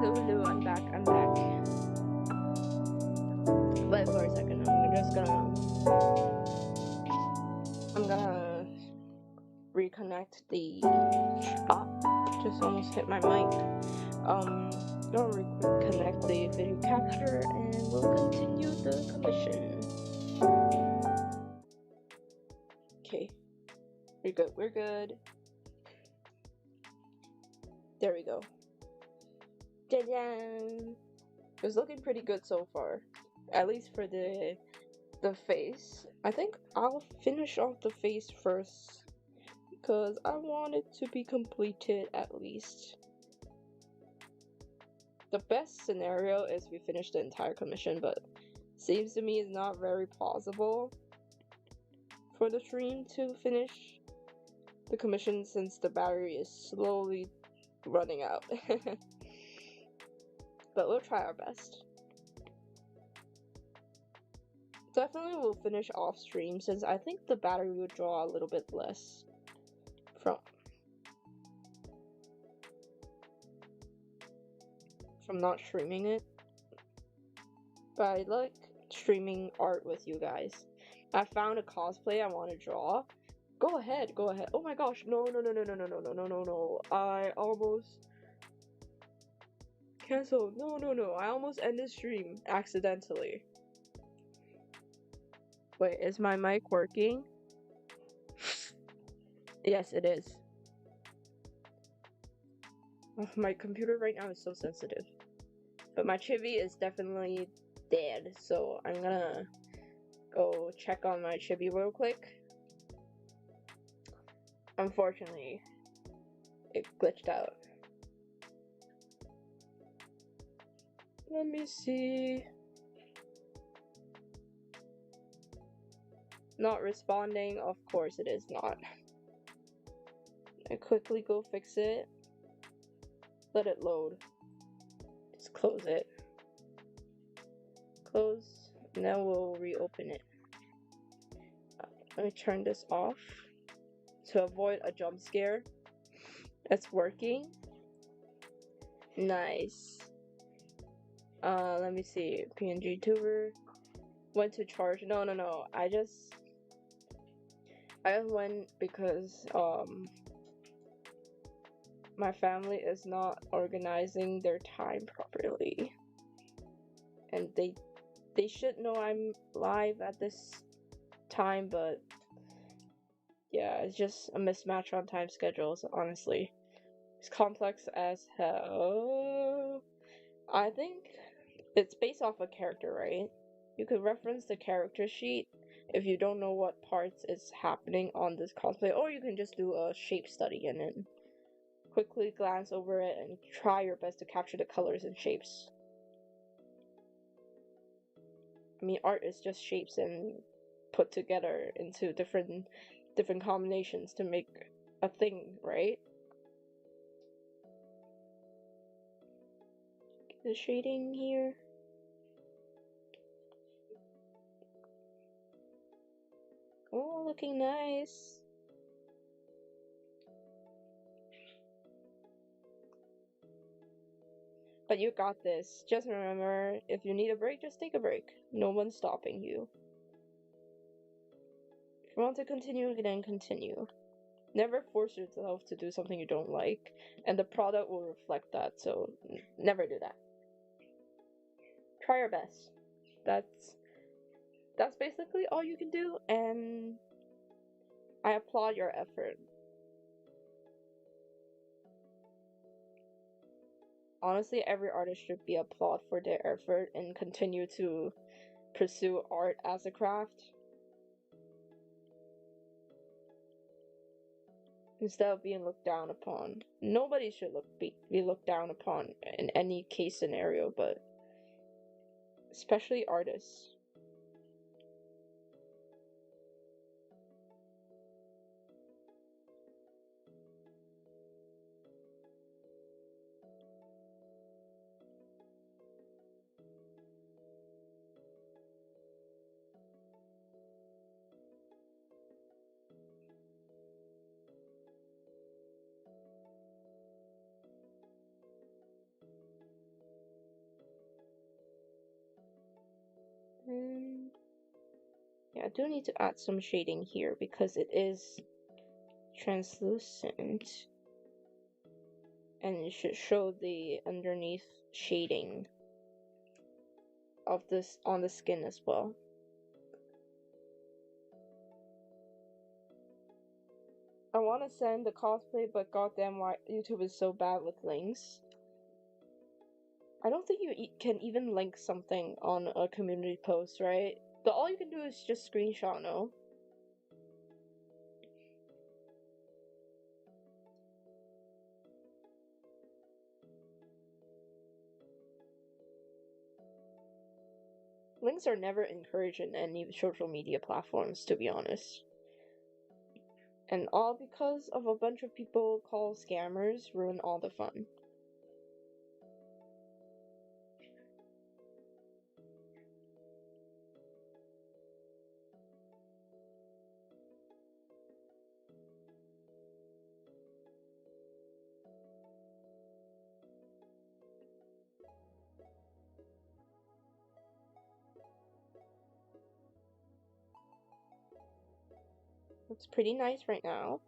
Speaker 1: Hello, I'm back. Wait for a second. I'm gonna reconnect the. Just almost hit my mic. Gonna reconnect the video capture and we'll continue the commission. Okay, we're good. There we go. Jajan! It's looking pretty good so far, at least for the face. I think I'll finish off the face first because I want it to be completed at least. The best scenario is we finish the entire commission, but seems to me it's not very plausible for the stream to finish the commission since the battery is slowly running out. But we'll try our best. Definitely we'll finish off stream since I think the battery will draw a little bit less from not streaming it. But I like streaming art with you guys. I found a cosplay I want to draw. Go ahead. Oh my gosh, no. I almost canceled. No. I almost ended stream accidentally. Wait, is my mic working? Yes, it is. Oh, my computer right now is so sensitive. But my chibi is definitely dead, so I'm gonna go check on my chibi real quick. Unfortunately, it glitched out. Let me see. Not responding, of course it is not. I quickly go fix it. Let it load. Just close it. Close, and then we'll reopen it. Let me turn this off to avoid a jump scare. It's working. Nice. Let me see. PNG tuber went to charge. No. I just went because my family is not organizing their time properly, and they should know I'm live at this time, but yeah, it's just a mismatch on time schedules, honestly. It's complex as hell. I think it's based off a character, right? You could reference the character sheet if you don't know what parts is happening on this cosplay, or you can just do a shape study and then quickly glance over it and try your best to capture the colors and shapes. I mean, art is just shapes and put together into different combinations to make a thing, right? The shading here. Oh, looking nice. But you got this. Just remember, if you need a break, just take a break. No one's stopping you. If you want to continue, then continue. Never force yourself to do something you don't like, and the product will reflect that, so never do that. Try your best. That's basically all you can do, and I applaud your effort. Honestly, every artist should be applauded for their effort and continue to pursue art as a craft instead of being looked down upon. Nobody should be looked down upon in any case scenario, but especially artists. Yeah, I do need to add some shading here because it is translucent and it should show the underneath shading of this on the skin as well. I want to send the cosplay, but goddamn, why YouTube is so bad with links. I don't think you can even link something on a community post, right? All you can do is just screenshot, no? Links are never encouraged in any social media platforms, to be honest. And all because of a bunch of people called scammers ruin all the fun. Looks pretty nice right now.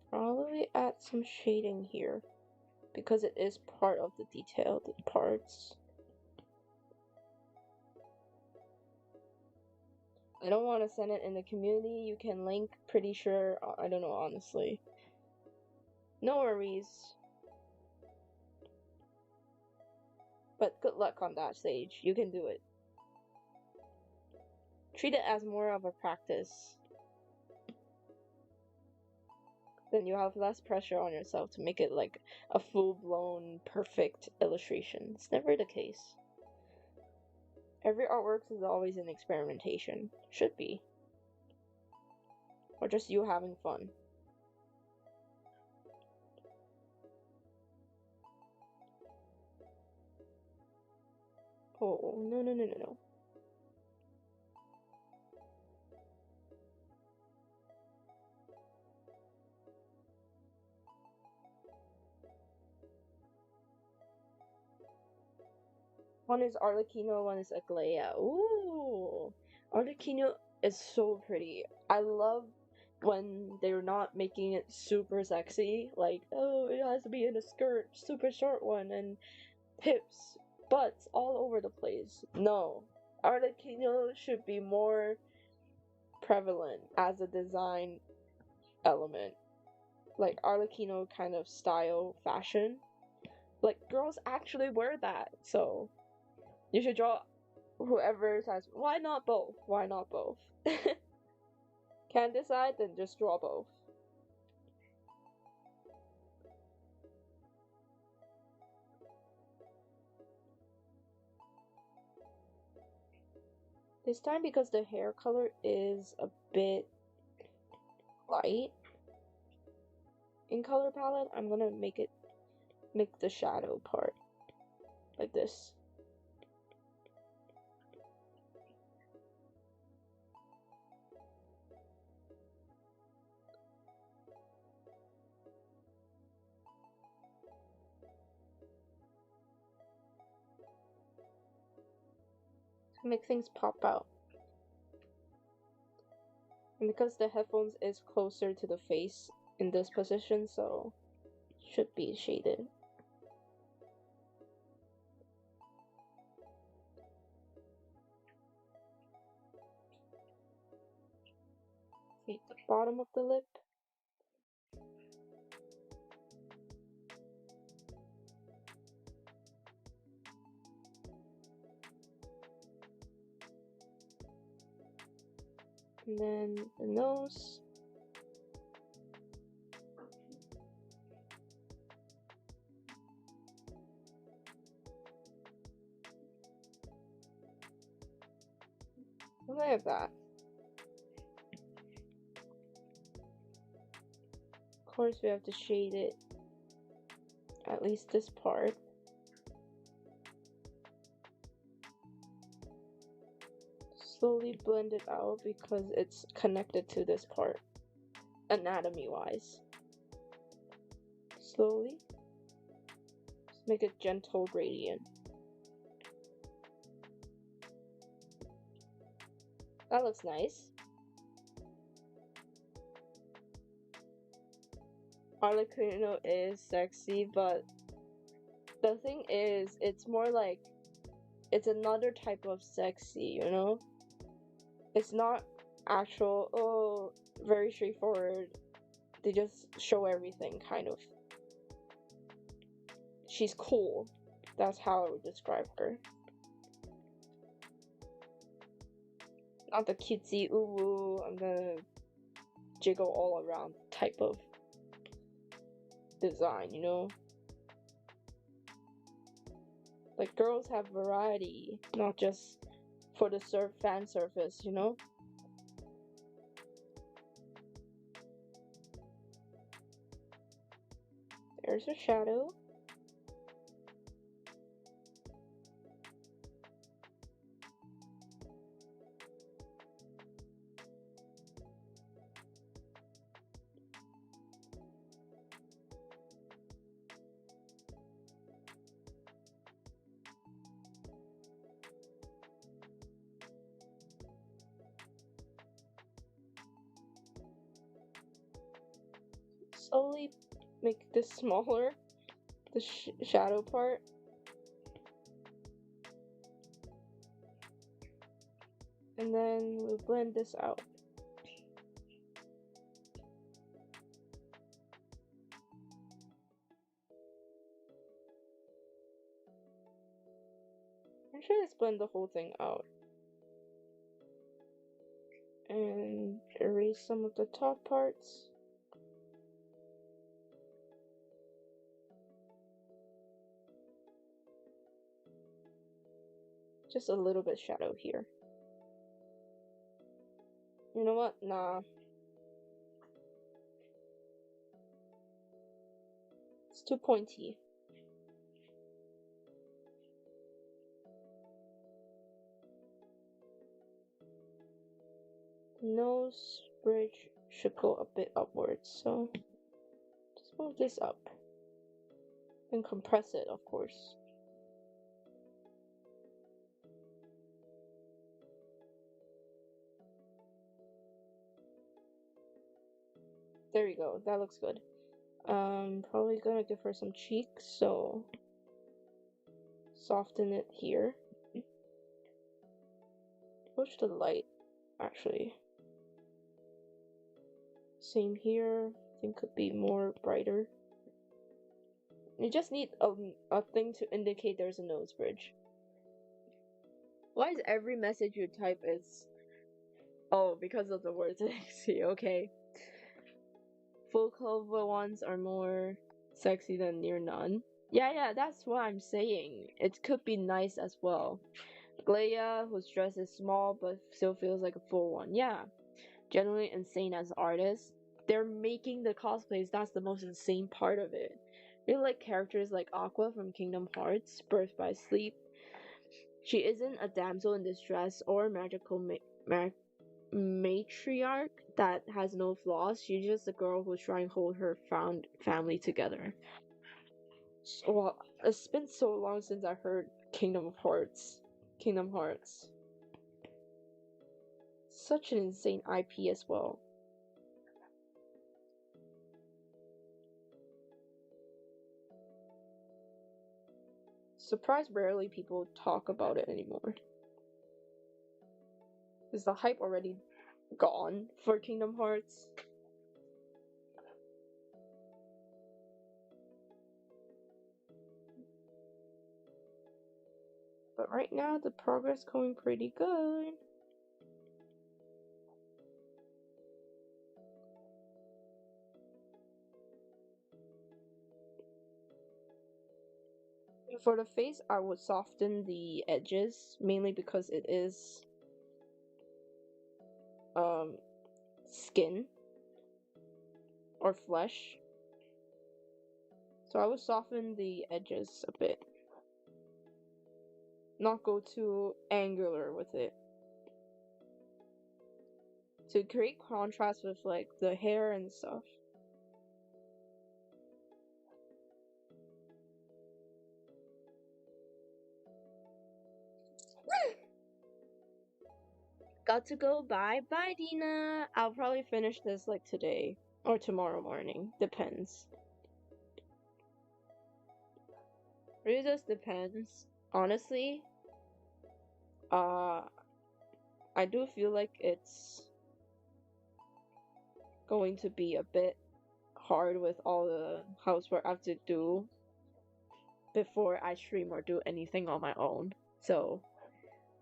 Speaker 1: Probably add some shading here because it is part of the detailed parts. I don't want to send it in the community. You can link, pretty sure. I don't know, honestly. No worries. But good luck on that stage. You can do it. Treat it as more of a practice. Then you have less pressure on yourself to make it like a full-blown, perfect illustration. It's never the case. Every artwork is always an experimentation. Should be. Or just you having fun. Oh, no, no, no, no, no. One is Arlecchino, one is Aglaea. Ooh! Arlecchino is so pretty. I love when they're not making it super sexy. Like, oh, it has to be in a skirt, super short one, and hips, butts all over the place. No. Arlecchino should be more prevalent as a design element. Like Arlecchino kind of style fashion. Like, girls actually wear that, so you should draw whoever says, why not both? Why not both? Can't decide, then just draw both. This time, because the hair color is a bit light in color palette, I'm gonna make the shadow part like this. Make things pop out. And because the headphones is closer to the face in this position, so should be shaded. Hit the bottom of the lip. And then the nose. Something like that. Of course, we have to shade it, at least this part. Slowly blend it out because it's connected to this part, anatomy wise. Slowly. Just make a gentle gradient. That looks nice. Arlecchino is sexy, but the thing is, it's more like, it's another type of sexy, you know? It's not actual, oh, very straightforward. They just show everything, kind of. She's cool. That's how I would describe her. Not the cutesy, ooh, I'm gonna jiggle all around type of design, you know? Like, girls have variety, not just for the fan service, you know? There's a shadow. Slowly make this smaller, the shadow part. And then we'll blend this out. Actually, let's blend the whole thing out. And erase some of the top parts. Just a little bit shadow here. You know what? Nah. It's too pointy. The nose bridge should go a bit upwards, so just move this up. And compress it, of course. There you go, that looks good. Probably gonna give her some cheeks, so soften it here. Push the light, actually. Same here, I think could be more brighter. You just need a thing to indicate there's a nose bridge. Why is every message you type is... Oh, because of the word sexy, okay. Full cover ones are more sexy than near none. Yeah, that's what I'm saying. It could be nice as well. Glea, whose dress is small but still feels like a full one. Yeah, generally insane as an artist. they're making the cosplays. That's the most insane part of it. Really like characters like Aqua from Kingdom Hearts, Birth by Sleep. She isn't a damsel in distress or a magical matriarch that has no flaws. She's just a girl who's trying to hold her found family together. Well, it's been so long since I heard Kingdom Hearts. Kingdom Hearts. Such an insane IP as well. Surprised rarely people talk about it anymore. Is the hype already gone for Kingdom Hearts? But right now, the progress going pretty good. For the face, I would soften the edges, mainly because it is skin or flesh. So I would soften the edges a bit. Not go too angular with it. To create contrast with like the hair and stuff. Got to go. Bye bye, Dina. I'll probably finish this like today or tomorrow morning. Depends. Really just depends. Honestly, I do feel like it's going to be a bit hard with all the housework I have to do before I stream or do anything on my own. So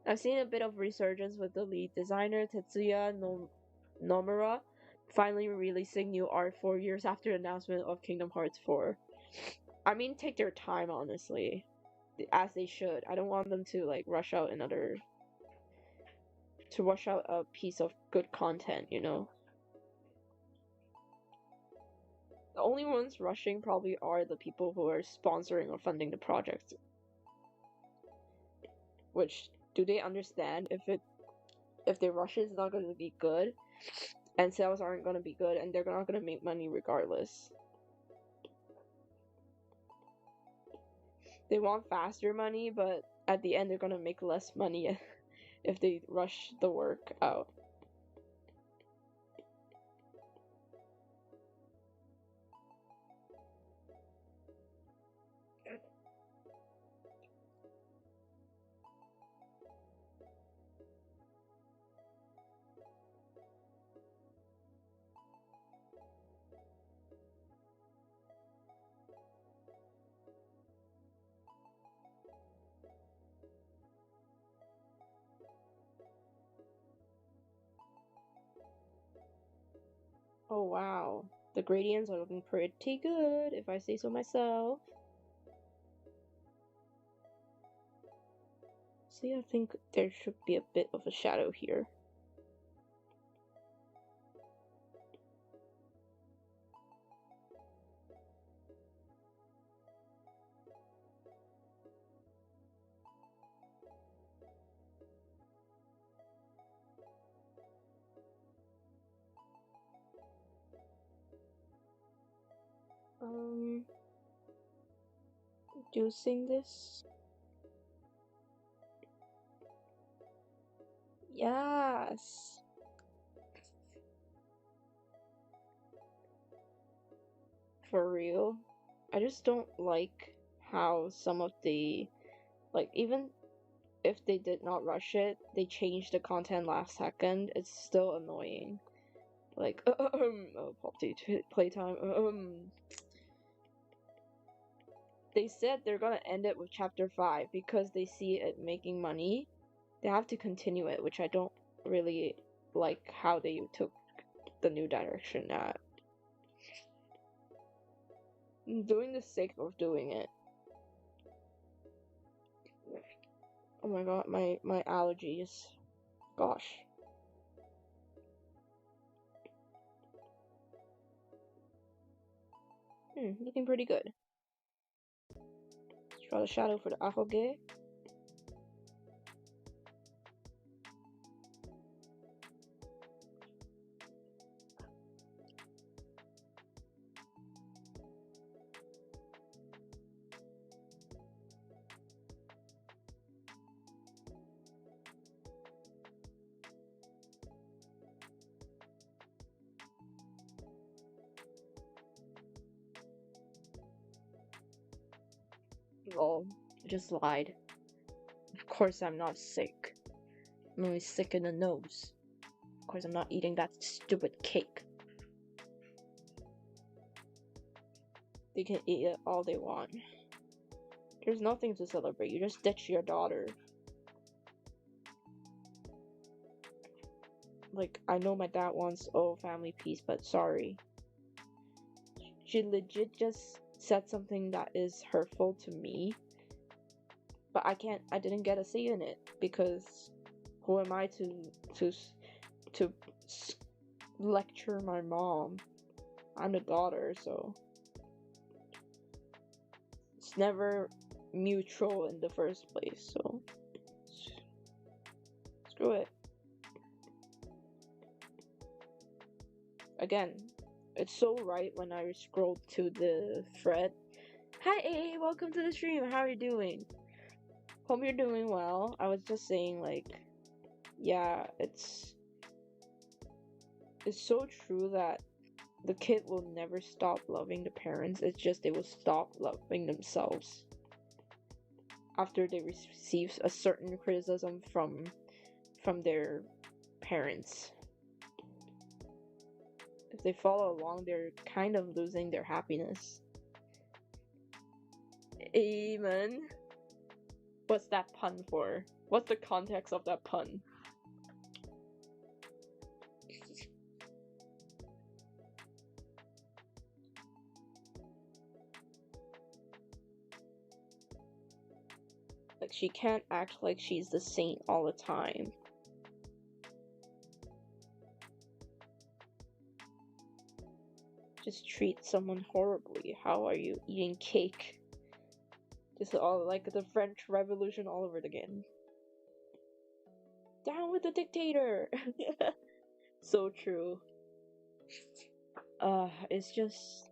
Speaker 1: I've seen a bit of resurgence with the lead designer Tetsuya Nomura finally releasing new art 4 years after the announcement of Kingdom Hearts 4. I mean, take their time, honestly, as they should. I don't want them to like rush out a piece of good content, you know. The only ones rushing probably are the people who are sponsoring or funding the project. Which, do they understand if they rush it, it's not going to be good, and sales aren't going to be good, and they're not going to make money regardless. They want faster money, but at the end they're going to make less money if they rush the work out. Oh wow, the gradients are looking pretty good, if I say so myself. See, I think there should be a bit of a shadow here. Reducing this. Yes. For real. I just don't like how some of the, like, even if they did not rush it, they changed the content last second. It's still annoying. Like, oh, pop playtime. They said they're gonna end it with chapter 5 because they see it making money. They have to continue it, which I don't really like how they took the new direction at. Doing the sake of doing it. Oh my god, my allergies. Gosh. Looking pretty good. Let's draw the shadow for the ahoge. Lol, I just lied. Of course I'm not sick. I'm only sick in the nose. Of course I'm not eating that stupid cake. They can eat it all they want. There's nothing to celebrate. You just ditch your daughter. Like, I know my dad wants family peace, but sorry. She legit just said something that is hurtful to me. But I didn't get a say in it because who am I to lecture my mom? I'm the daughter, so it's never mutual in the first place, so screw it. Again, it's so right when I scrolled to the thread. Hi AA, welcome to the stream. How are you doing? Hope you're doing well. I was just saying, like, yeah, it's so true that the kid will never stop loving the parents. It's just they will stop loving themselves after they receive a certain criticism from their parents. If they follow along, they're kind of losing their happiness. Amen. What's that pun for? What's the context of that pun? Like, she can't act like she's the saint all the time. Just treat someone horribly. How are you eating cake? Just all like the French Revolution all over again. Down with the dictator! So true. It's just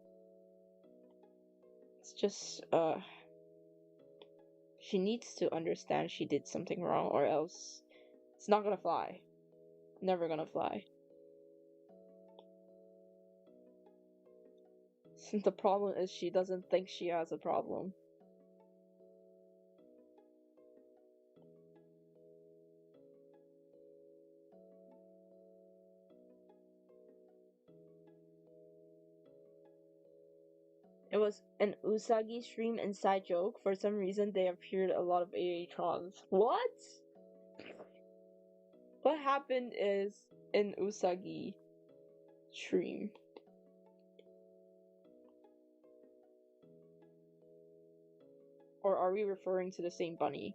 Speaker 1: she needs to understand she did something wrong, or else it's not gonna fly. Never gonna fly. The problem is she doesn't think she has a problem. It was an Usagi stream inside joke. For some reason, they appeared a lot of AA trons. What? What happened is in Usagi stream. Or are we referring to the same bunny?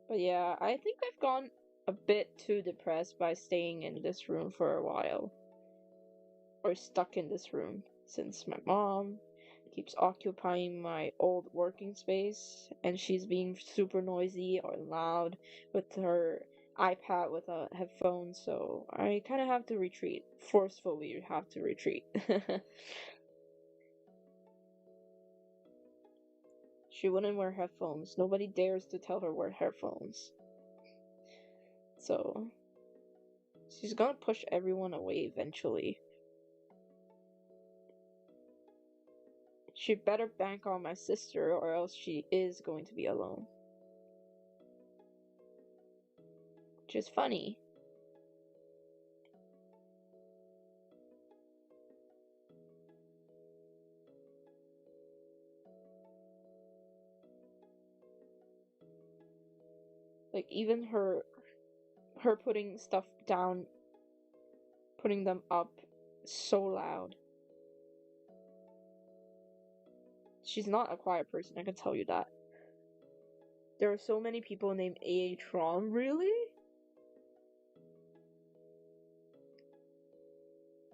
Speaker 1: But yeah, I think I've gone a bit too depressed by staying in this room for a while. Or stuck in this room, since my mom keeps occupying my old working space, and she's being super noisy or loud with her iPad with a headphone, so I kind of have to retreat. Forcefully have to retreat. She wouldn't wear headphones. Nobody dares to tell her wear headphones. So she's gonna push everyone away eventually. She better bank on my sister, or else she is going to be alone. Which is funny. Like, even her putting stuff down, putting them up, so loud. She's not a quiet person, I can tell you that. There are so many people named A.A. Tron, really?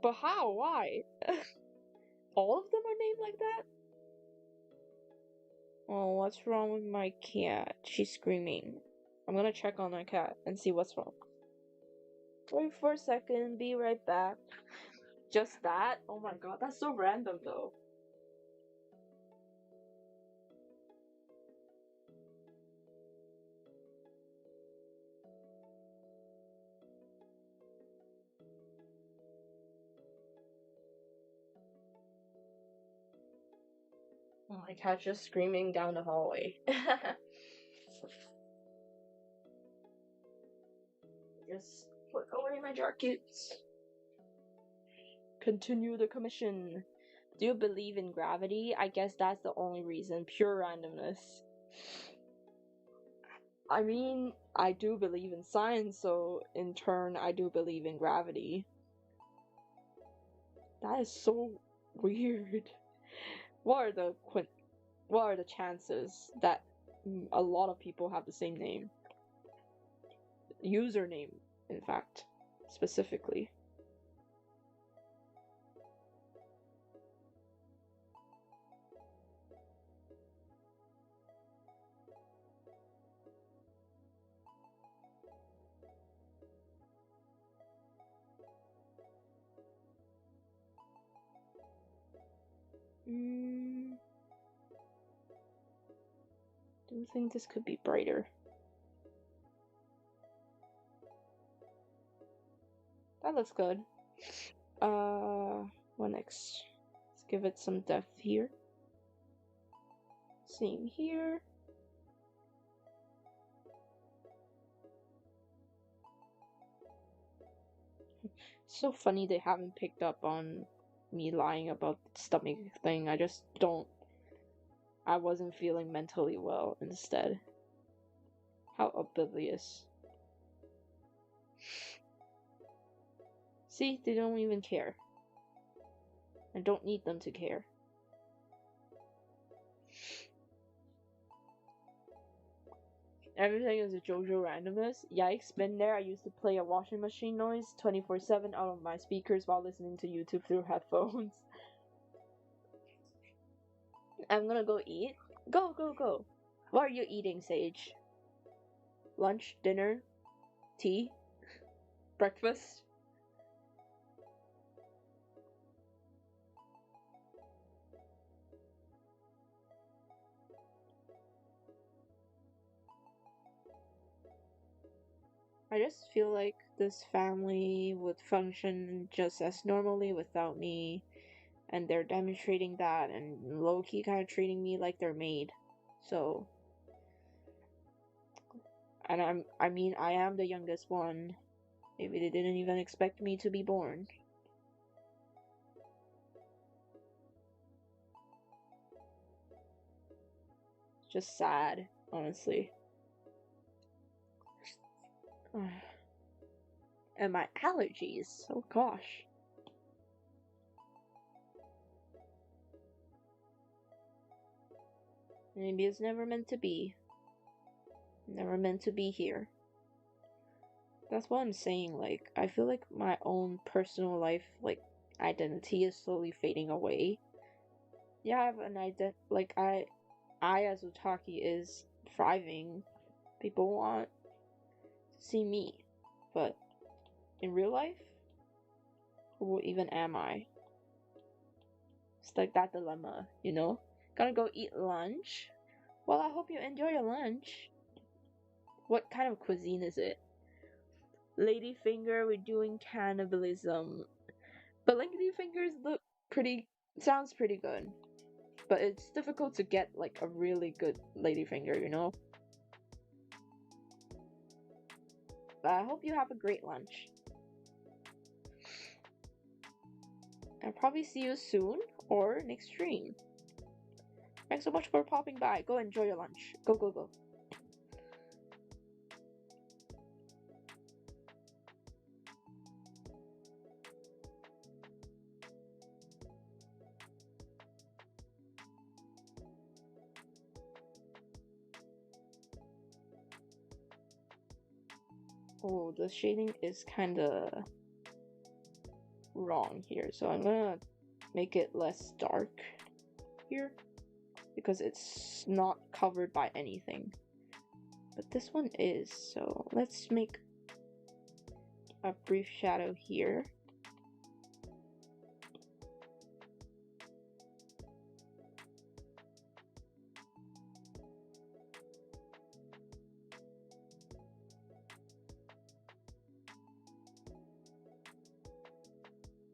Speaker 1: But how? Why? All of them are named like that? Oh, what's wrong with my cat? She's screaming. I'm gonna check on my cat and see what's wrong. Wait for a second, be right back. Just that? Oh my god, that's so random though. Oh, my cat's just screaming down the hallway. Just put away my jackets. Continue the commission. Do you believe in gravity? I guess that's the only reason. Pure randomness. I mean, I do believe in science, so in turn, I do believe in gravity. That is so weird. What are the chances that a lot of people have the same name? Username, in fact, specifically. Do you think this could be brighter? That looks good. What next? Let's give it some depth here. Same here. It's so funny they haven't picked up on me lying about the stomach thing. I wasn't feeling mentally well instead. How oblivious. See, they don't even care. I don't need them to care. Everything is a JoJo randomness. Yikes, been there. I used to play a washing machine noise 24/7 out of my speakers while listening to YouTube through headphones. I'm gonna go eat. Go, go, go. What are you eating, Sage? Lunch, dinner, tea, breakfast? I just feel like this family would function just as normally without me, and they're demonstrating that and low-key kind of treating me like their maid. So, and I mean, I am the youngest one. Maybe they didn't even expect me to be born. It's just sad, honestly. And my allergies, oh gosh. Maybe it's never meant to be. Never meant to be here. That's what I'm saying, like, I feel like my own personal life, like, identity is slowly fading away. Yeah, I have an like, I as OTAKI is thriving. People want to see me. But in real life, who even am I? It's like that dilemma, you know? Gonna go eat lunch? Well, I hope you enjoy your lunch. What kind of cuisine is it? Ladyfinger, we're doing cannibalism. But ladyfingers sounds pretty good. But it's difficult to get like a really good ladyfinger, you know? But I hope you have a great lunch. I'll probably see you soon or next stream. Thanks so much for popping by. Go enjoy your lunch. Go, go, go. Oh, the shading is kinda wrong here, so I'm gonna make it less dark here because it's not covered by anything. But this one is, so let's make a brief shadow here.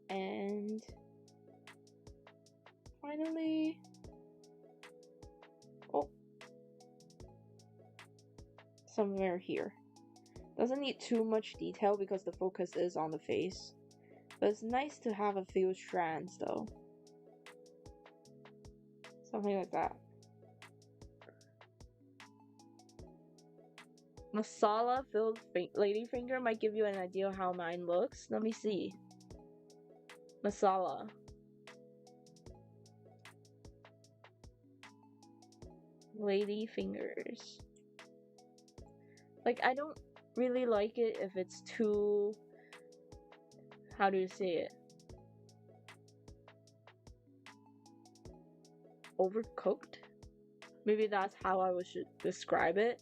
Speaker 1: And finally, oh, somewhere here. Doesn't need too much detail because the focus is on the face, but it's nice to have a few strands though. Something like that. Masala filled ladyfinger might give you an idea of how mine looks. Let me see. Masala. Lady fingers. Like, I don't really like it if it's too, how do you say it? Overcooked? Maybe that's how I should describe it.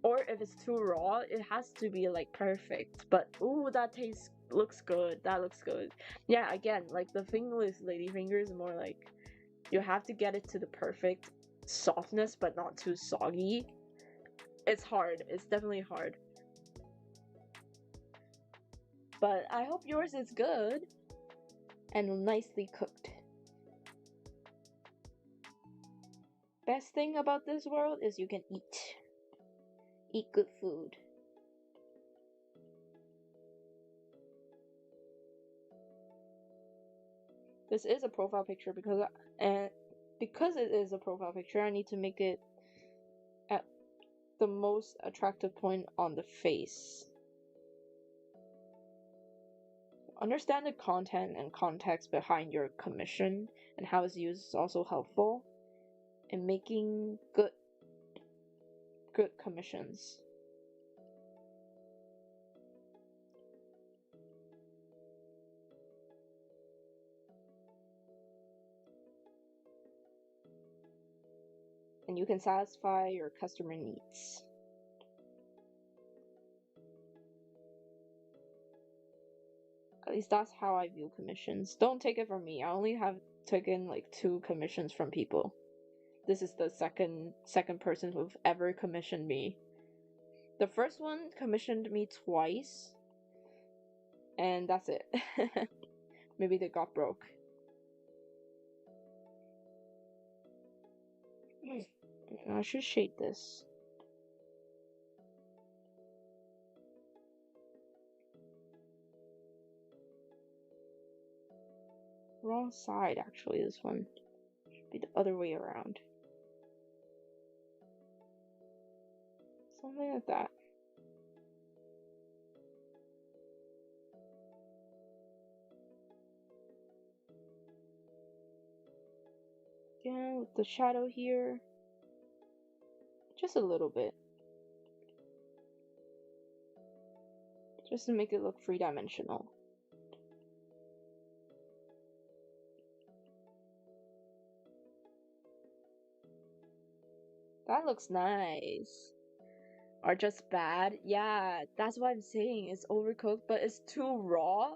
Speaker 1: Or if it's too raw, it has to be like perfect. But ooh, that looks good. That looks good. Yeah, again, like the thing with ladyfingers is more like you have to get it to the perfect softness, but not too soggy. It's hard. It's definitely hard. But I hope yours is good and nicely cooked. Best thing about this world is you can eat. Eat good food. This is a profile picture because it is a profile picture, I need to make it at the most attractive point on the face. Understand the content and context behind your commission and how it's used is also helpful in making good commissions. And you can satisfy your customer needs. At least that's how I view commissions. Don't take it from me. I only have taken like 2 commissions from people. This is the second person who've ever commissioned me. The first one commissioned me twice, and that's it. Maybe they got broke. I should shade this. Wrong side, actually, this one. Should be the other way around. Something like that. Again, with the shadow here. Just a little bit. Just to make it look 3-dimensional. That looks nice. Or just bad. Yeah, that's what I'm saying. It's overcooked, but it's too raw.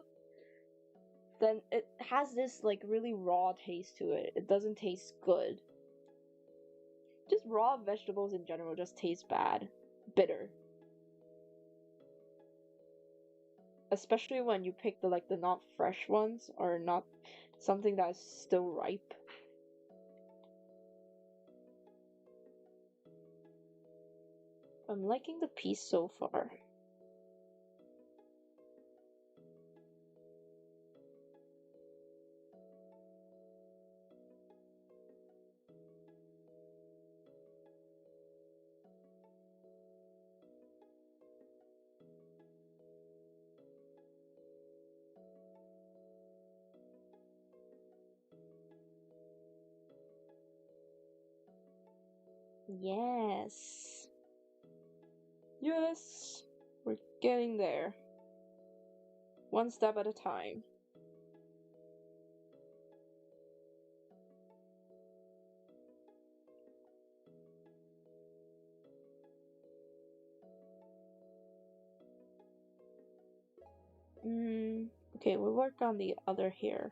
Speaker 1: Then it has this like really raw taste to it. It doesn't taste good. Just raw vegetables in general just taste bad. Bitter. Especially when you pick the not fresh ones or not something that's still ripe. I'm liking the piece so far. Yes. Yes. We're getting there. One step at a time. Okay, we'll work on the other hair.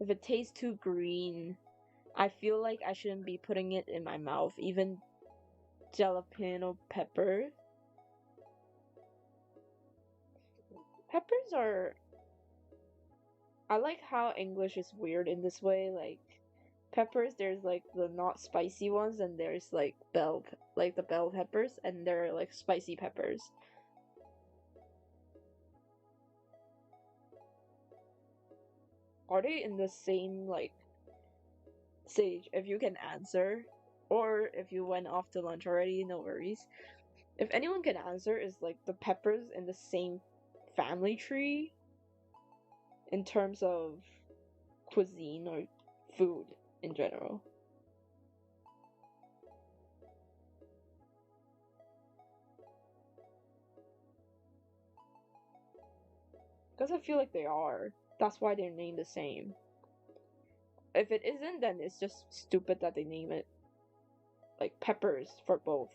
Speaker 1: If it tastes too green, I feel like I shouldn't be putting it in my mouth. Even jalapeno pepper. Peppers are... I like how English is weird in this way. Like, peppers, there's like the not spicy ones, and there's like the bell peppers, and they're like spicy peppers. Are they in the same, like, Sage, if you can answer, or if you went off to lunch already, no worries. If anyone can answer, is like the peppers in the same family tree in terms of cuisine or food in general? Because I feel like they are. That's why they're named the same. If it isn't, then it's just stupid that they name it like peppers for both.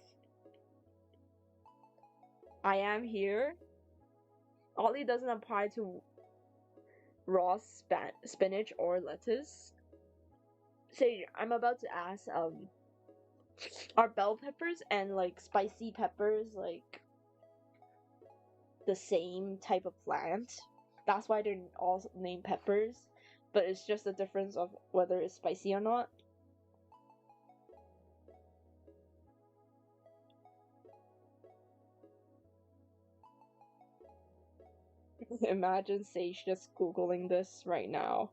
Speaker 1: I am here. Ollie doesn't apply to raw spinach or lettuce. Say, I'm about to ask, are bell peppers and like spicy peppers like the same type of plant? That's why they're all named peppers, but it's just the difference of whether it's spicy or not. Imagine Sage just googling this right now.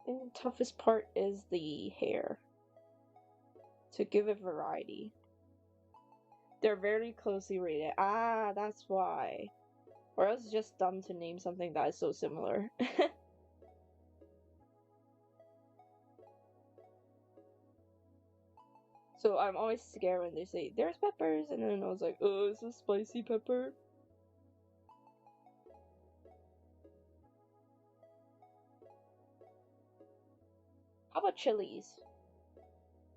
Speaker 1: I think the toughest part is the hair. To give it variety. They're very closely related. Ah, that's why. Or else it's just dumb to name something that is so similar. So I'm always scared when they say, there's peppers, and then I was like, oh, it's a spicy pepper. How about chilies?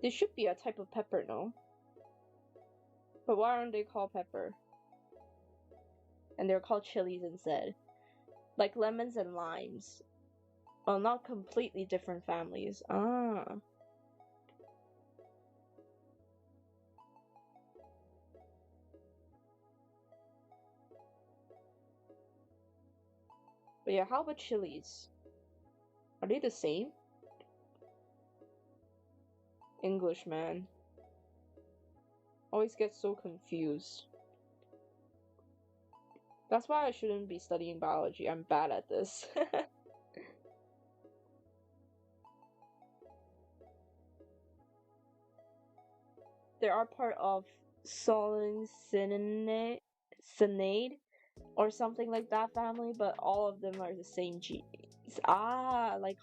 Speaker 1: This should be a type of pepper, no? But why aren't they called pepper? And they're called chilies instead. Like lemons and limes. Well, not completely different families. Ah. But yeah, how about chilies? Are they the same? English, man. Always get so confused. That's why I shouldn't be studying biology. I'm bad at this. They are part of Solensinae or something like that family, but all of them are the same genes. Ah, like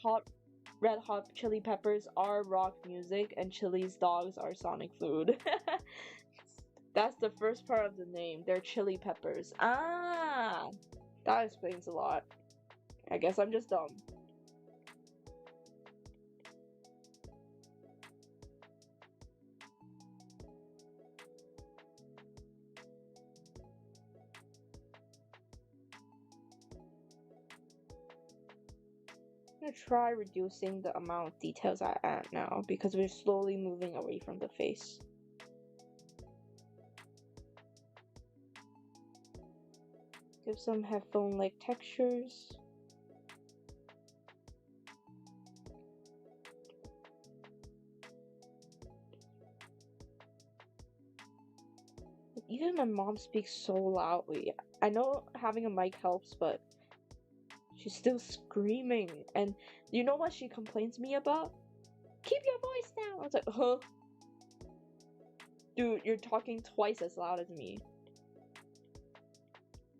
Speaker 1: red hot chili peppers are rock music, and Chili's dogs are sonic food. That's the first part of the name. They're chili peppers. Ah, that explains a lot. I guess I'm just dumb. I'm gonna try reducing the amount of details I add now because we're slowly moving away from the face. Give some headphone-like textures. Even my mom speaks so loudly. I know having a mic helps, but she's still screaming. And you know what she complains to me about? Keep your voice down! I was like, huh? Dude, you're talking twice as loud as me.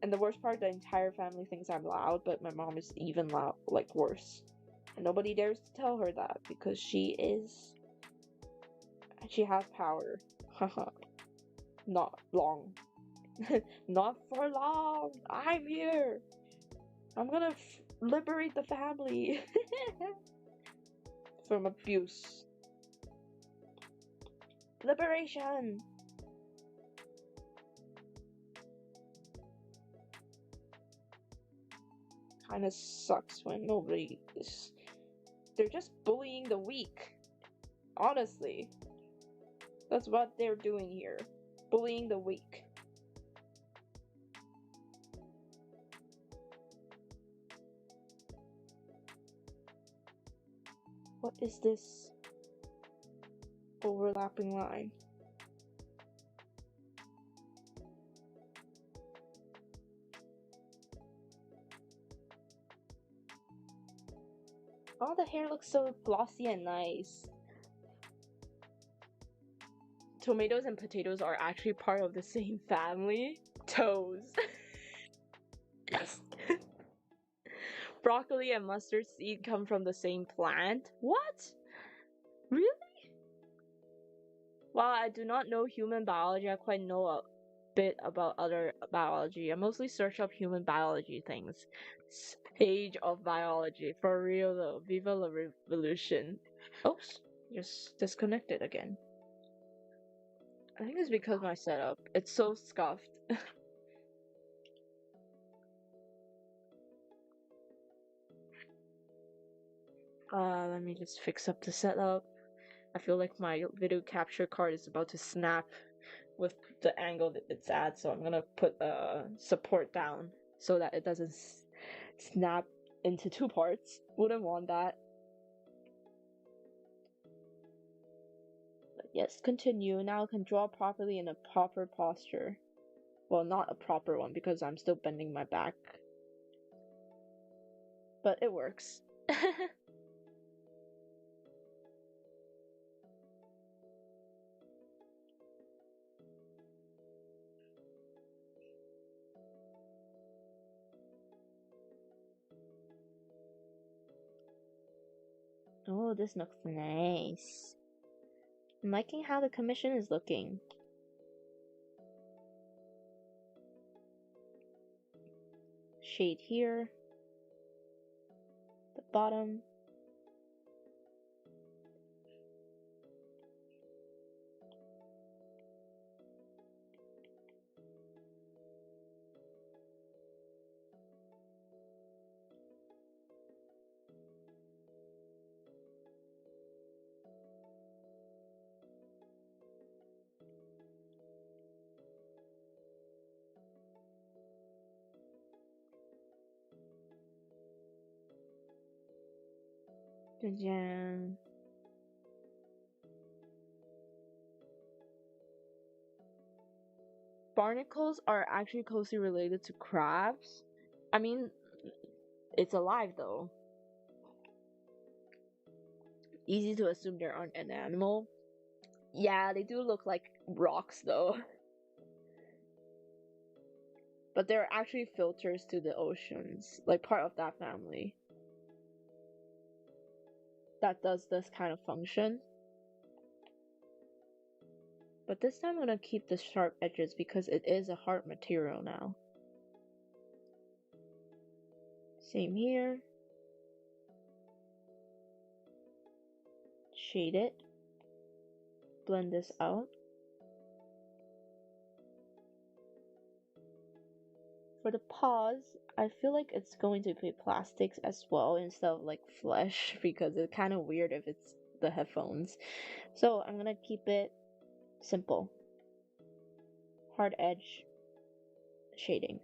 Speaker 1: And the worst part, the entire family thinks I'm loud, but my mom is even loud, like worse. And nobody dares to tell her that because she has power. Haha. Not long. Not for long! I'm here! I'm gonna liberate the family! from abuse. Liberation! Kinda sucks when nobody is. They're just bullying the weak. Honestly. That's what they're doing here. Bullying the weak. What is this overlapping line? Oh, the hair looks so glossy and nice. Tomatoes and potatoes are actually part of the same family. Toes. Broccoli and mustard seed come from the same plant? What? Really? While I do not know human biology, I quite know a bit about other biology. I mostly search up human biology things. Age of biology. For real though. Viva la revolution. Oops. Just disconnected again. I think it's because my setup. It's so scuffed. Let me just fix up the setup. I feel like my video capture card is about to snap with the angle that it's at, so I'm gonna put support down so that it doesn't snap into two parts. Wouldn't want that. But yes, continue. Now I can draw properly in a proper posture. Well, not a proper one because I'm still bending my back. But it works. Oh, this looks nice. I'm liking how the commission is looking. Shade here. The bottom. Jajan. Barnacles are actually closely related to crabs. I mean, it's alive though. Easy to assume they aren't an animal. Yeah, they do look like rocks though. But they're actually filters to the oceans, like part of that family. That does this kind of function. But this time I'm gonna keep the sharp edges because it is a hard material now. Same here. Shade it. Blend this out. For the paws, I feel like it's going to be plastics as well instead of like flesh because it's kind of weird if it's the headphones. So I'm gonna keep it simple. Hard edge shading.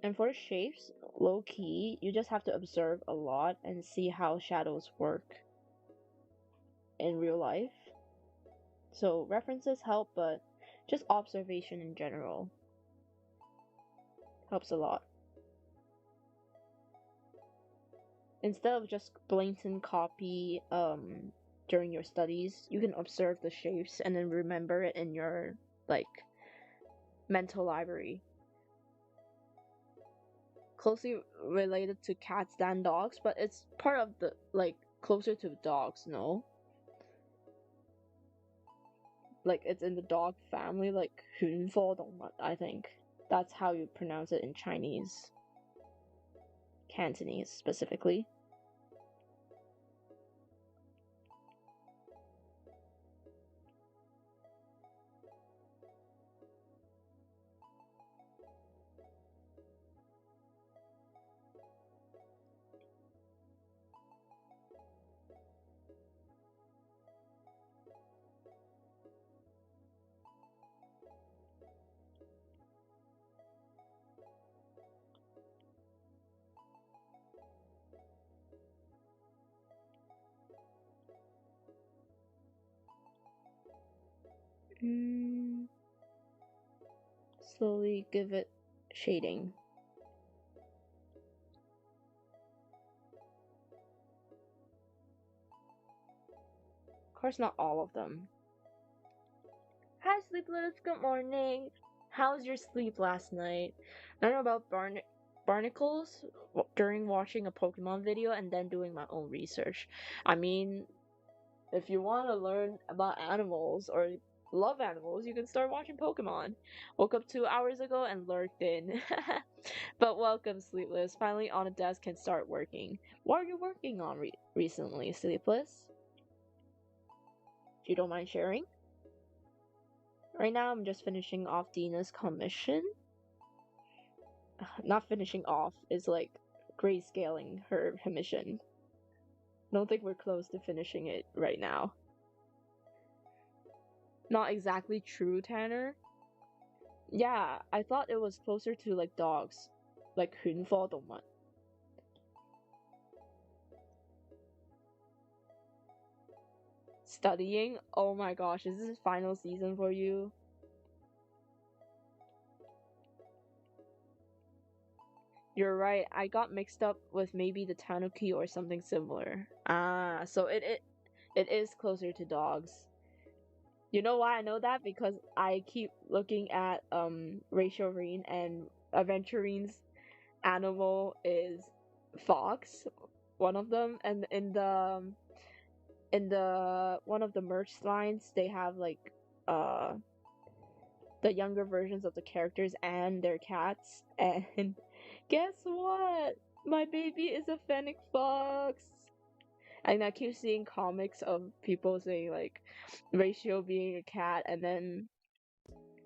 Speaker 1: And for shapes, low key, you just have to observe a lot and see how shadows work in real life. So references help, but just observation in general helps a lot. Instead of just blatant copy during your studies, you can observe the shapes and then remember it in your like mental library. Closely related to cats than dogs, but it's part of the like closer to dogs, no? Like it's in the dog family, like 犬科動物, I think. That's how you pronounce it in Chinese. Cantonese, specifically. Slowly give it shading. Of course, not all of them. Hi, Sleepless. Good morning. How was your sleep last night? I don't know about barnacles during watching a Pokemon video and then doing my own research. I mean, if you want to learn about animals or love animals, you can start watching Pokemon. Woke up 2 hours ago and lurked in. But welcome, Sleepless. Finally on a desk and start working. What are you working on recently, Sleepless? If you don't mind sharing. Right now, I'm just finishing off Dina's commission. Not finishing off, it's like grayscaling her commission. Don't think we're close to finishing it right now. Not exactly true, Tanner. Yeah, I thought it was closer to like dogs. Like 犬科動物. Studying? Oh my gosh, is this final season for you? You're right, I got mixed up with maybe the tanuki or something similar. Ah, so it is closer to dogs. You know why I know that? Because I keep looking at Rachel and Aventurine's animal is fox, one of them, and in the one of the merch lines they have like the younger versions of the characters and their cats, and guess what? My baby is a fennec fox. And I keep seeing comics of people saying like Ratio being a cat and then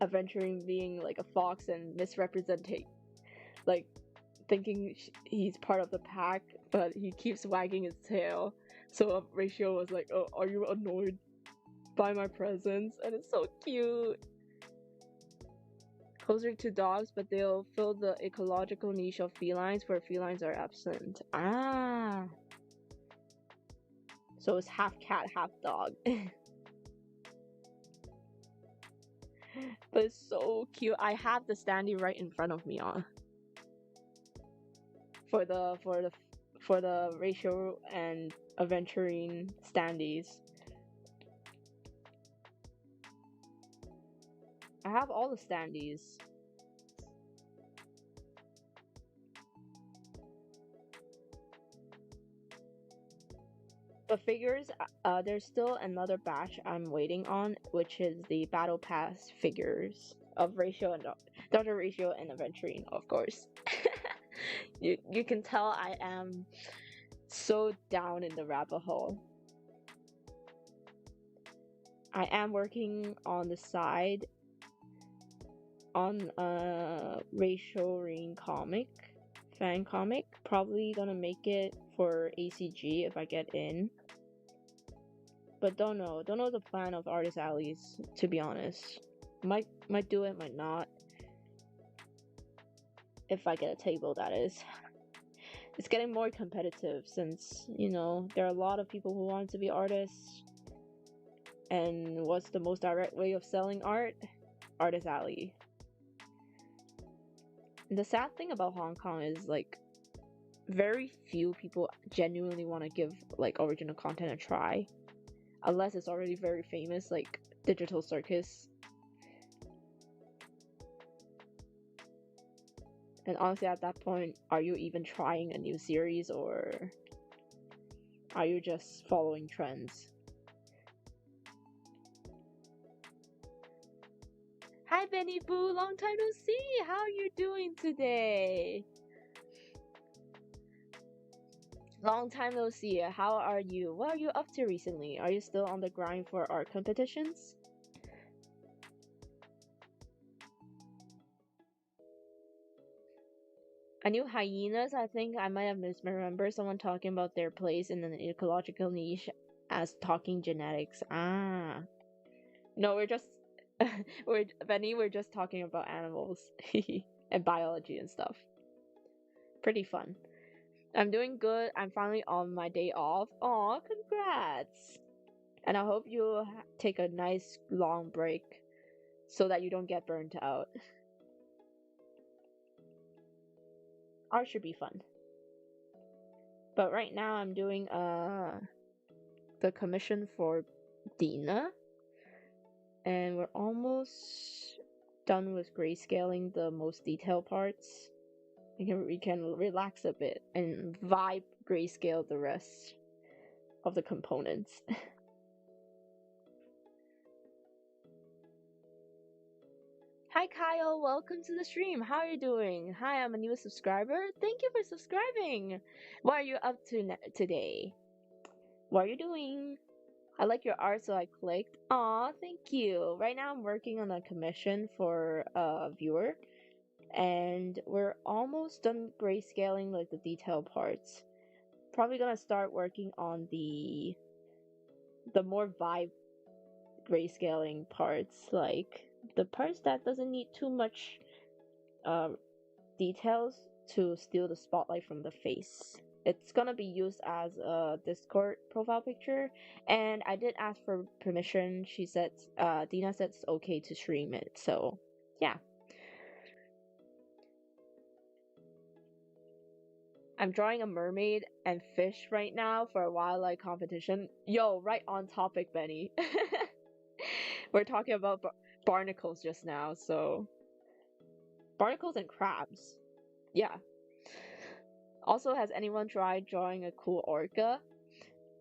Speaker 1: Aventurine being like a fox and misrepresenting, like thinking he's part of the pack, but he keeps wagging his tail. So Ratio was like, "Oh, are you annoyed by my presence?" And it's so cute. Closer to dogs, but they'll fill the ecological niche of felines where felines are absent. Ah. So it's half cat, half dog. But it's so cute. I have the standee right in front of me for the Ratio and Aventurine standees. I have all the standees. The figures, there's still another batch I'm waiting on, which is the Battle Pass figures of Ratio and Dr. Ratio and Aventurine, of course. You can tell I am so down in the rabbit hole. I am working on the side on a Ratio fan comic. Probably gonna make it for ACG if I get in. But don't know the plan of Artist Alleys, to be honest. Might do it, might not. If I get a table, that is. It's getting more competitive since, you know, there are a lot of people who want to be artists. And what's the most direct way of selling art? Artist Alley. And the sad thing about Hong Kong is, like, very few people genuinely want to give, like, original content a try. Unless it's already very famous, like Digital Circus. And honestly, at that point, are you even trying a new series, or are you just following trends? Hi Benny Boo, long time no see. How are you doing today? Long time no see. How are you? What are you up to recently? Are you still on the grind for art competitions? I knew hyenas. I think I might have misremembered someone talking about their place in an ecological niche as talking genetics. Ah. No, we're just we're just talking about animals and biology and stuff. Pretty fun. I'm doing good. I'm finally on my day off. Aw, congrats. And I hope you take a nice long break so that you don't get burnt out. Art should be fun. But right now I'm doing the commission for Dina, and we're almost done with grayscaling the most detailed parts. We can relax a bit and vibe grayscale the rest of the components. Hi Kyle, welcome to the stream. How are you doing? Hi, I'm a new subscriber. Thank you for subscribing. What are you up to today? What are you doing? I like your art, so I clicked. Aw, thank you. Right now I'm working on a commission for a viewer, and we're almost done grayscaling like the detail parts. Probably gonna start working on the more vibe grayscaling parts, like the parts that doesn't need too much uh, details to steal the spotlight from the face. It's gonna be used as a Discord profile picture, and I did ask for permission. She said, Dina said it's okay to stream it, so yeah. I'm drawing a mermaid and fish right now for a wildlife competition. Yo, right on topic, Benny. We're talking about barnacles just now, so barnacles and crabs. Yeah. Also, has anyone tried drawing a cool orca?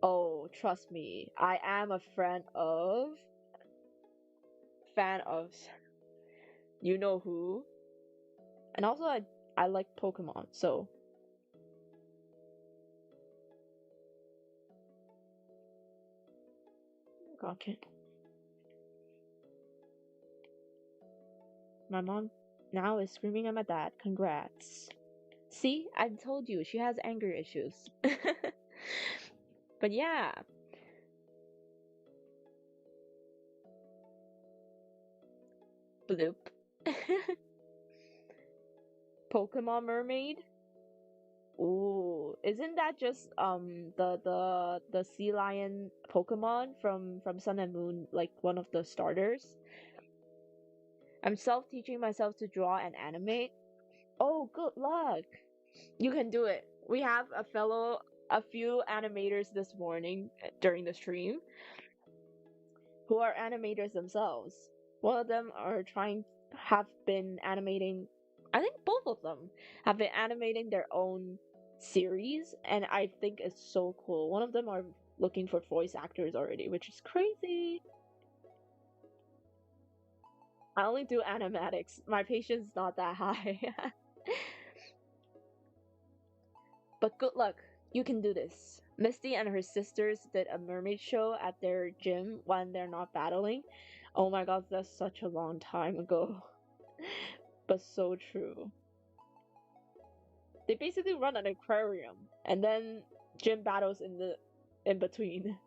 Speaker 1: Oh, trust me, I am a fan of you know who. And also I like Pokemon, so gotcha. My mom now is screaming at my dad. Congrats. See, I told you she has anger issues. But yeah. Bloop. Pokemon Mermaid? Ooh, isn't that just the sea lion Pokemon from Sun and Moon, like one of the starters? I'm self-teaching myself to draw and animate. Oh, good luck. You can do it. We have a few animators this morning during the stream who are animators themselves. One of them have been animating, I think both of them have been animating their own series, and I think it's so cool. One of them are looking for voice actors already, which is crazy. I only do animatics. My patience is not that high. But good luck. You can do this. Misty and her sisters did a mermaid show at their gym when they're not battling. Oh my god, that's such a long time ago. But so true. They basically run an aquarium and then gym battles in between.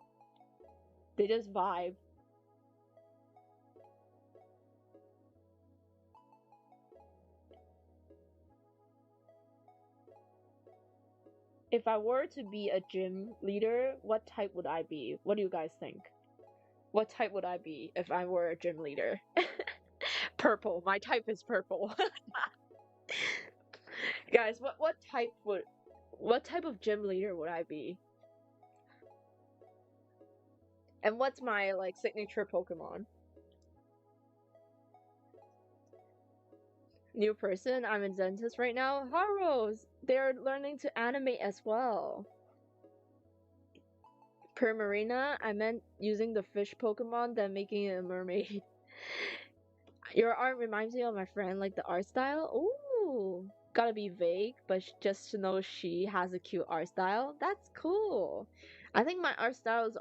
Speaker 1: They just vibe. If I were to be a gym leader, what type would I be? What do you guys think? What type would I be if I were a gym leader? Purple. My type is purple. Guys, what type of gym leader would I be? And what's my like signature Pokemon? New person, I'm in dentist right now. Haros! They're learning to animate as well. Per Marina, I meant using the fish Pokemon than making it a mermaid. Your art reminds me of my friend, like the art style. Ooh, gotta be vague, but just to know she has a cute art style. That's cool. I think my art style is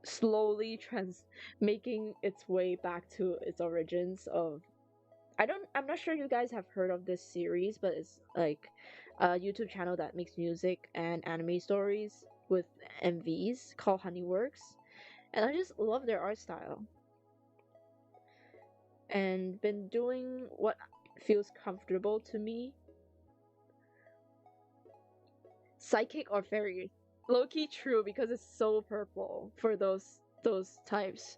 Speaker 1: slowly trans making its way back to its origins of. I'm not sure you guys have heard of this series, but it's like a YouTube channel that makes music and anime stories with MVs called Honeyworks, and I just love their art style and been doing what feels comfortable to me. Psychic or fairy? Low-key true because it's so purple for those types.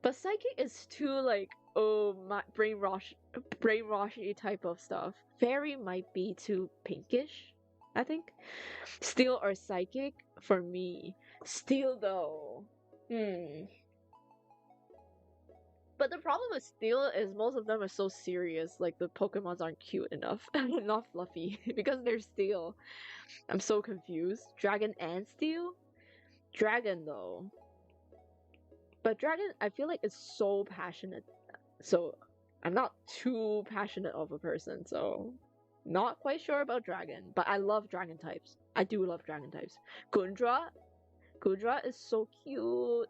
Speaker 1: But psychic is too like oh my brainwashy type of stuff. Fairy might be too pinkish, I think. Steel or psychic for me. Steel though. Hmm. But the problem with Steel is most of them are so serious, like the Pokemons aren't cute enough and not fluffy because they're Steel. I'm so confused. Dragon and Steel? Dragon though. But Dragon, I feel like it's so passionate. So I'm not too passionate of a person, so not quite sure about Dragon. But I love Dragon types. I do love Dragon types. Gundra? Gundra is so cute.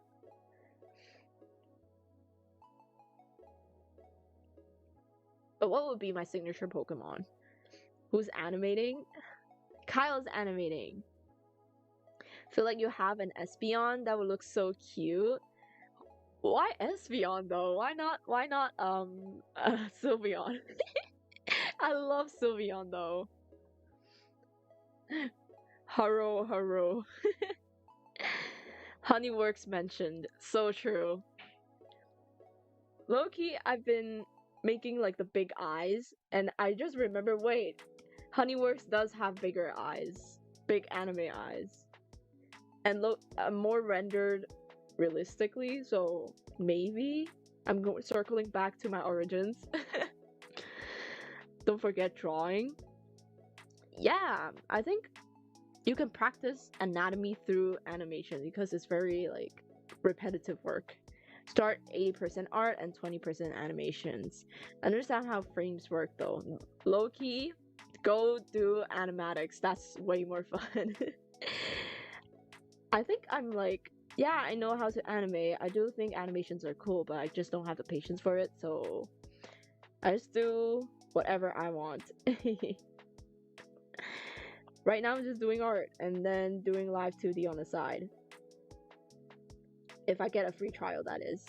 Speaker 1: But what would be my signature Pokemon? Who's animating? Kyle's animating. Feel like you have an Espeon that would look so cute. Why Espeon though? Why not Sylveon? I love Sylveon though. Haro. Honeyworks mentioned. So true. Low-key, I've been making like the big eyes, and I just remember, wait, Honeyworks does have bigger eyes. Big anime eyes. And more rendered realistically, so maybe I'm circling back to my origins. Don't forget drawing. Yeah, I think you can practice anatomy through animation because it's very like repetitive work. Start 80% art and 20% animations. Understand how frames work though. Low key, go do animatics. That's way more fun. I think I'm like, yeah, I know how to animate. I do think animations are cool, but I just don't have the patience for it, so I just do whatever I want. Right now I'm just doing art and then doing live 2D on the side. If I get a free trial, that is.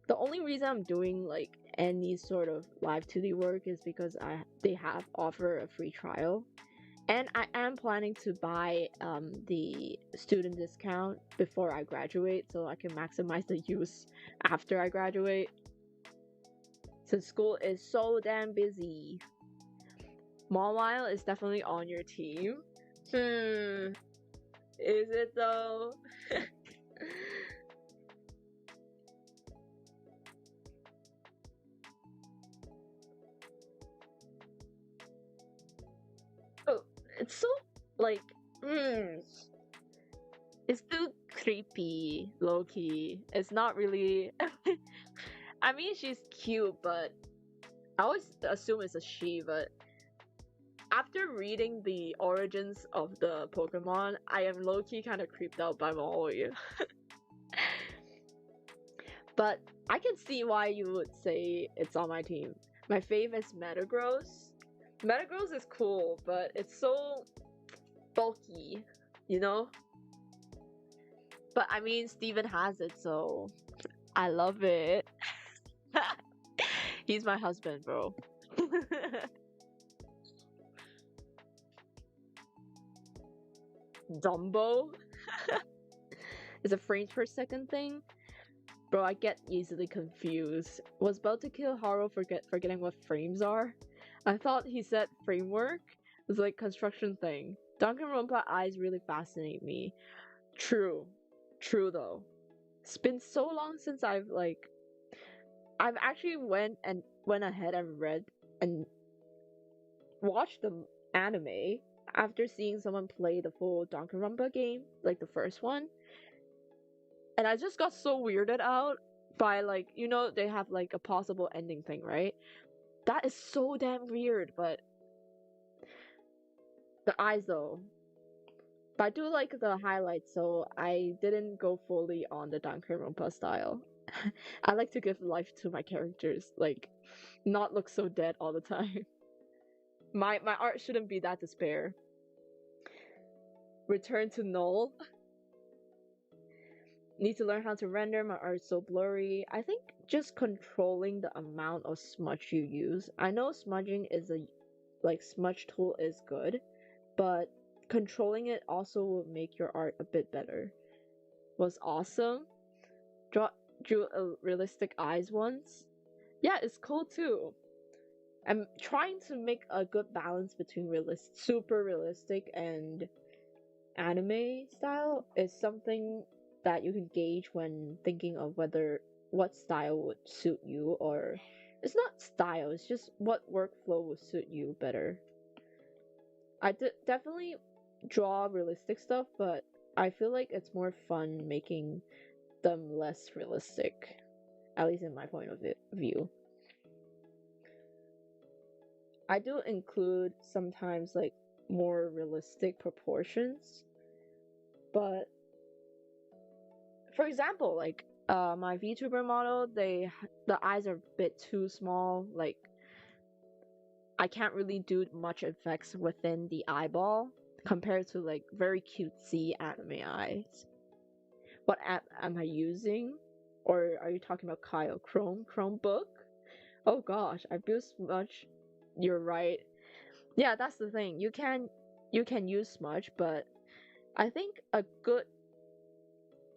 Speaker 1: The only reason I'm doing like any sort of live 2D work is because they have offer a free trial. And I am planning to buy the student discount before I graduate so I can maximize the use after I graduate. Since school is so damn busy. Mawile is definitely on your team. Is it though? Oh, it's so like, it's too creepy, low key. It's not really. I mean, she's cute, but I always assume it's a she. But after reading the origins of the Pokemon, I am low key kind of creeped out by Molly. But I can see why you would say it's on my team. My fave is Metagross. Metagross is cool, but it's so bulky, you know? But I mean, Steven has it, so I love it. He's my husband, bro. Dumbo? Is a frames per second thing? Bro, I get easily confused. Was about to kill Haro forgetting what frames are. I thought he said framework. It's like construction thing. Danganronpa eyes really fascinate me. True. True though. It's been so long since I've actually went ahead and read and watched the anime after seeing someone play the full Danganronpa game, like the first one. And I just got so weirded out by like, you know, they have like a possible ending thing, right? That is so damn weird, but the eyes though. But I do like the highlights, so I didn't go fully on the Danganronpa style. I like to give life to my characters, like not look so dead all the time. My art shouldn't be that despair. Return to null. Need to learn how to render. My art's so blurry. I think just controlling the amount of smudge you use. I know smudging is a smudge tool is good, but controlling it also will make your art a bit better. Was awesome. Drew a realistic eyes once. Yeah, it's cool too. I'm trying to make a good balance between super realistic and anime style. Is something that you can gauge when thinking of whether what style would suit you, or it's not style, it's just what workflow would suit you better. I definitely draw realistic stuff, but I feel like it's more fun making them less realistic, at least in my point of view. I do include sometimes like more realistic proportions, but for example, like my VTuber model, the eyes are a bit too small. Like I can't really do much effects within the eyeball compared to like very cutesy anime eyes. What app am I using? Or are you talking about Kyle? Chromebook? Oh gosh, I built Smudge. You're right. Yeah, that's the thing. You can use Smudge, but I think a good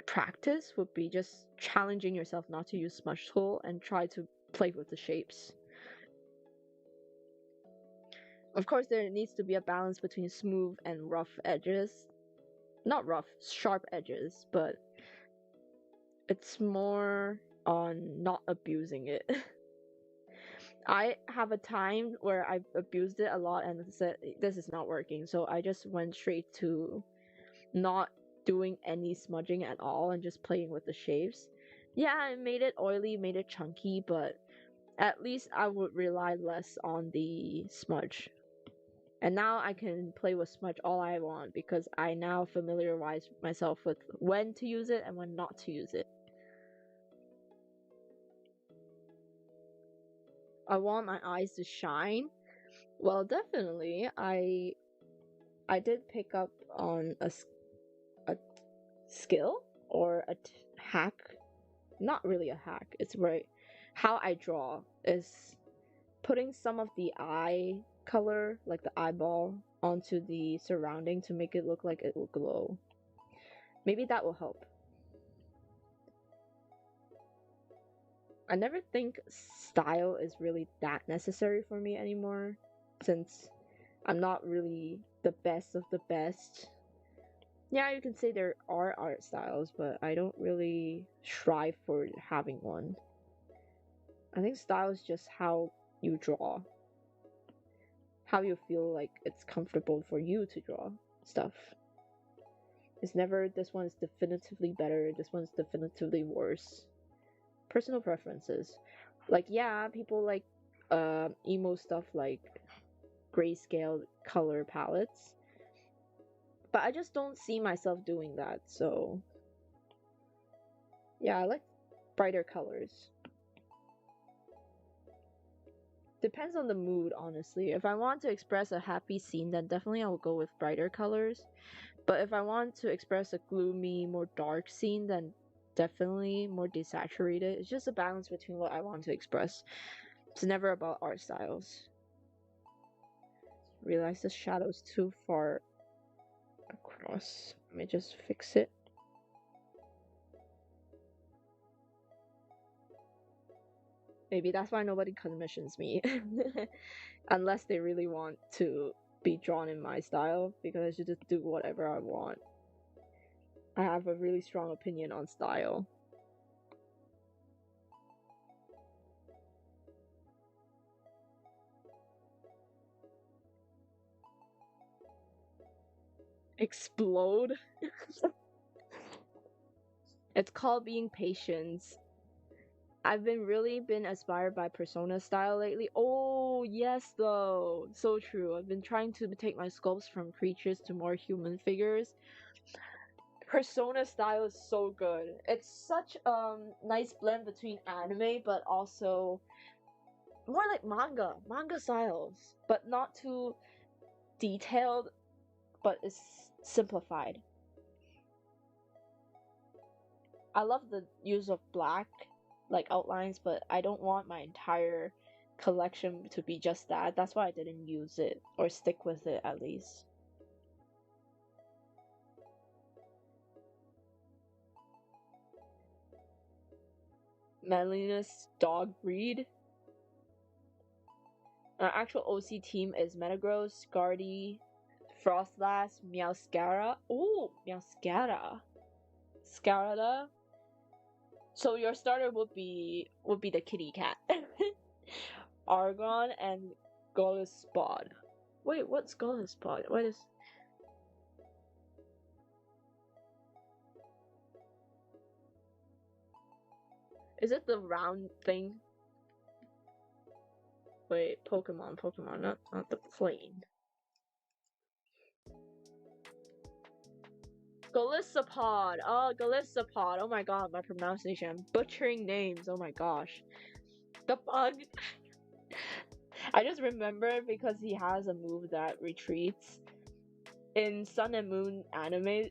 Speaker 1: practice would be just challenging yourself not to use Smudge tool and try to play with the shapes. Of course, there needs to be a balance between smooth and rough edges. Not rough, sharp edges, but it's more on not abusing it. I have a time where I've abused it a lot and said this is not working, so I just went straight to not doing any smudging at all and just playing with the shapes. Yeah, I made it oily, made it chunky, but at least I would rely less on the smudge. And now I can play with smudge all I want because I now familiarize myself with when to use it and when not to use it. I want my eyes to shine. Well, definitely. I did pick up on a skill or a hack. Not really a hack. It's right. How I draw is putting some of the eye color, like the eyeball, onto the surrounding to make it look like it will glow. Maybe that will help. I never think style is really that necessary for me anymore, since I'm not really the best of the best. Yeah, you can say there are art styles, but I don't really strive for having one. I think style is just how you draw, how you feel like it's comfortable for you to draw stuff. It's never this one's definitively better, this one's definitively worse. Personal preferences. Like, yeah, people like emo stuff like grayscale color palettes, but I just don't see myself doing that, so yeah, I like brighter colors. Depends on the mood, honestly. If I want to express a happy scene, then definitely I will go with brighter colors. But if I want to express a gloomy, more dark scene, then definitely more desaturated. It's just a balance between what I want to express. It's never about art styles. Realize the shadow's too far across. Let me just fix it. Maybe that's why nobody commissions me. Unless they really want to be drawn in my style, because I should just do whatever I want. I have a really strong opinion on style. Explode? It's called being patient. I've been inspired by Persona style lately. Oh yes, though, so true. I've been trying to take my sculpts from creatures to more human figures. Persona style is so good. It's such nice blend between anime but also more like manga styles, but not too detailed, but it's simplified. I love the use of black like outlines, but I don't want my entire collection to be just that. That's why I didn't use it or stick with it at least. Manliness dog breed. Our actual OC team is Metagross, Guardy, Frostlass, Meowscara. Oh, Meowscara. Scarada. So your starter would be the kitty cat. Argon and Golispod. Wait, what's Golispod? What is? Is it the round thing? Wait, Pokemon, not the plane. Golisopod. Oh, Golisopod. Oh my god, my pronunciation. I'm butchering names. Oh my gosh. The bug. I just remember because he has a move that retreats. In Sun and Moon anime,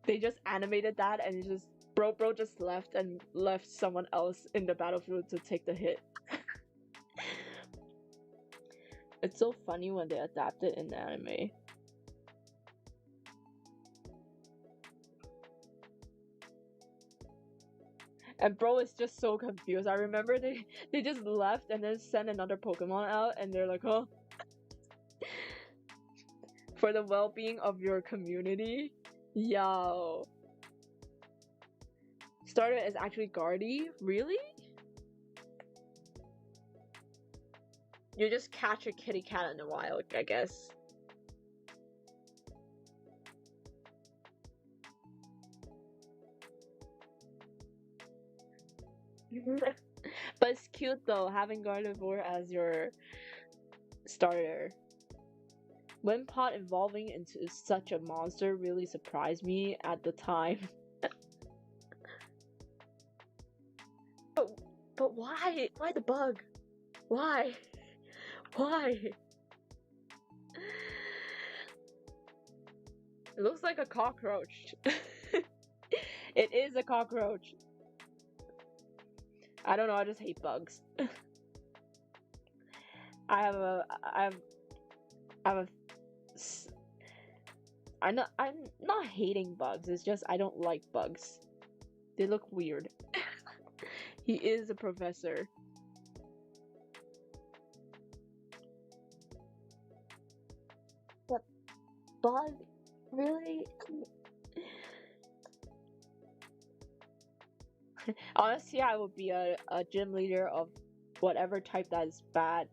Speaker 1: they just animated that and just bro just left and left someone else in the battlefield to take the hit. It's so funny when they adapt it in the anime. And bro is just so confused. I remember they just left and then sent another Pokemon out and they're like, huh? For the well-being of your community? Yo. Starter is actually Guardy? Really? You just catch a kitty cat in the wild, I guess. But it's cute though, having Gardevoir as your starter. Wimpod evolving into such a monster really surprised me at the time. but why? Why the bug? Why? Why? It looks like a cockroach. It is a cockroach. I don't know, I just hate bugs. I'm not hating bugs, it's just I don't like bugs. They look weird. He is a professor. But bug? Really? Honestly, I would be a gym leader of whatever type that is bad.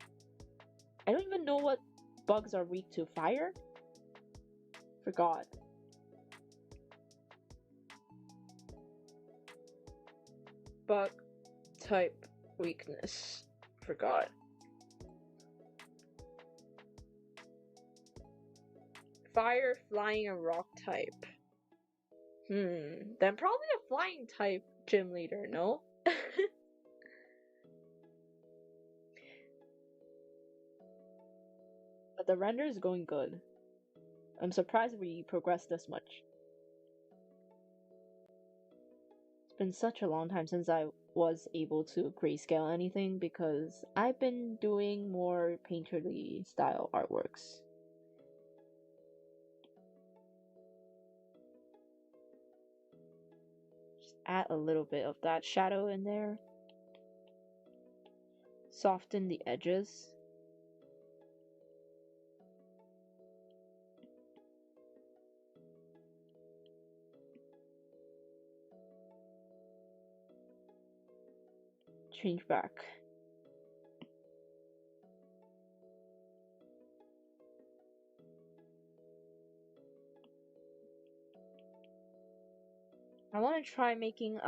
Speaker 1: I don't even know what bugs are weak to. Fire? Forgot. Bug type weakness. Forgot. Fire, flying, and rock type. Then probably a flying type gym leader, no? But the render is going good. I'm surprised we progressed this much. It's been such a long time since I was able to grayscale anything because I've been doing more painterly style artworks. Just add a little bit of that shadow in there. Soften the edges. Change back. I want to try making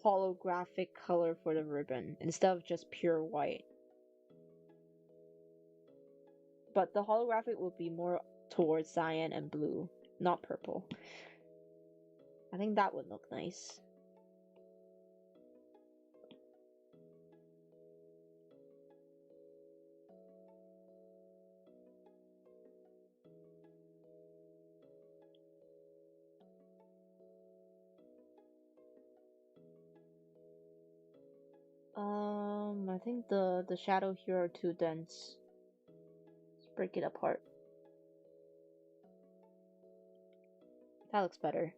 Speaker 1: holographic color for the ribbon instead of just pure white. But the holographic will be more towards cyan and blue, not purple. I think that would look nice. I think the shadow here are too dense. Let's break it apart. That looks better.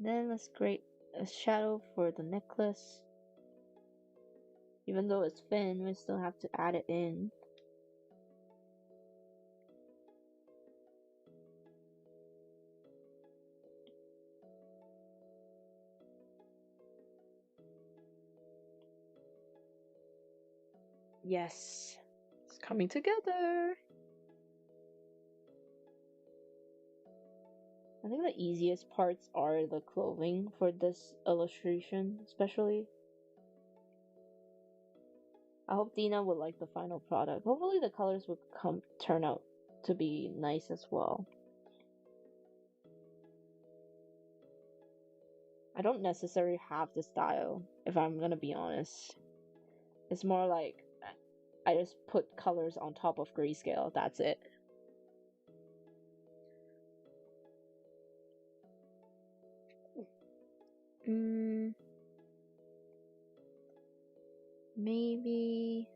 Speaker 1: Then let's create a shadow for the necklace. Even though it's thin, we still have to add it in. Yes, it's coming together. I think the easiest parts are the clothing for this illustration, especially. I hope Dina would like the final product. Hopefully the colors would turn out to be nice as well. I don't necessarily have the style, if I'm gonna be honest. It's more like I just put colors on top of grayscale, that's it. Maybe.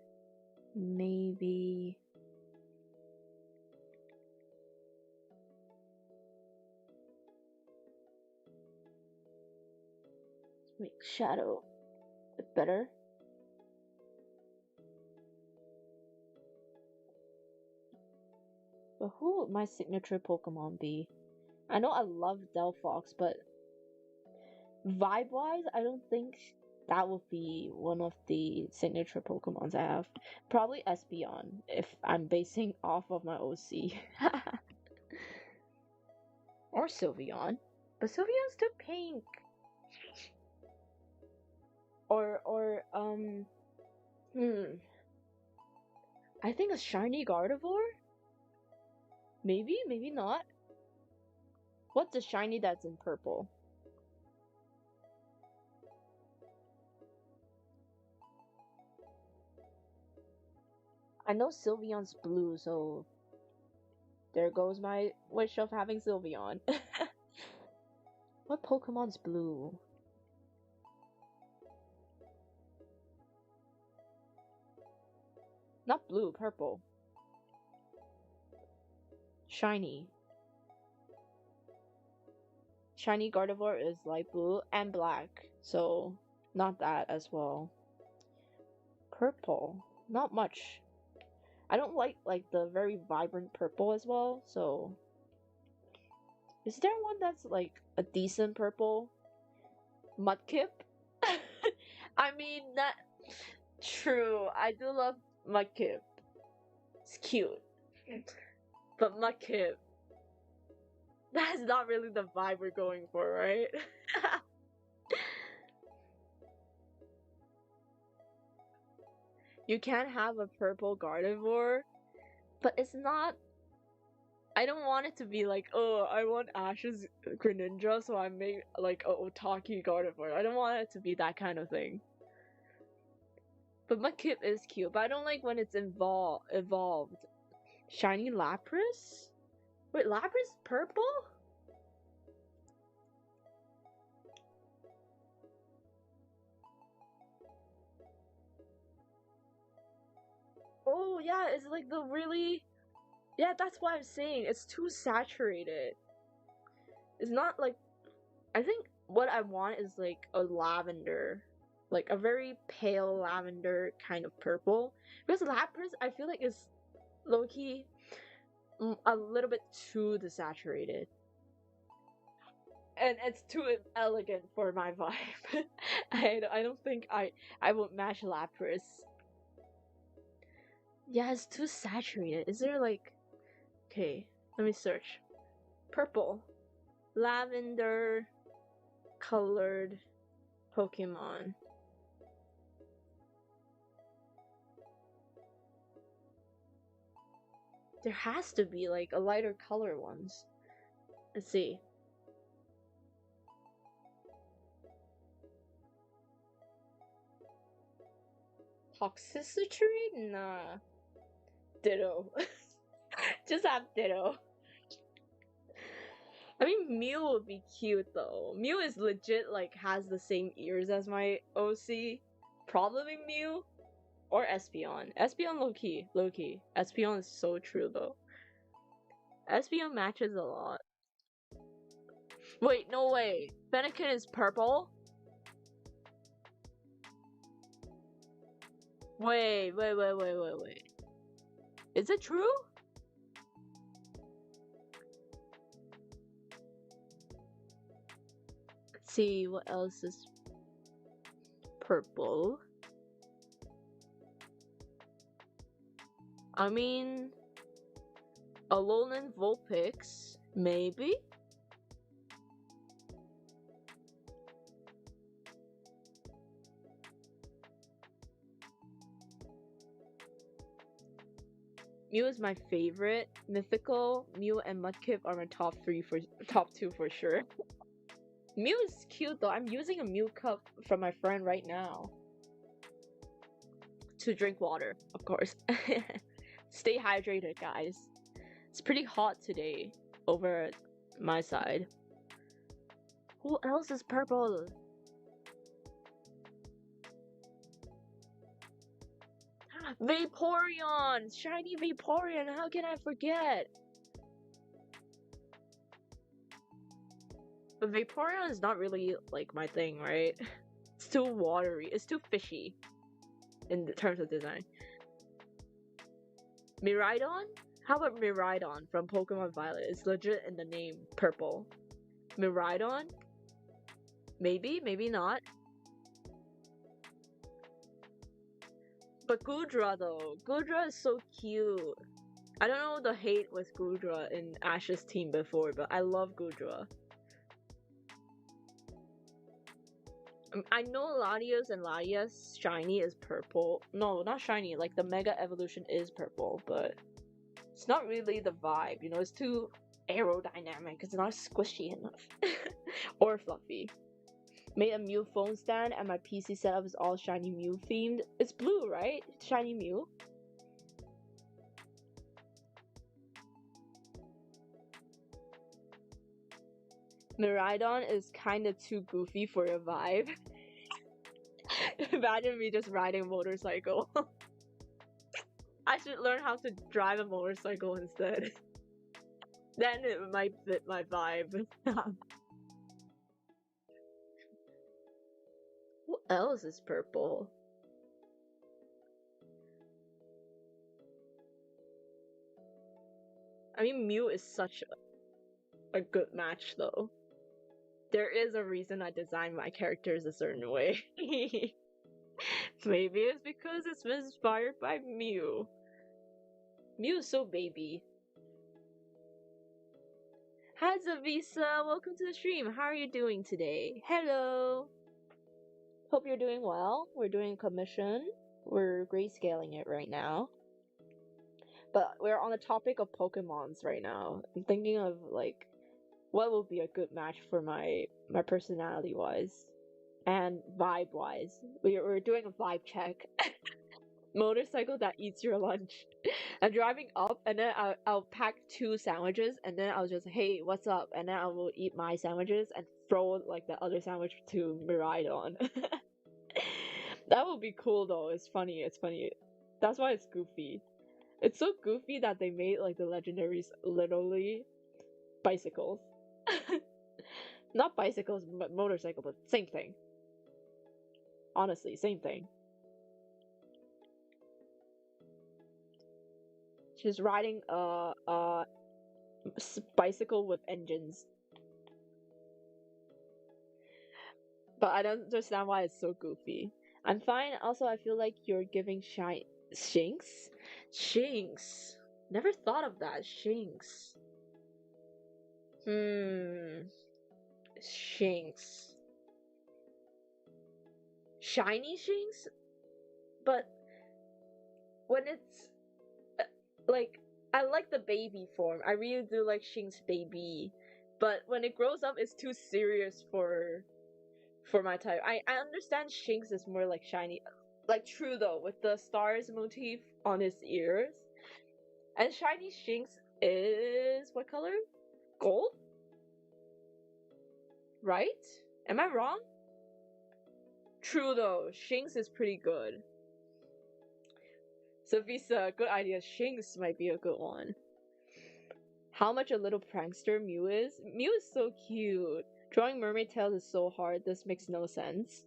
Speaker 1: Let's make shadow a bit better. But who would my signature Pokemon be? I know I love Delphox, but vibe-wise, I don't think that would be one of the signature Pokemons I have. Probably Espeon, if I'm basing off of my OC. Or Sylveon. But Sylveon's too pink. I think a shiny Gardevoir? Maybe, maybe not. What's the shiny that's in purple? I know Sylveon's blue, so there goes my wish of having Sylveon. What Pokemon's blue? Not blue, purple. Shiny. Shiny Gardevoir is light blue and black, so not that as well. Purple. Not much. I don't like the very vibrant purple as well, so is there one that's like a decent purple? Mudkip? I mean, that true. I do love Mudkip. It's cute. But Mudkip, that's not really the vibe we're going for, right? You can't have a purple Gardevoir, but it's not. I don't want it to be like, oh, I want Ash's Greninja, so I made like a Otaki Gardevoir. I don't want it to be that kind of thing. But Mudkip is cute, but I don't like when it's evolved. Shiny Lapras? Wait, Lapras purple? Oh yeah, it's like the really... Yeah, that's what I'm saying. It's too saturated. It's not like... I think what I want is like a lavender. Like a very pale lavender kind of purple. Because Lapras, I feel like it's low-key a little bit too desaturated. And it's too elegant for my vibe. I don't think I would match Lapras. Yeah, it's too saturated. Is there like... Okay, let me search. Purple. Lavender colored Pokemon. There has to be like a lighter color ones. Let's see. Toxicity? Nah. Ditto. Just have Ditto. I mean, Mew would be cute though. Mew is legit like has the same ears as my OC. Probably Mew or Espeon. Espeon low key. Espeon is so true though. Espeon matches a lot. Wait, no way. Fennekin is purple? Wait. Is it true? Let's see, what else is purple? I mean, Alolan Vulpix, maybe? Mew is my favorite. Mythical, Mew and Mudkip are my top two for sure. Mew is cute though. I'm using a Mew cup from my friend right now. To drink water, of course. Stay hydrated, guys. It's pretty hot today over at my side. Who else is purple? Vaporeon! Shiny Vaporeon! How can I forget? But Vaporeon is not really like my thing, right? It's too watery. It's too fishy in terms of design. Miraidon? How about Miraidon from Pokemon Violet? It's legit in the name, purple. Miraidon? Maybe, maybe not. But Goodra though, Goodra is so cute. I don't know the hate with Goodra in Ash's team before, but I love Goodra. I know Latios and Latias shiny is purple. No, not shiny, like the Mega Evolution is purple, but it's not really the vibe, you know, it's too aerodynamic, it's not squishy enough. Or fluffy. Made a Mew phone stand and my PC setup is all shiny Mew themed. It's blue, right? Shiny Mew. Miraidon is kinda too goofy for your vibe. Imagine me just riding a motorcycle. I should learn how to drive a motorcycle instead. Then it might fit my vibe. What else is purple? I mean, Mew is such a good match though. There is a reason I designed my characters a certain way. Maybe it's because it's inspired by Mew. Mew is so baby. Hi Zavisa, welcome to the stream. How are you doing today? Hello. Hope you're doing well. We're doing commission. We're grayscaling it right now. But we're on the topic of Pokemons right now. I'm thinking of like what would be a good match for my personality wise and vibe wise. We're doing a vibe check. Motorcycle that eats your lunch. I'm driving up and then I'll pack 2 sandwiches and then I'll just, hey, what's up? And then I will eat my sandwiches and throw like the other sandwich to Miraidon. That would be cool though. It's funny. That's why it's goofy. It's so goofy that they made like the legendaries literally bicycles. Not bicycles, but motorcycle, but same thing. Honestly, same thing. She's riding a bicycle with engines. But I don't understand why it's so goofy. I'm fine. Also, I feel like you're giving Shinx? Shinx. Never thought of that. Shinx. Shinx. shiny Shinx, but when it's like I like the baby form. I really do like Shinx baby, but when it grows up, it's too serious for my type. I understand Shinx is more like shiny, like true though with the stars motif on his ears, and shiny Shinx is what color? Gold, right? Am I wrong? True though, Shinx is pretty good. So Visa, good idea. Shinx might be a good one. How much a little prankster Mew is? Mew is so cute. Drawing mermaid tails is so hard. This makes no sense.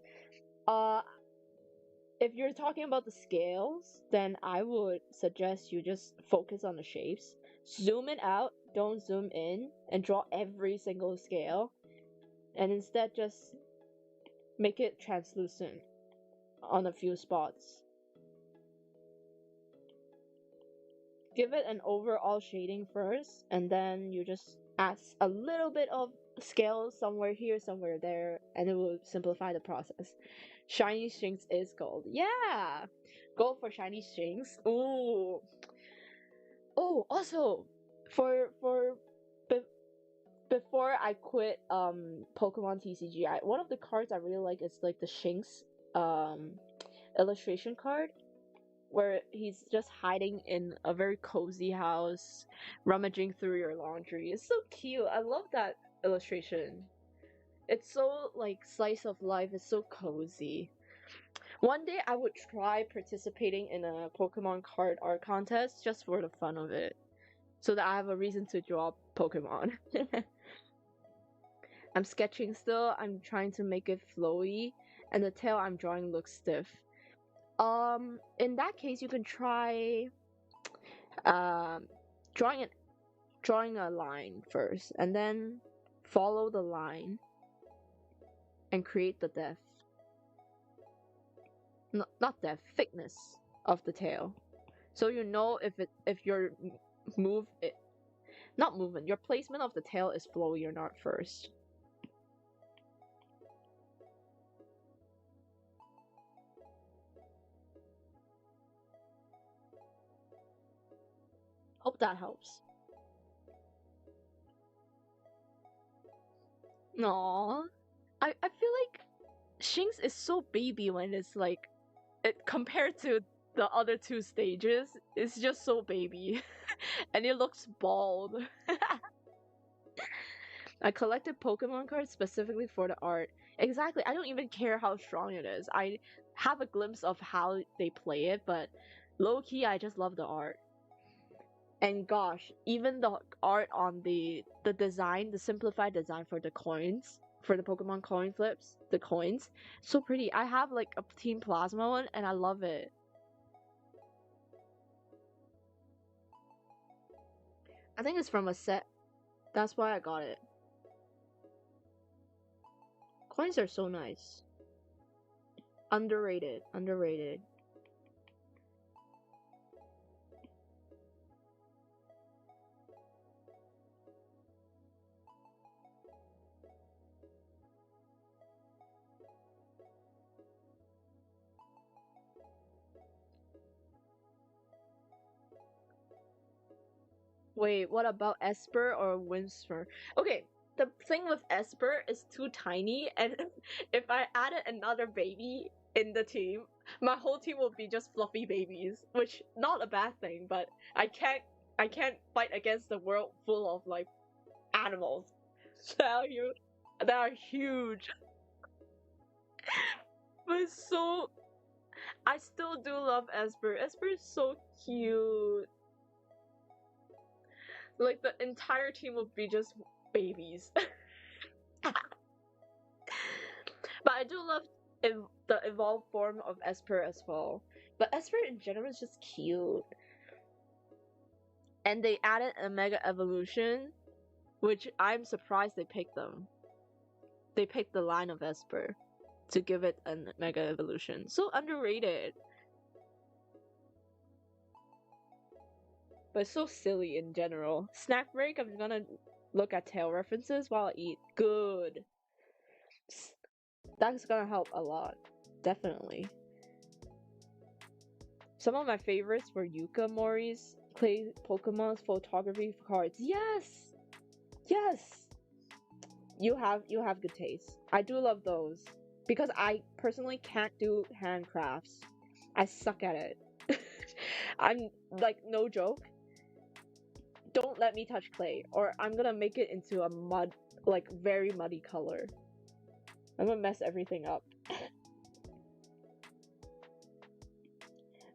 Speaker 1: Uh, if you're talking about the scales, then I would suggest you just focus on the shapes. Zoom it out, don't zoom in, and draw every single scale. And instead just make it translucent on a few spots. Give it an overall shading first, and then you just add a little bit of scale somewhere here, somewhere there, and it will simplify the process. Shiny Shinx is gold. Yeah! Gold for shiny Shinx. Ooh. Oh, also, for before I quit Pokemon TCG, one of the cards I really like is like the Shinx illustration card, where he's just hiding in a very cozy house, rummaging through your laundry. It's so cute. I love that illustration. It's so like slice of life. It's so cozy. One day I would try participating in a Pokemon card art contest just for the fun of it, so that I have a reason to draw Pokemon. I'm sketching still. I'm trying to make it flowy, and the tail I'm drawing looks stiff. In that case, you can try um drawing a line first, and then follow the line and create the depth. Not depth, thickness of the tail. So you know if your not movement, your placement of the tail is flowy or not first. Hope that helps. Aww. I feel like Shinx is so baby when it's like it compared to the other two stages, it's just so baby. And it looks bald. I collected Pokemon cards specifically for the art. Exactly, I don't even care how strong it is. I have a glimpse of how they play it, but low key, I just love the art. And gosh, even the art on the design, the simplified design for the coins, for the Pokemon coin flips, the coins, so pretty. I have like a Team Plasma one, and I love it. I think it's from a set. That's why I got it. Coins are so nice. Underrated, underrated. Wait, what about Esper or Whisper? Okay, the thing with Esper is too tiny, and if I added another baby in the team, my whole team would be just fluffy babies, which not a bad thing, but I can't fight against the world full of like animals. Tell you, that are huge. But so I still do love Esper. Esper is so cute. Like the entire team would be just babies. But I do love the evolved form of Esper as well. But Esper in general is just cute. And they added a Mega Evolution, which I'm surprised they picked them. They picked the line of Esper to give it a Mega Evolution. So underrated. But so silly in general. Snack break, I'm gonna look at tail references while I eat. Good. That's gonna help a lot. Definitely. Some of my favorites were Yuka Mori's clay Pokemon's photography cards. Yes! Yes! You have good taste. I do love those. Because I personally can't do handcrafts. I suck at it. I'm like, no joke. Don't let me touch clay, or I'm gonna make it into a mud, like very muddy color. I'm gonna mess everything up.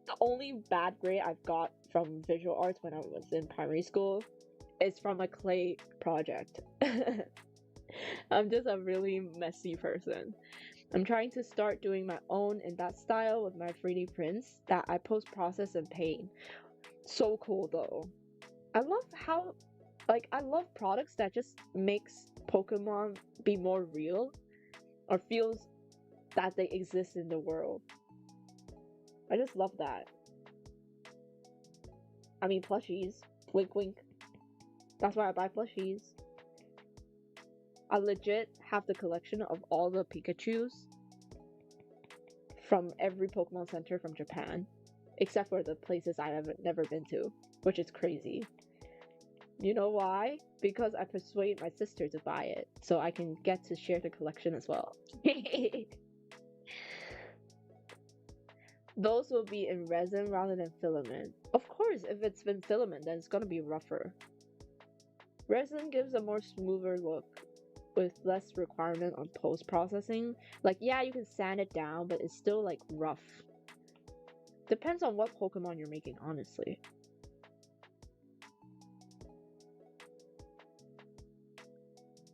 Speaker 1: The only bad grade I've got from visual arts when I was in primary school is from a clay project. I'm just a really messy person. I'm trying to start doing my own in that style with my 3D prints that I post-process and paint. So cool though. I love how, like, I love products that just makes Pokemon be more real or feels that they exist in the world. I just love that. I mean, plushies. Wink wink. That's why I buy plushies. I legit have the collection of all the Pikachus from every Pokemon Center from Japan, except for the places I have never been to, which is crazy. You know why? Because I persuade my sister to buy it, so I can get to share the collection as well. Those will be in resin rather than filament. Of course, if it's been filament, then it's gonna be rougher. Resin gives a more smoother look with less requirement on post-processing. Like, yeah, you can sand it down, but it's still like rough. Depends on what Pokemon you're making, honestly.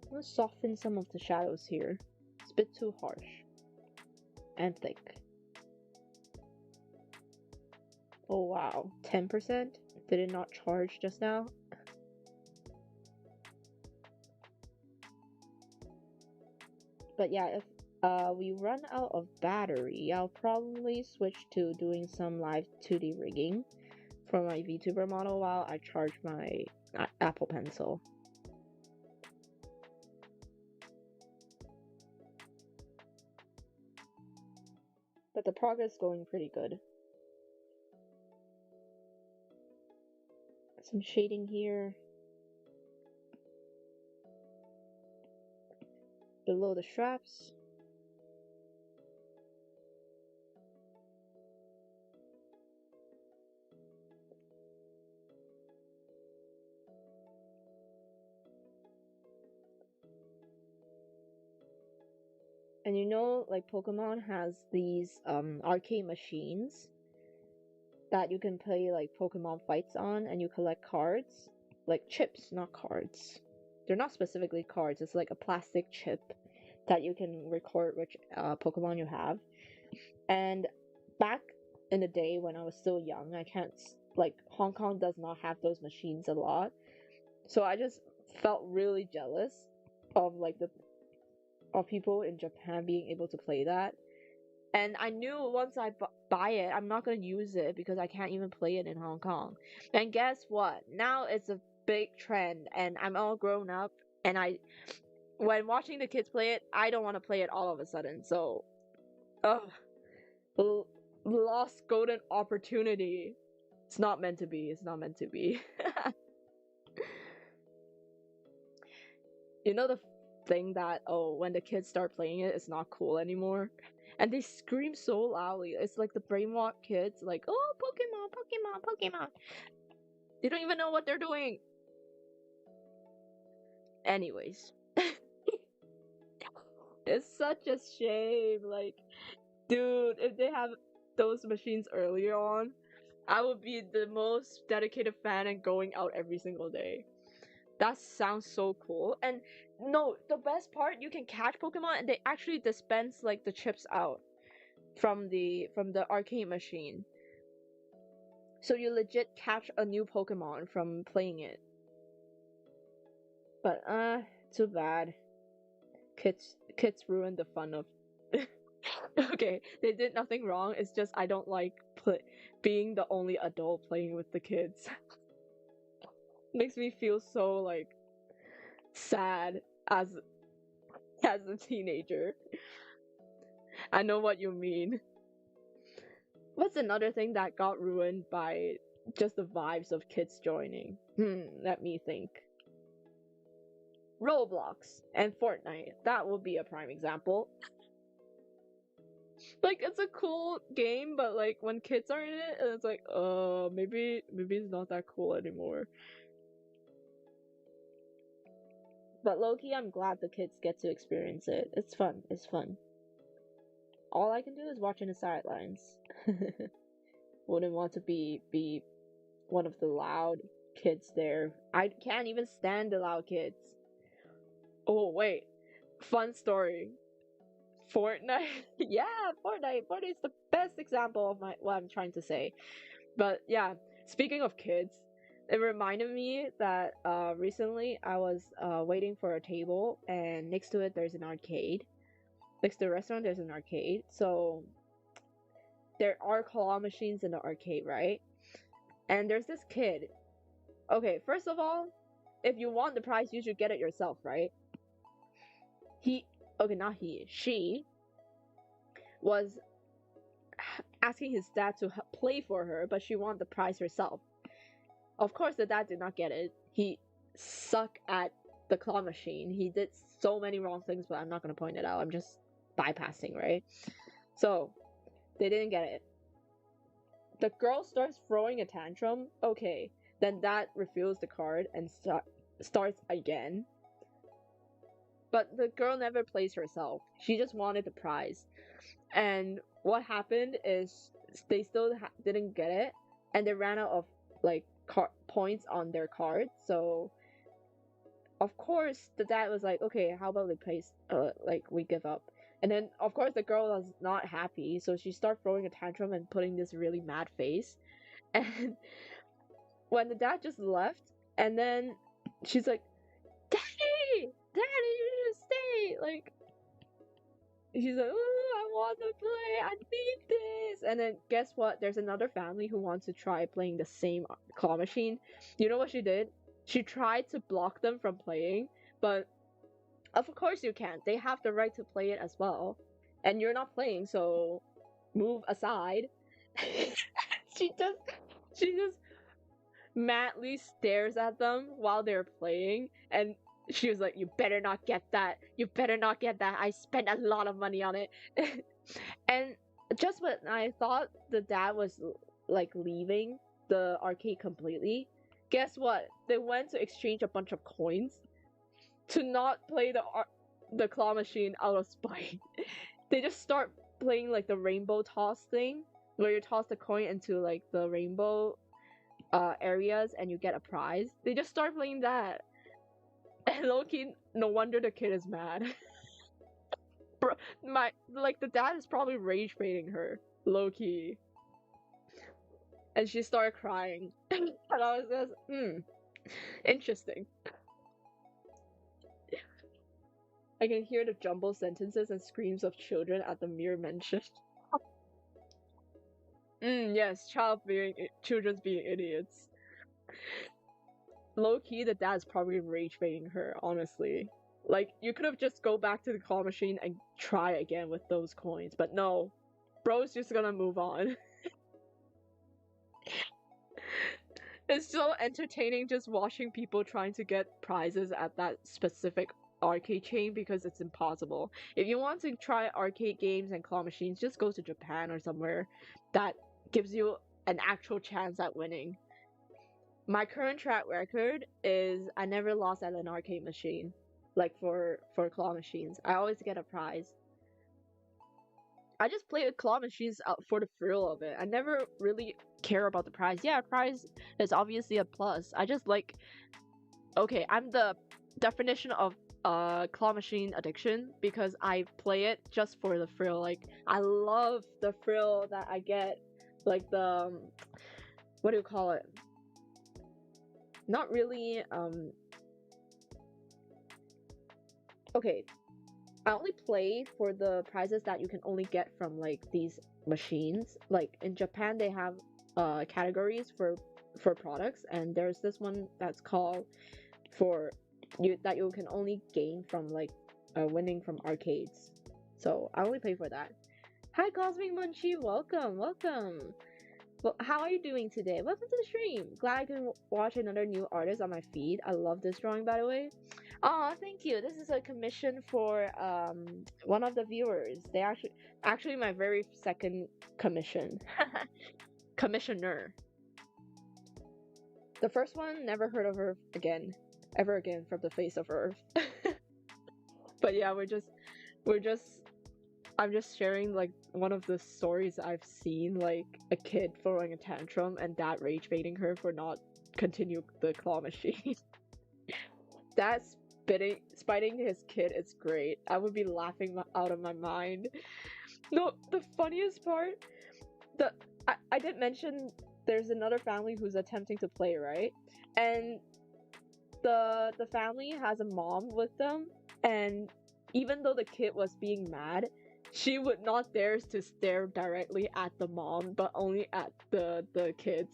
Speaker 1: I'm gonna soften some of the shadows here. It's a bit too harsh and thick. Oh wow, 10%? Did it not charge just now? But yeah, if we run out of battery, I'll probably switch to doing some live 2D rigging for my VTuber model while I charge my Apple Pencil. But the progress is going pretty good. Some shading here. Below the straps. And you know, like Pokemon has these arcade machines that you can play like Pokemon fights on, and you collect cards, like chips, not cards. They're not specifically cards, it's like a plastic chip that you can record which Pokemon you have. And back in the day when I was still young, I can't, like, Hong Kong does not have those machines a lot. So I just felt really jealous of like of people in Japan being able to play that. And I knew once I buy it, I'm not gonna use it because I can't even play it in Hong Kong. And guess what? Now it's a big trend, and I'm all grown up, and when watching the kids play it, I don't want to play it all of a sudden. So, ugh, lost golden opportunity. It's not meant to be. It's not meant to be. You know the thing that, oh, when the kids start playing it, it's not cool anymore, and they scream so loudly. It's like the brainwashed kids, like, oh, Pokemon, Pokemon, Pokemon. They don't even know what they're doing. Anyways, it's such a shame. Like, dude, if they have those machines earlier on, I would be the most dedicated fan and going out every single day. That sounds so cool. And no, the best part, you can catch Pokemon and they actually dispense like the chips out from the arcade machine. So you legit catch a new Pokemon from playing it. But too bad. Kids ruined the fun of Okay, they did nothing wrong. It's just I don't like being the only adult playing with the kids. Makes me feel so like sad as a teenager. I know what you mean. What's another thing that got ruined by just the vibes of kids joining? Let me think. Roblox and Fortnite. That would be a prime example. Like it's a cool game, but like when kids are in it, it's like, maybe it's not that cool anymore. But low-key, I'm glad the kids get to experience it. It's fun. It's fun. All I can do is watch in the sidelines. Wouldn't want to be one of the loud kids there. I can't even stand the loud kids. Oh wait, fun story. Fortnite. Yeah, Fortnite. Fortnite is the best example of what I'm trying to say. But yeah, speaking of kids, it reminded me that recently I was waiting for a table, and next to it there's an arcade. Next to the restaurant there's an arcade. So there are claw machines in the arcade, right? And there's this kid. Okay, first of all, if you want the prize, you should get it yourself, right? She was asking his dad to play for her, but she wanted the prize herself. Of course, the dad did not get it. He sucked at the claw machine. He did so many wrong things, but I'm not gonna point it out. I'm just bypassing, right? So they didn't get it. The girl starts throwing a tantrum. Okay, then dad reveals the card and starts again. But the girl never plays herself. She just wanted the prize. And what happened is they still didn't get it, and they ran out of like points on their card. So of course the dad was like, okay, how about we place like we give up. And then of course the girl was not happy, so she started throwing a tantrum and putting this really mad face. And when the dad just left, and then she's like, Daddy, you should stay. Like, she's like, oh, I want to play. I need this. And then guess what? There's another family who wants to try playing the same claw machine. You know what she did? She tried to block them from playing, but of course you can't. They have the right to play it as well. And you're not playing, so move aside. she just madly stares at them while they're playing, and she was like, you better not get that. You better not get that. I spent a lot of money on it. And just when I thought the dad was like leaving the arcade completely, guess what? They went to exchange a bunch of coins to not play the claw machine out of spite. They just start playing like the rainbow toss thing, where you toss the coin into like the rainbow areas and you get a prize. They just start playing that. And low-key, no wonder the kid is mad. Bro, the dad is probably rage baiting her, low-key. And she started crying. And I was just, interesting. I can hear the jumbled sentences and screams of children at the mere mention. Yes, children being idiots. Low-key, the dad's probably rage baiting her, honestly. Like, you could have just go back to the claw machine and try again with those coins, but no. Bro's just gonna move on. It's so entertaining just watching people trying to get prizes at that specific arcade chain because it's impossible. If you want to try arcade games and claw machines, just go to Japan or somewhere that gives you an actual chance at winning. My current track record is I never lost at an arcade machine, like for claw machines. I always get a prize. I just play with claw machines out for the thrill of it. I never really care about the prize. Yeah, prize is obviously a plus. I just like, okay, I'm the definition of claw machine addiction because I play it just for the thrill. Like, I love the thrill that I get. Like the, what do you call it? Not really, okay, I only play for the prizes that you can only get from like these machines. Like in Japan, they have categories for products, and there's this one that's called that you can only gain from like winning from arcades. So I only pay for that. Hi, Cosmic Munchie. Welcome, welcome. Well, how are you doing today? Welcome to the stream. Glad I can watch another new artist on my feed. I love this drawing, by the way. Oh, thank you. This is a commission for one of the viewers. They actually my very second commission. Commissioner. The first one, never heard of her again, ever again from the face of Earth. But yeah, I'm just sharing like one of the stories I've seen, like a kid throwing a tantrum and dad rage baiting her for not continue the claw machine. That's spiting his kid is great. I would be laughing out of my mind. No, the funniest part, I did mention there's another family who's attempting to play, right? And the family has a mom with them, and even though the kid was being mad, she would not dare to stare directly at the mom, but only at the kids.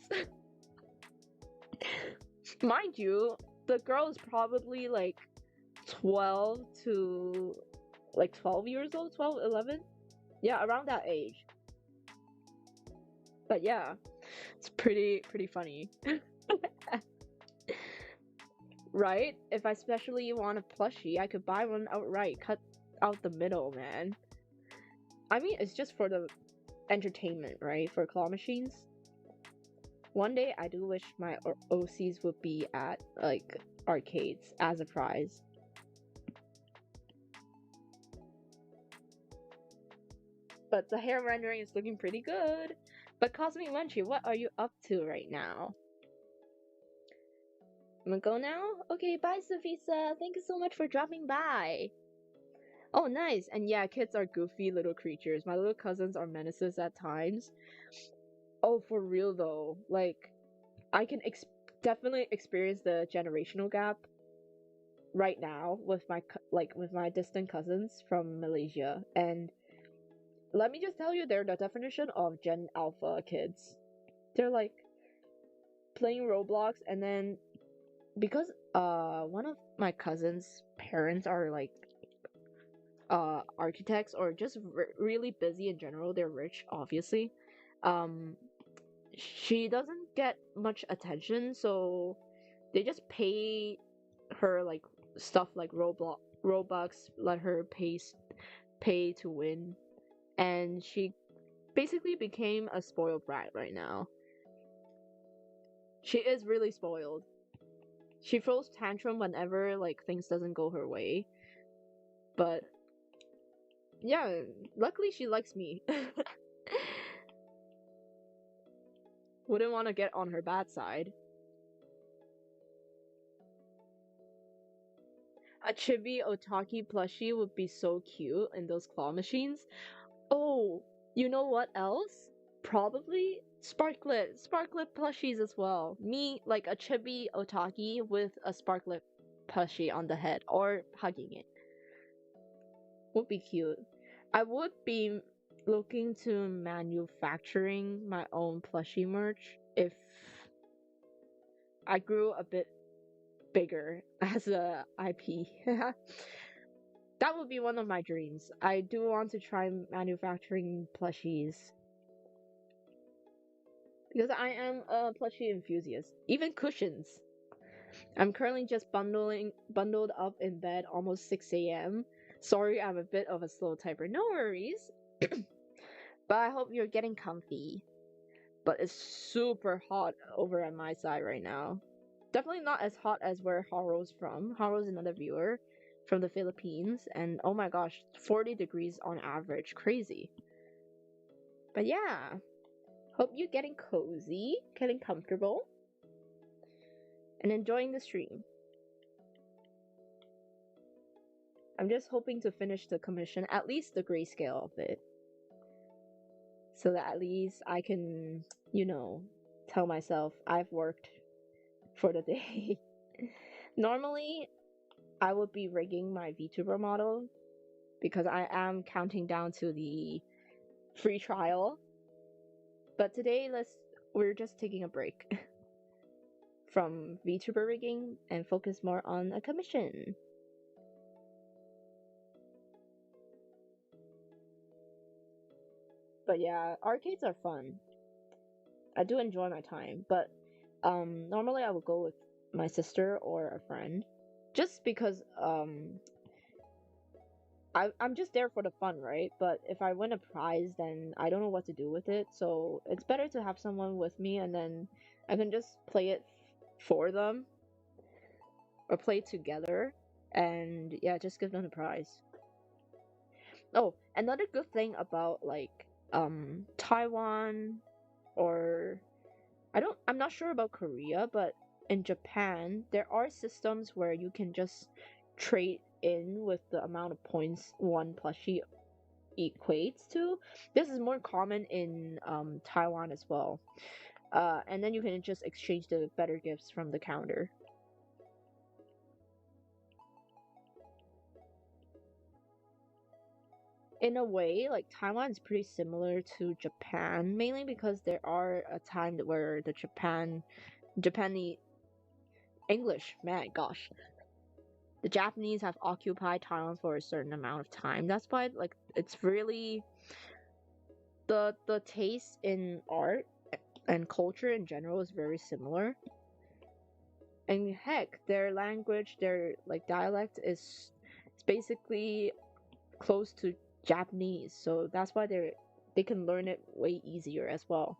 Speaker 1: Mind you, the girl is probably like 12 to like 12 years old, 12, 11? Yeah, around that age. But yeah, it's pretty funny. Right? If I especially want a plushie, I could buy one outright, cut out the middle, man. I mean, it's just for the entertainment, right? For claw machines. One day, I do wish my OCs would be at, like, arcades as a prize. But the hair rendering is looking pretty good. But Cosmic Munchie, what are you up to right now? I'm gonna go now? Okay, bye, Safisa. Thank you so much for dropping by. Oh, nice. And yeah, kids are goofy little creatures. My little cousins are menaces at times. Oh, for real though. Like, I can definitely experience the generational gap right now with my distant cousins from Malaysia. And let me just tell you, they're the definition of Gen Alpha kids. They're like playing Roblox, and then because one of my cousins' parents are like architects or just really busy in general. They're rich, obviously. She doesn't get much attention, so they just pay her like stuff like Robux, let her pay to win, and she basically became a spoiled brat right now. She is really spoiled. She throws tantrum whenever like things doesn't go her way, but yeah, luckily she likes me. Wouldn't want to get on her bad side. A chibi Otaki plushie would be so cute in those claw machines. Oh, you know what else? Probably Sparklet plushies as well. Me, like a chibi Otaki with a Sparklet plushie on the head or hugging it. Would be cute. I would be looking to manufacturing my own plushie merch if I grew a bit bigger as a IP. That would be one of my dreams. I do want to try manufacturing plushies because I am a plushie enthusiast. Even cushions. I'm currently just bundled up in bed almost 6 a.m. Sorry, I'm a bit of a slow typer. No worries. But I hope you're getting comfy. But it's super hot over at my side right now. Definitely not as hot as where Haro's from. Haro's another viewer from the Philippines, and oh my gosh, 40 degrees on average. Crazy. But yeah, hope you're getting cozy, getting comfortable, and enjoying the stream. I'm just hoping to finish the commission, at least the grayscale of it, so that at least I can, you know, tell myself I've worked for the day. Normally, I would be rigging my VTuber model because I am counting down to the free trial. But today, we're just taking a break from VTuber rigging and focus more on a commission. But yeah, arcades are fun. I do enjoy my time, but normally I would go with my sister or a friend, just because I'm just there for the fun, right? But if I win a prize, then I don't know what to do with it. So it's better to have someone with me, and then I can just play it for them or play together, and yeah, just give them the prize. Oh, another good thing about like Taiwan, or I'm not sure about Korea, but in Japan there are systems where you can just trade in with the amount of points one plushie equates to. This is more common in Taiwan as well. And then you can just exchange the better gifts from the counter. In a way, like Taiwan is pretty similar to Japan, mainly because there are a time where the Japanese English, man, gosh, the Japanese have occupied Taiwan for a certain amount of time. That's why, like, it's really the taste in art and culture in general is very similar. And heck, their language, their like dialect is basically close to Japanese, so that's why they can learn it way easier as well.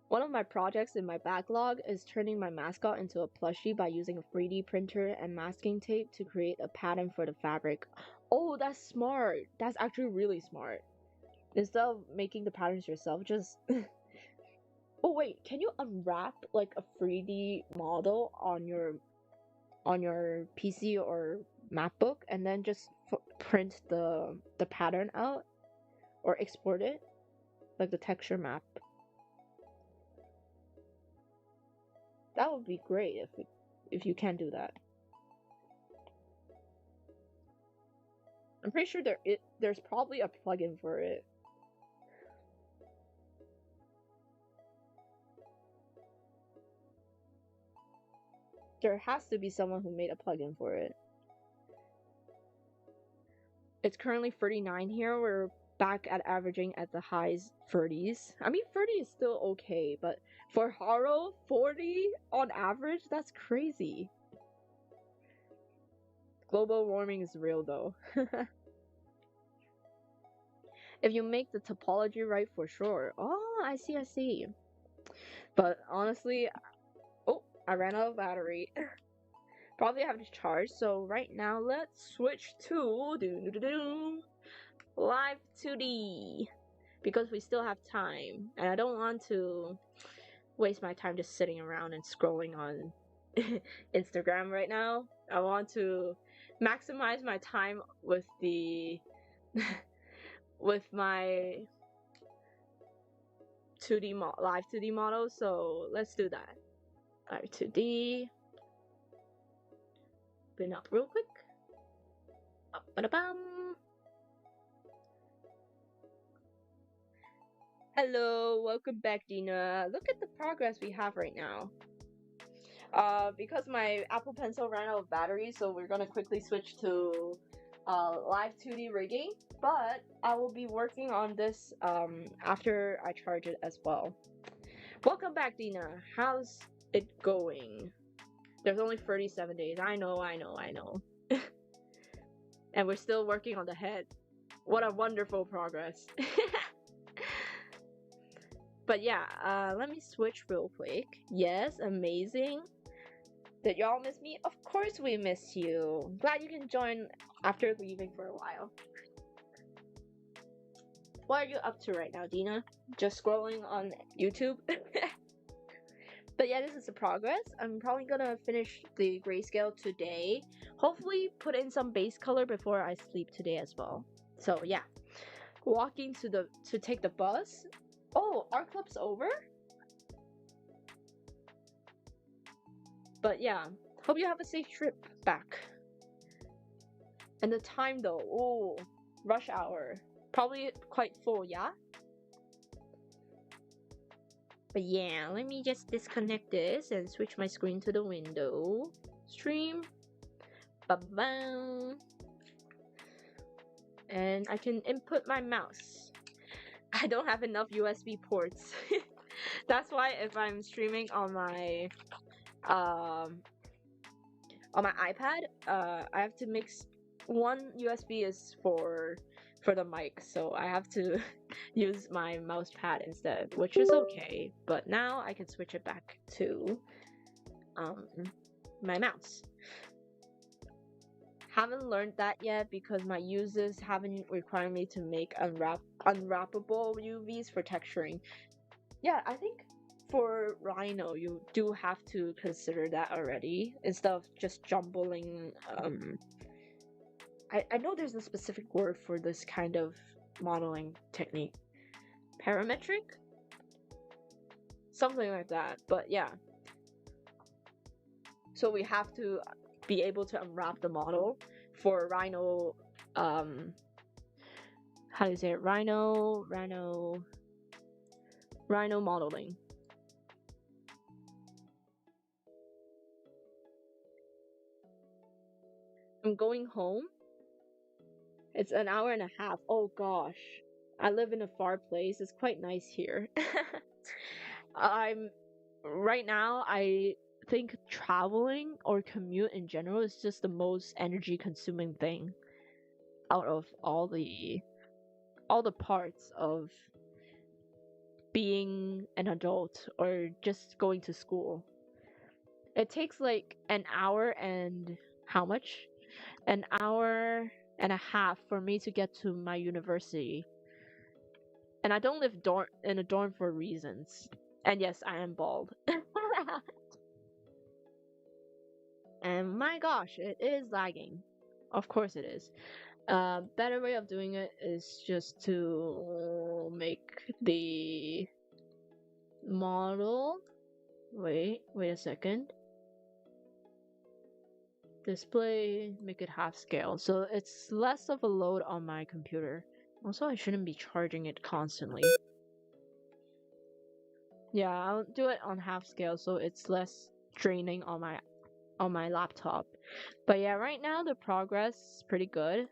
Speaker 1: One of my projects in my backlog is turning my mascot into a plushie by using a 3D printer and masking tape to create a pattern for the fabric. Oh, that's smart. That's actually really smart. Instead of making the patterns yourself, just oh wait, can you unwrap like a 3D model on your PC or MacBook and then just print the pattern out or export it like the texture map? That would be great if you can do that. I'm pretty sure there's probably a plugin for it. There has to be someone who made a plugin for it. It's currently 39 here. We're back at averaging at the highs 30s. I mean, 30 is still okay, but for Haro, 40 on average? That's crazy. Global warming is real though. If you make the topology right, for sure. Oh, I see. But honestly, oh, I ran out of battery. Probably have to charge, so right now let's switch to live 2D because we still have time and I don't want to waste my time just sitting around and scrolling on Instagram right now. I want to maximize my time with the with my 2D live 2D model, so let's do that. Live 2D. Open up real quick. Ba-da-bam. Hello, welcome back, Dina. Look at the progress we have right now. Because my Apple Pencil ran out of battery, so we're gonna quickly switch to live 2D rigging. But I will be working on this after I charge it as well. Welcome back, Dina. How's it going? There's only 37 days. I know. And we're still working on the head. What a wonderful progress. But yeah, let me switch real quick. Yes, amazing. Did y'all miss me? Of course we miss you. Glad you can join after leaving for a while. What are you up to right now, Dina? Just scrolling on YouTube? But yeah, this is the progress. I'm probably gonna finish the grayscale today. Hopefully put in some base color before I sleep today as well. So yeah. Walking to take the bus. Oh, our club's over? But yeah, hope you have a safe trip back. And the time though, oh, rush hour. Probably quite full, yeah? But yeah, let me just disconnect this and switch my screen to the window. Stream. Ba-bam. and I can input my mouse. I don't have enough USB ports. That's why if I'm streaming um on my iPad, I have to mix one USB is for the mic, so I have to use my mouse pad instead, which is okay. But now I can switch it back to um my mouse. Haven't learned that yet because my users haven't required me to make unwrappable UVs for texturing. Yeah, I think for Rhino you do have to consider that already instead of just jumbling. I know there's a specific word for this kind of modeling technique. Parametric? Something like that, but yeah. So we have to be able to unwrap the model for Rhino, how do you say it? Rhino modeling. I'm going home. It's an hour and a half. Oh gosh. I live in a far place. It's quite nice here. Right now, I think traveling or commute in general is just the most energy consuming thing out of all the parts of being an adult or just going to school. It takes like an hour and how much? An hour and a half for me to get to my university. And I don't live in a dorm for reasons. And yes, I am bald. And my gosh, it is lagging. Of course it is. Better way of doing it is just to make the model. Wait a second. Display, make it half scale, so it's less of a load on my computer. Also, I shouldn't be charging it constantly. Yeah, I'll do it on half scale so it's less draining on my laptop. But yeah, right now the progress is pretty good.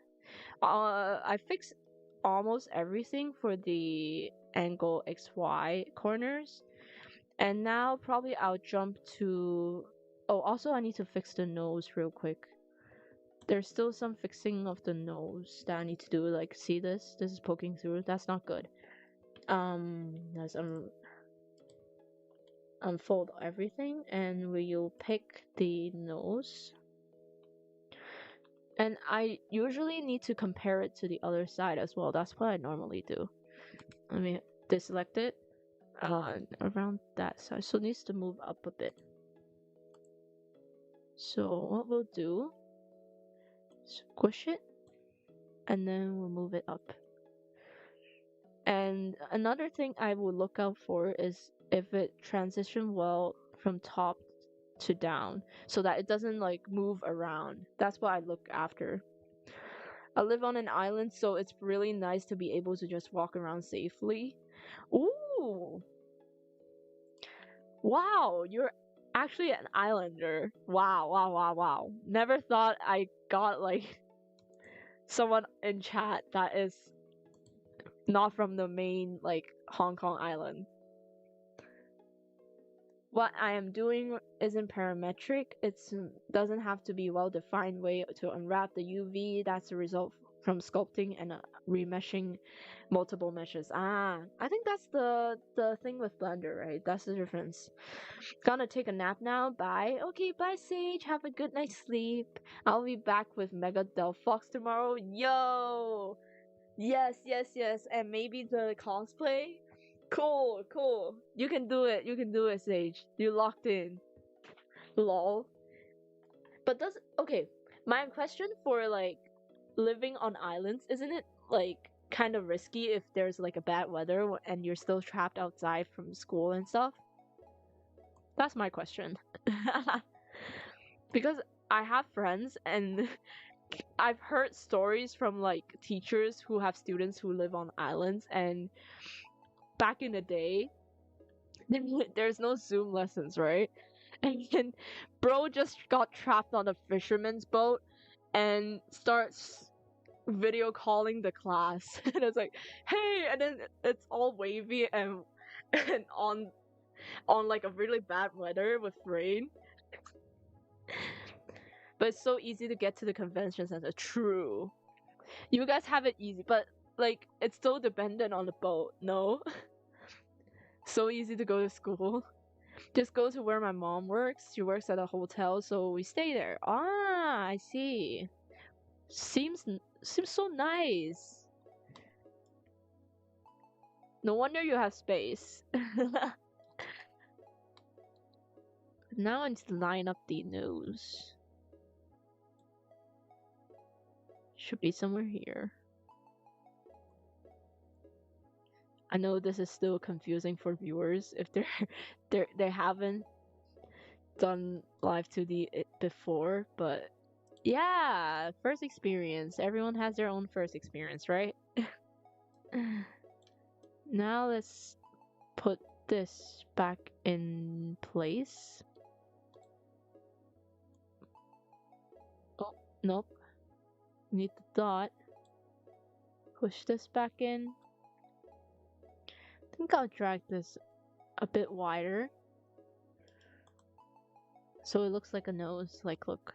Speaker 1: I fixed almost everything for the angle XY corners. And now probably I'll jump to... Oh, also I need to fix the nose real quick. There's still some fixing of the nose that I need to do. Like, see this? This is poking through. That's not good. Let's unfold everything and we'll pick the nose. And I usually need to compare it to the other side as well. That's what I normally do. Let me deselect it around that side. So it needs to move up a bit. So what we'll do, squish it, and then we'll move it up. And another thing I will look out for is if it transitions well from top to down, so that it doesn't like move around. That's what I look after. I live on an island, so it's really nice to be able to just walk around safely. Ooh! Wow, you're actually an islander. Wow. Never thought I got like someone in chat that is not from the main like Hong Kong island. What I am doing isn't parametric. It doesn't have to be well-defined way to unwrap the UV. That's the result from sculpting and remeshing multiple meshes. I think that's the thing with Blender, right? That's the difference. Gonna take a nap now. Bye. Okay, bye Sage. Have a good night's sleep. I'll be back with Mega Del Fox tomorrow. Yo! Yes. And maybe the cosplay? Cool. You can do it, Sage. You locked in. Lol. But okay, my question for like living on islands, isn't it like kind of risky if there's like a bad weather and you're still trapped outside from school and stuff? That's my question. Because I have friends and I've heard stories from like teachers who have students who live on islands, and back in the day, there's no Zoom lessons, right? And then bro just got trapped on a fisherman's boat and starts video calling the class, and it's like, hey, and then it's all wavy and on like a really bad weather with rain. But it's so easy to get to the convention center. True. You guys have it easy, but like it's so dependent on the boat, no? So easy to go to school. Just go to where my mom works. She works at a hotel, so we stay there. Ah, I see. Seems so nice. No wonder you have space. Now I need to line up the nose. Should be somewhere here. I know this is still confusing for viewers if they haven't done live 2D before, but yeah, first experience. Everyone has their own first experience, right? Now let's put this back in place. Oh, nope. Need the dot. Push this back in. I think I'll drag this a bit wider. So it looks like a nose. Like, look.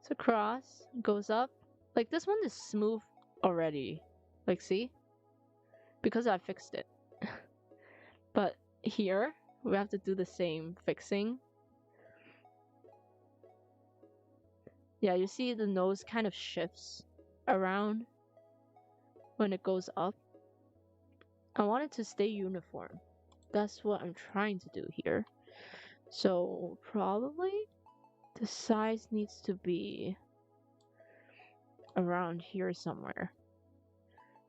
Speaker 1: It's across, goes up. Like, this one is smooth already. Like, see? Because I fixed it. But here, we have to do the same fixing. Yeah, you see the nose kind of shifts around when it goes up. I want it to stay uniform. That's what I'm trying to do here. So probably the size needs to be around here somewhere.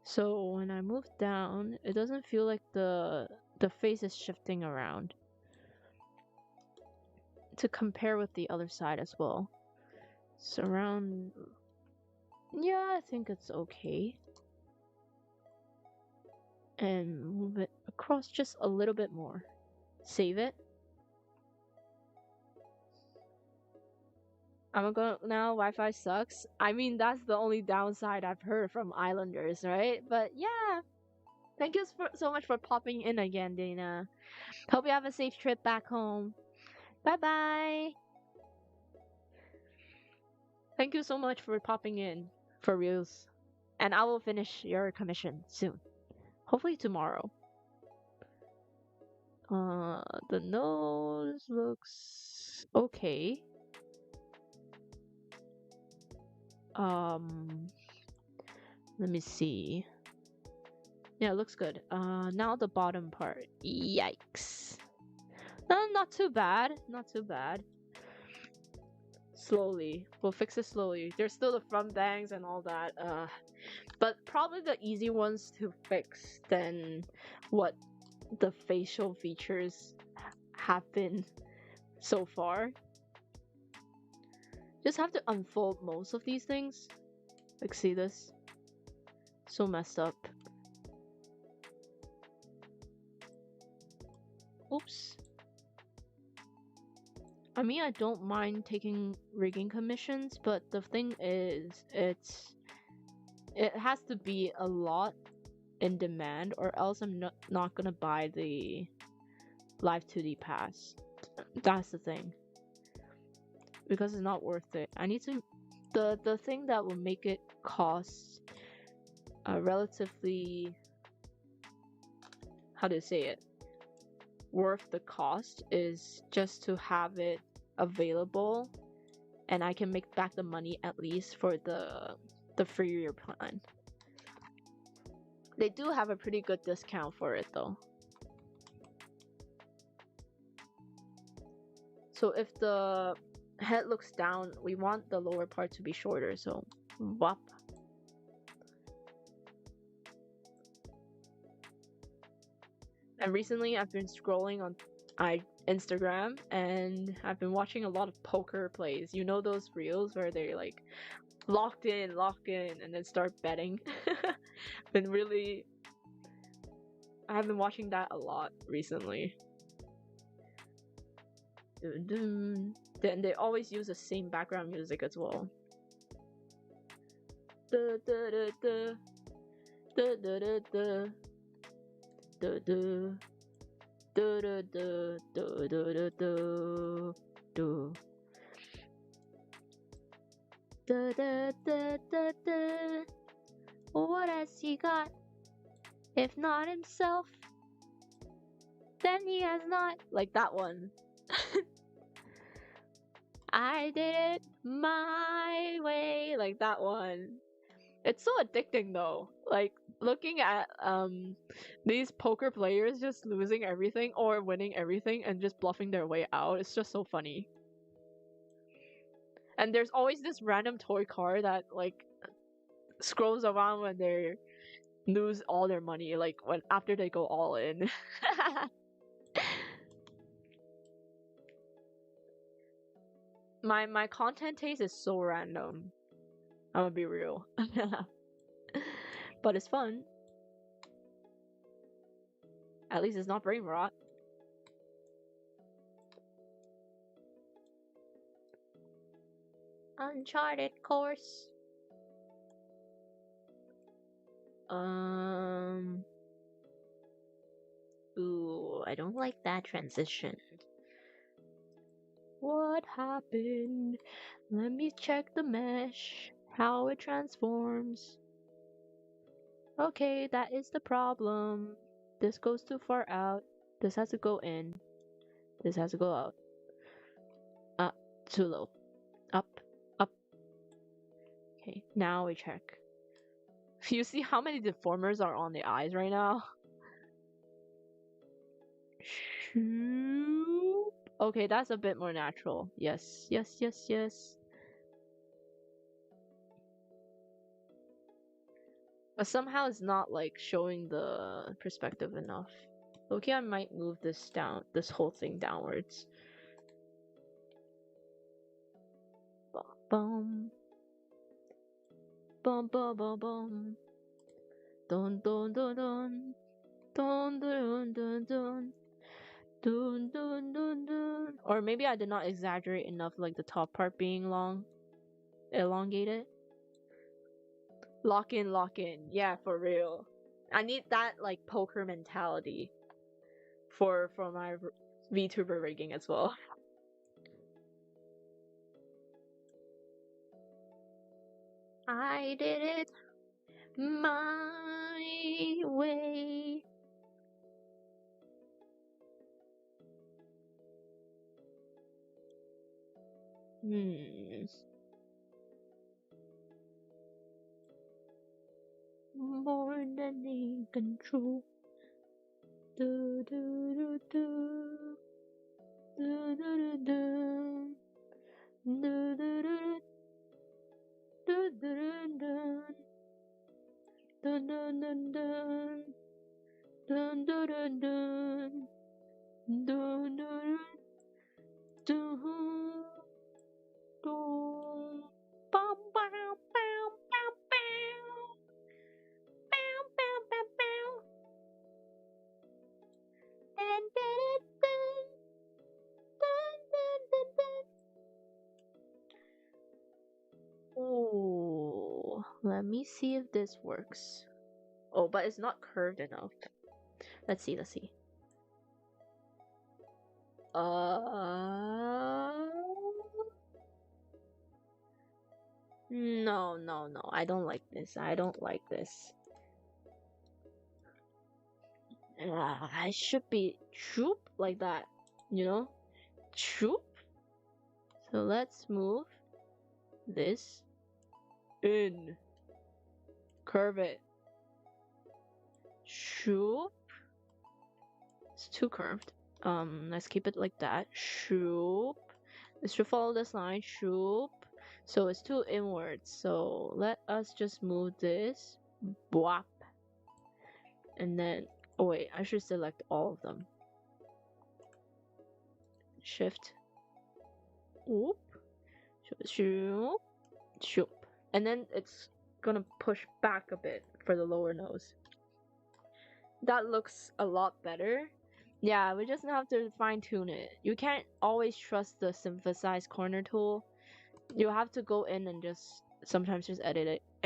Speaker 1: So when I move down, it doesn't feel like the face is shifting around. To compare with the other side as well. So around, yeah, I think it's okay. And move it across just a little bit more. Save it. I'm gonna now Wi-Fi sucks. I mean, that's the only downside I've heard from Islanders, right? But yeah, thank you so much for popping in again, Dana. Hope you have a safe trip back home. Bye bye. Thank you so much for popping in, for reals. And I will finish your commission soon. Hopefully tomorrow. The nose looks okay. Let me see. Yeah, it looks good. Now the bottom part. Yikes. No, not too bad. Not too bad. Slowly. We'll fix it slowly. There's still the front bangs and all that. But probably the easy ones to fix than what the facial features have been so far. Just have to unfold most of these things. Like, see this? So messed up. Oops. I mean, I don't mind taking rigging commissions, but the thing is, it has to be a lot in demand, or else I'm not gonna buy the Live 2D pass. That's the thing. Because it's not worth it. I need to... The thing that will make it cost relatively... How do you say it? Worth the cost is just to have it available, and I can make back the money at least for the free year plan. They do have a pretty good discount for it though. So if the head looks down, we want the lower part to be shorter, so wop. And recently I've been scrolling on Instagram, and I've been watching a lot of poker plays. You know those reels where they like lock in, and then start betting? I have been watching that a lot recently. Then they always use the same background music as well. Da da da da da da da da da da da da da da da da da. Da da da da da. What has he got? If not himself, then he has not. Like that one. I did it my way. Like that one. It's so addicting though. Like looking at these poker players just losing everything or winning everything and just bluffing their way out. It's just so funny. And there's always this random toy car that like scrolls around when they lose all their money, like when after they go all in. My content taste is so random. I'm gonna be real. But it's fun. At least it's not brain rot. Uncharted course. Ooh, I don't like that transition. What happened? Let me check the mesh. How it transforms. Okay, that is the problem. This goes too far out. This has to go in. This has to go out. Too low. Up, up. Okay, now we check. You see how many deformers are on the eyes right now? Okay, that's a bit more natural. Yes, yes, yes, yes. But somehow it's not like showing the perspective enough. Okay, I might move this down, this whole thing downwards. Bum bum bum bum bum. Dun dun dun dun dun dun dun dun dun dun dun dun. Or maybe I did not exaggerate enough, like the top part being long, elongated. Lock in, lock in. Yeah, for real. I need that like poker mentality for my VTuber rigging as well. I did it my way. More than in control. Do do do do. Do do do do. Do do do. Do do do. Dun dun dun dun. Dun dun dun dun. Dun dun dun. Dun. Bum bum bum bum bum. Bum bum bum bum. Dun dun dun. Dun dun dun dun. Oh, let me see if this works. Oh, but it's not curved enough. Let's see, let's see. No, no, no. I don't like this. I don't like this. I should be choop like that, you know? Choop. So let's move this in. Curve it. Choop. It's too curved. Let's keep it like that. Shoop. This should follow this line. Shoop. So it's too inwards. So let us just move this. Bwap. And then, oh wait, I should select all of them. Shift. Whoop. Shoop. Shoop. And then it's gonna push back a bit for the lower nose. That looks a lot better. Yeah, we just have to fine tune it. You can't always trust the synthesize corner tool. You have to go in and just sometimes just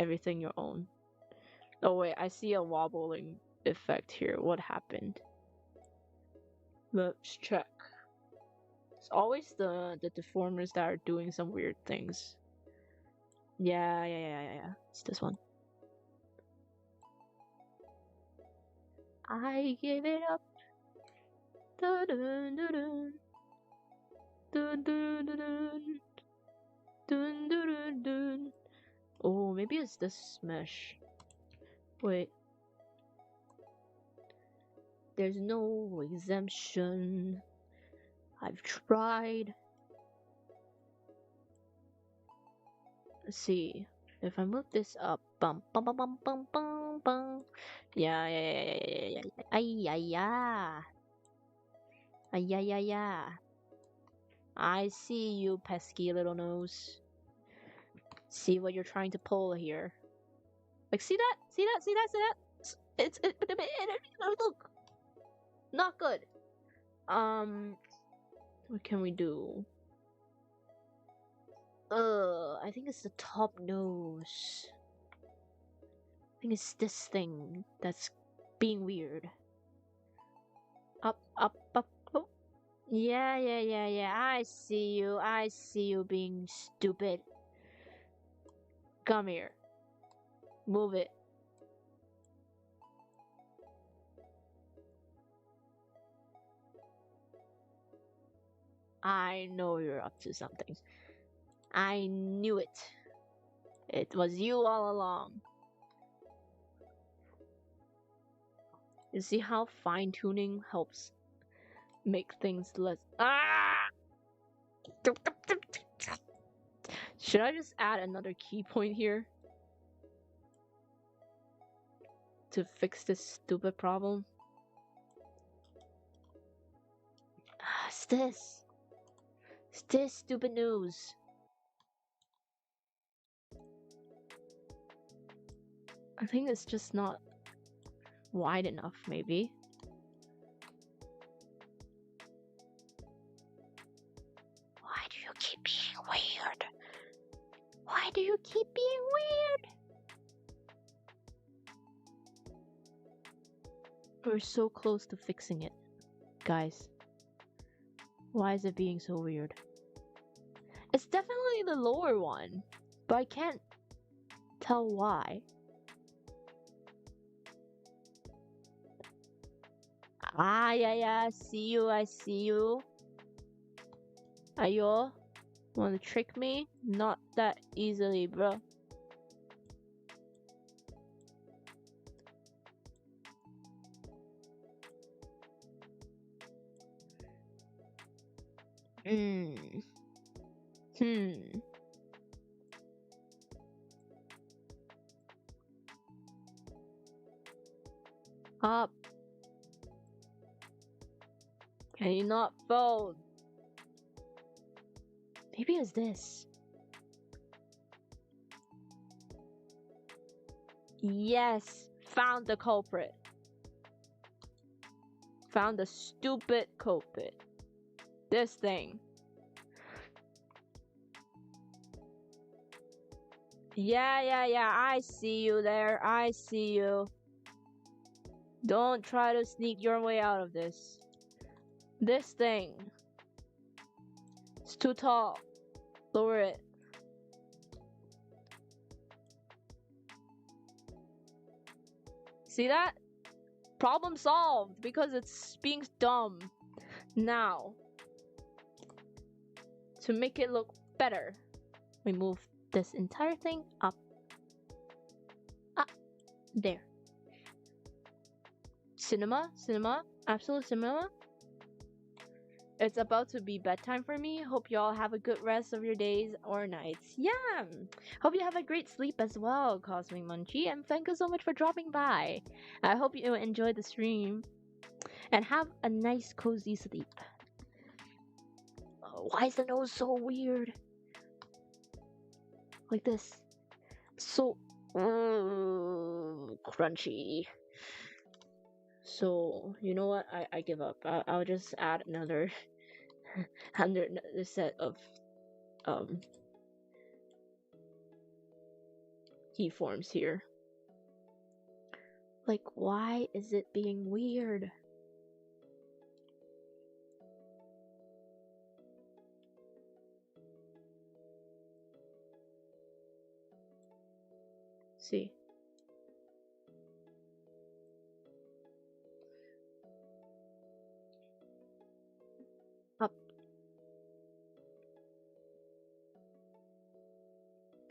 Speaker 1: everything your own. Oh wait, I see a wobbling effect here. What happened? Let's check. It's always the deformers that are doing some weird things. Yeah. It's this one. I give it up. Dun, dun, dun, dun. Dun, dun, dun, dun. Dun, dun, dun, dun. Oh, maybe it's this mesh. Wait. There's no exemption. I've tried. Let's see. If I move this up, bum bum bum bum bum bum bum. Yeah. Ay ay ay. Ay ay ay ay. I see you, pesky little nose. See what you're trying to pull here. Like, see that? See that? See that? See that? It's look. Not good. What can we do? I think it's the top nose. I think it's this thing that's being weird. Up. Oh. Yeah. I see you. I see you being stupid. Come here. Move it. I know you're up to something. I knew it. It was you all along. You see how fine-tuning helps make things less... Ah! Should I just add another key point here? To fix this stupid problem? It's this. It's this stupid news. I think it's just not wide enough, maybe. Why do you keep being weird? Why do you keep being weird? We're so close to fixing it, guys. Why is it being so weird? It's definitely the lower one, but I can't tell why. Yeah, I see you. Ayo, wanna trick me? Not that easily, bro. Up. Can you not fold? Maybe it's this. Yes, found the culprit. Found the stupid culprit. This thing. Yeah, I see you there. I see you. Don't try to sneak your way out of this. This thing. It's too tall. Lower it. See that? Problem solved because it's being dumb. Now, to make it look better, we move this entire thing up. There. Cinema, absolute cinema. It's about to be bedtime for me. Hope y'all have a good rest of your days or nights. Yeah. Hope you have a great sleep as well, Cosmic Munchie. And thank you so much for dropping by. I hope you enjoyed the stream. And have a nice, cozy sleep. Why is the nose so weird? Like this. So crunchy. So, you know what? I give up. I'll just add another set of keyforms here. Like, why is it being weird? See. Up.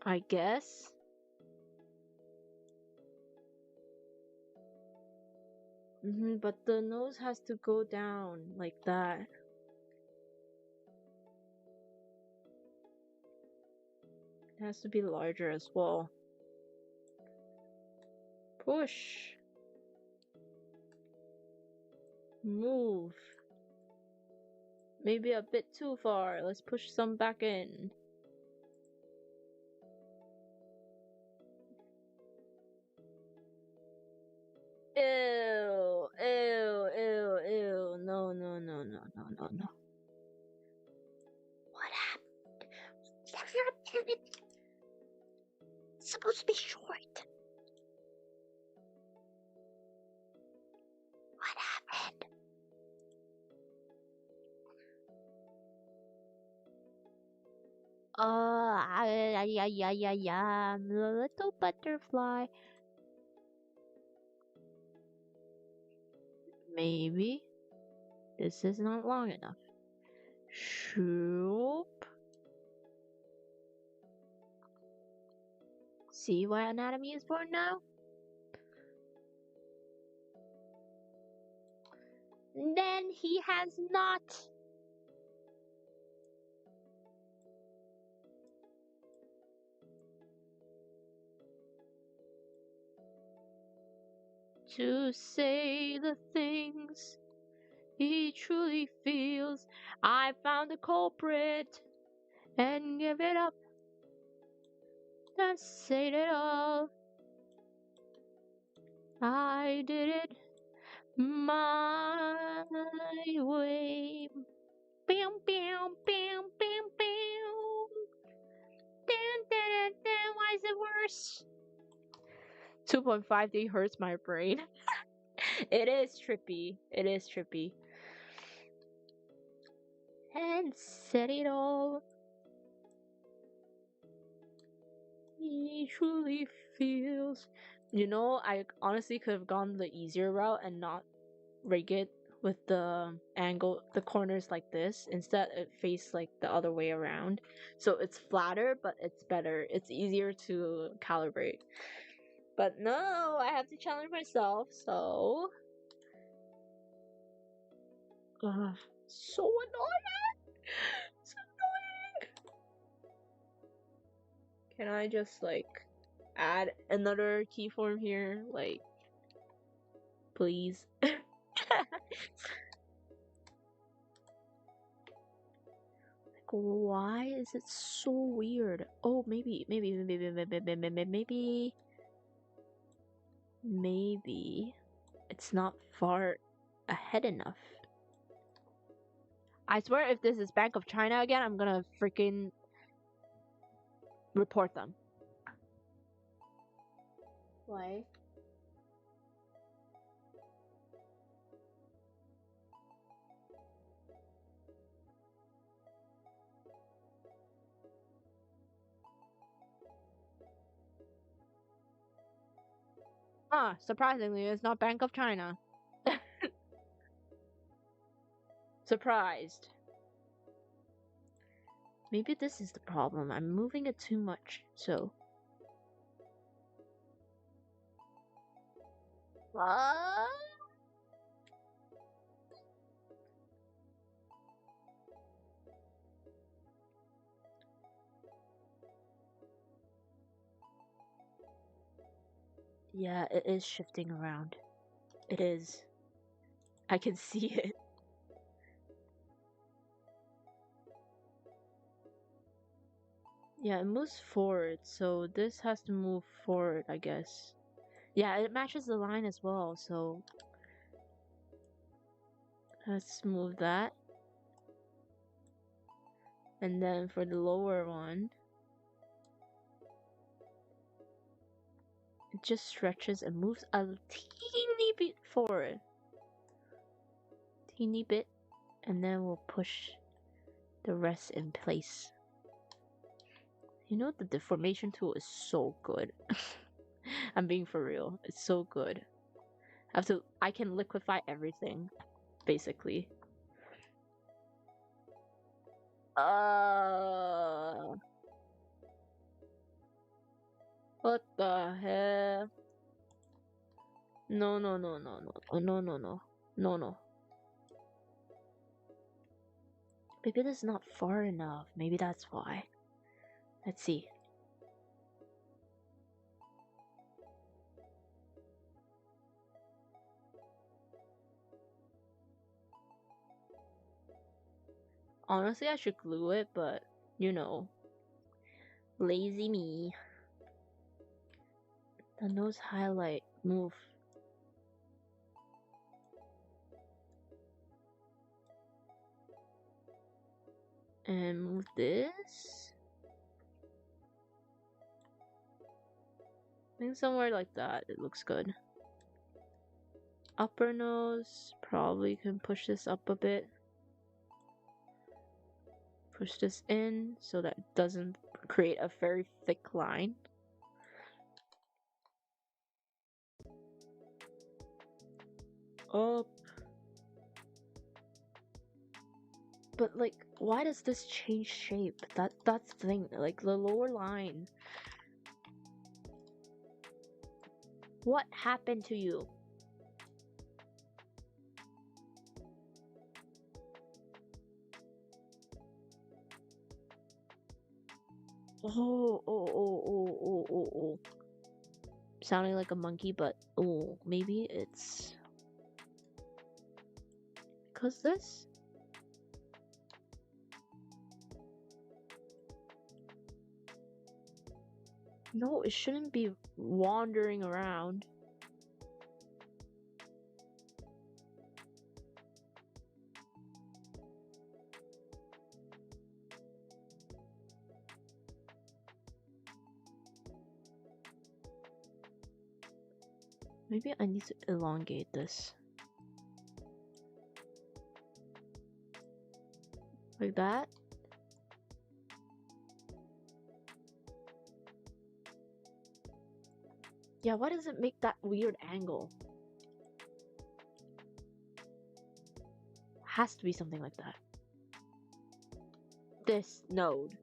Speaker 1: I guess. But the nose has to go down like that. It has to be larger as well. Push. Move. Maybe a bit too far. Let's push some back in. Ew, ew, ew, ew. No, no, no, no, no, no, no. What happened? It's supposed to be short. What happened? I'm a little butterfly. Maybe this is not long enough. Shoop. See what anatomy is for now? Then he has not. To say the things he truly feels. I found the culprit and give it up. That's said it all. I did it my way. Bam, bam, bam, bam, bam. Dan, dan, dan, dan. Why is it worse? 2.5D hurts my brain. It is trippy. It is trippy. And said it all. He truly feels. You know, I honestly could have gone the easier route and not rig it with the angle, the corners like this. Instead, it faced like the other way around. So it's flatter, but it's better. It's easier to calibrate. But no, I have to challenge myself, so. So annoying! So annoying! Can I just like add another keyform here? Like, please. Why is it so weird? Oh, maybe it's not far ahead enough. I swear if this is Bank of China again, I'm gonna freaking report them. Why? Surprisingly, it's not Bank of China. Surprised. Maybe this is the problem. I'm moving it too much, so. What? Yeah, it is shifting around. It is. I can see it. Yeah, it moves forward, so this has to move forward, I guess. Yeah, it matches the line as well, so let's move that. And then for the lower one, it just stretches and moves a teeny bit forward. Teeny bit, and then we'll push the rest in place. You know, the deformation tool is so good. I'm being for real. It's so good. I can liquefy everything, basically. What the hell? No, no, no, no, no, oh, no, no, no, no, no. Maybe this is not far enough. Maybe that's why. Let's see. Honestly, I should glue it, but you know, lazy me. The nose highlight, move. And move this. I think somewhere like that, it looks good. Upper nose, probably can push this up a bit. Push this in so that it doesn't create a very thick line. Up. But like, why does this change shape? That's the thing. Like the lower line. What happened to you? Oh. Sounding like a monkey, but oh, maybe it's because this. No, it shouldn't be wandering around. Maybe I need to elongate this. Like that. Yeah, why does it make that weird angle? Has to be something like that. This node.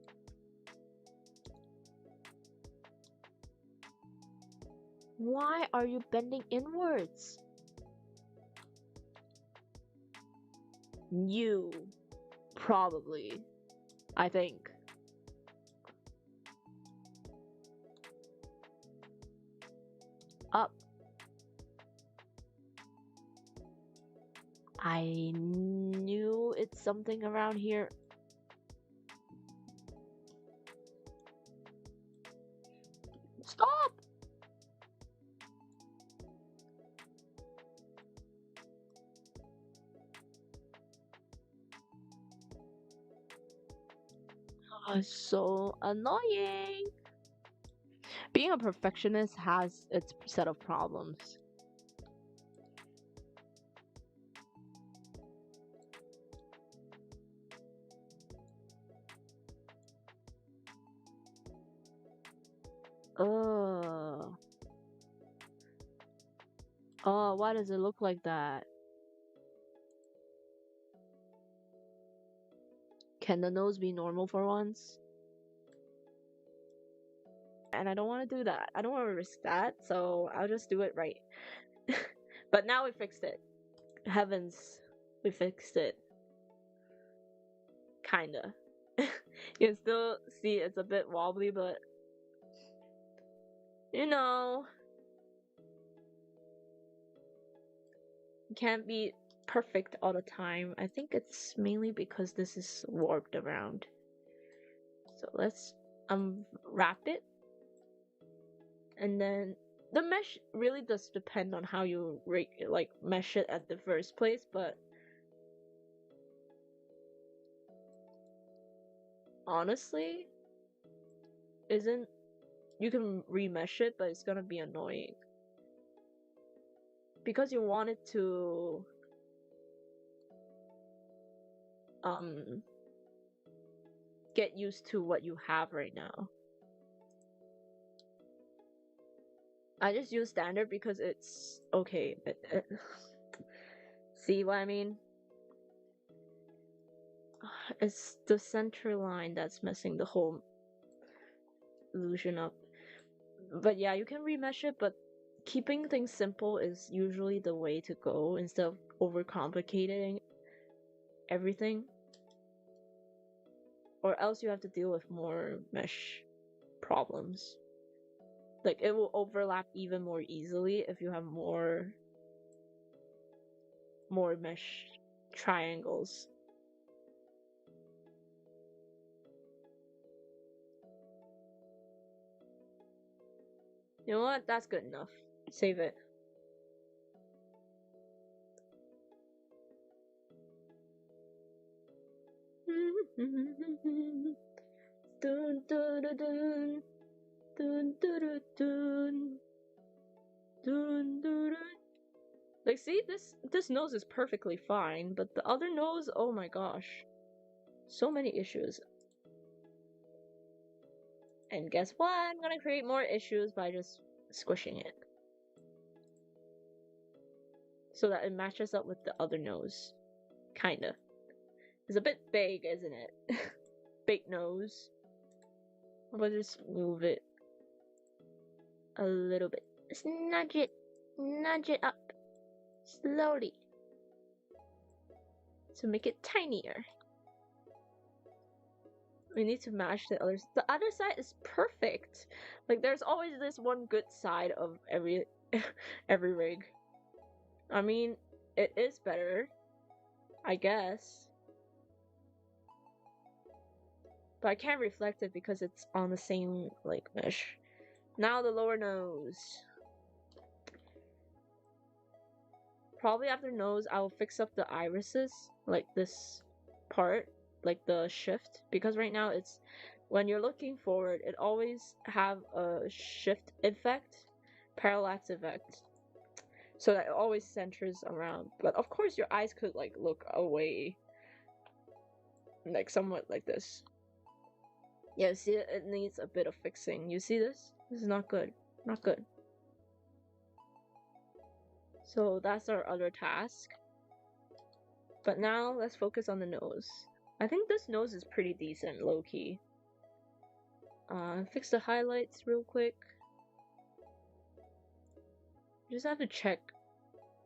Speaker 1: Why are you bending inwards? You. Probably. I think. Up. I knew it's something around here. Stop! Oh, so annoying. Being a perfectionist has its set of problems. Ugh. Oh, why does it look like that? Can the nose be normal for once? And I don't want to do that. I don't want to risk that, so I'll just do it right. But now we fixed it. Heavens, we fixed it. Kinda. You can still see it's a bit wobbly, but you know, it can't be perfect all the time. I think it's mainly because this is warped around. So let's unwrap it. And then the mesh really does depend on how you like mesh it at the first place, but honestly, isn't you can remesh it, but it's gonna be annoying. Because you want it to get used to what you have right now. I just use standard because it's okay. See what I mean? It's the center line that's messing the whole illusion up. But yeah, you can remesh it, but keeping things simple is usually the way to go instead of overcomplicating everything. Or else you have to deal with more mesh problems. Like, it will overlap even more easily if you have more mesh triangles. You know what? That's good enough. Save it. Dun, dun, dun, dun. Dun, dun, dun, dun. Dun, dun, dun. Like, see, this nose is perfectly fine, but the other nose, oh my gosh. So many issues. And guess what? I'm gonna create more issues by just squishing it. So that it matches up with the other nose. Kinda. It's a bit big, isn't it? Big nose. I'll just move it a little bit. Just nudge it up. Slowly. To make it tinier. We need to match the others. The other side is perfect. Like, there's always this one good side of every rig. I mean, it is better, I guess. But I can't reflect it because it's on the same, like, mesh. Now the lower nose. Probably after nose, I will fix up the irises, like this part, like the shift. Because right now it's, when you're looking forward, it always have a shift effect, parallax effect. So that it always centers around. But of course your eyes could, like, look away. Like, somewhat like this. Yeah, see, it needs a bit of fixing. You see this? This is not good. Not good. So that's our other task. But now let's focus on the nose. I think this nose is pretty decent, low-key. Fix the highlights real quick. Just have to check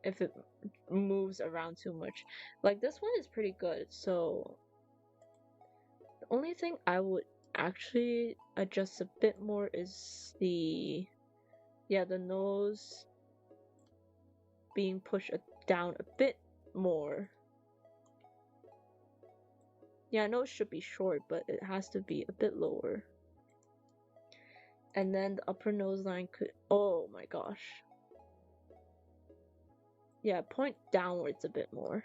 Speaker 1: if it moves around too much. Like, this one is pretty good, so the only thing I would actually adjust a bit more is the nose being pushed down a bit more. Yeah, nose should be short, but it has to be a bit lower. And then the upper nose line could, oh my gosh. Yeah, point downwards a bit more.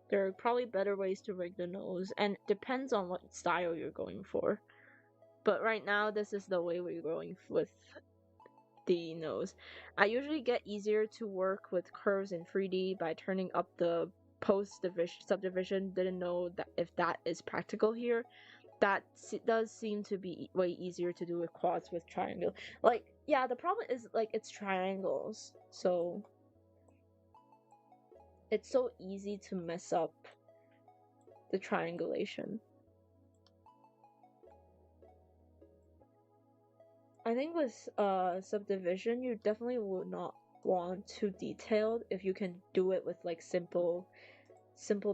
Speaker 1: There are probably better ways to rig the nose, and it depends on what style you're going for. But right now, this is the way we're going with the nose. I usually get easier to work with curves in 3D by turning up the subdivision. Didn't know that if that is practical here. That does seem to be way easier to do with quads with triangle. Like, yeah, the problem is, like, it's triangles, so it's so easy to mess up the triangulation. I think with subdivision, you definitely would not want too detailed if you can do it with, like, simple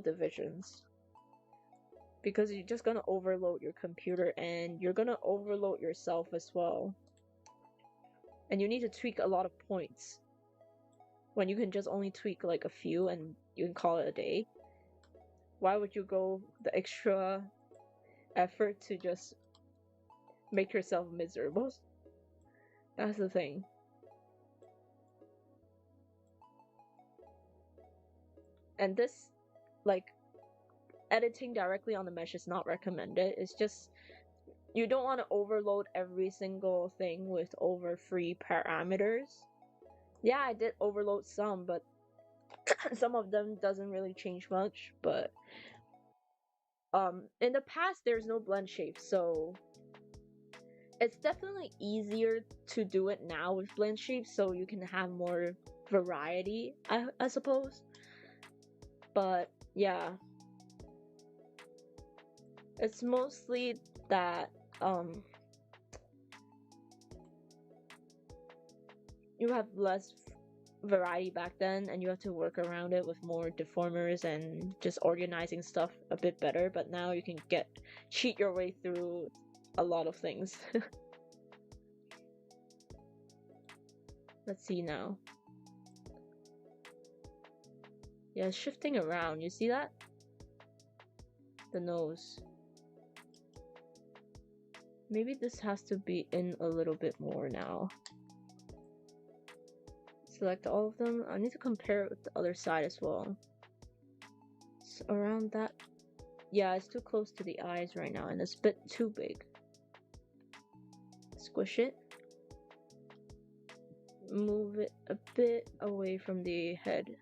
Speaker 1: divisions. Because you're just gonna overload your computer and you're gonna overload yourself as well. And you need to tweak a lot of points when you can just only tweak like a few and you can call it a day. Why would you go the extra effort to just make yourself miserable? That's the thing. And this, like, editing directly on the mesh is not recommended. It's just you don't want to overload every single thing with over free parameters. Yeah, I did overload some, but some of them doesn't really change much. But in the past there's no blend shape, so it's definitely easier to do it now with blend shapes, so you can have more variety, I suppose. But yeah, it's mostly that you have less variety back then, and you have to work around it with more deformers and just organizing stuff a bit better. But now you can cheat your way through a lot of things. Let's see now. Yeah, it's shifting around. You see that? The nose. Maybe this has to be in a little bit more now. Select all of them. I need to compare it with the other side as well. It's around that. Yeah, it's too close to the eyes right now, and it's a bit too big. Squish it. Move it a bit away from the head.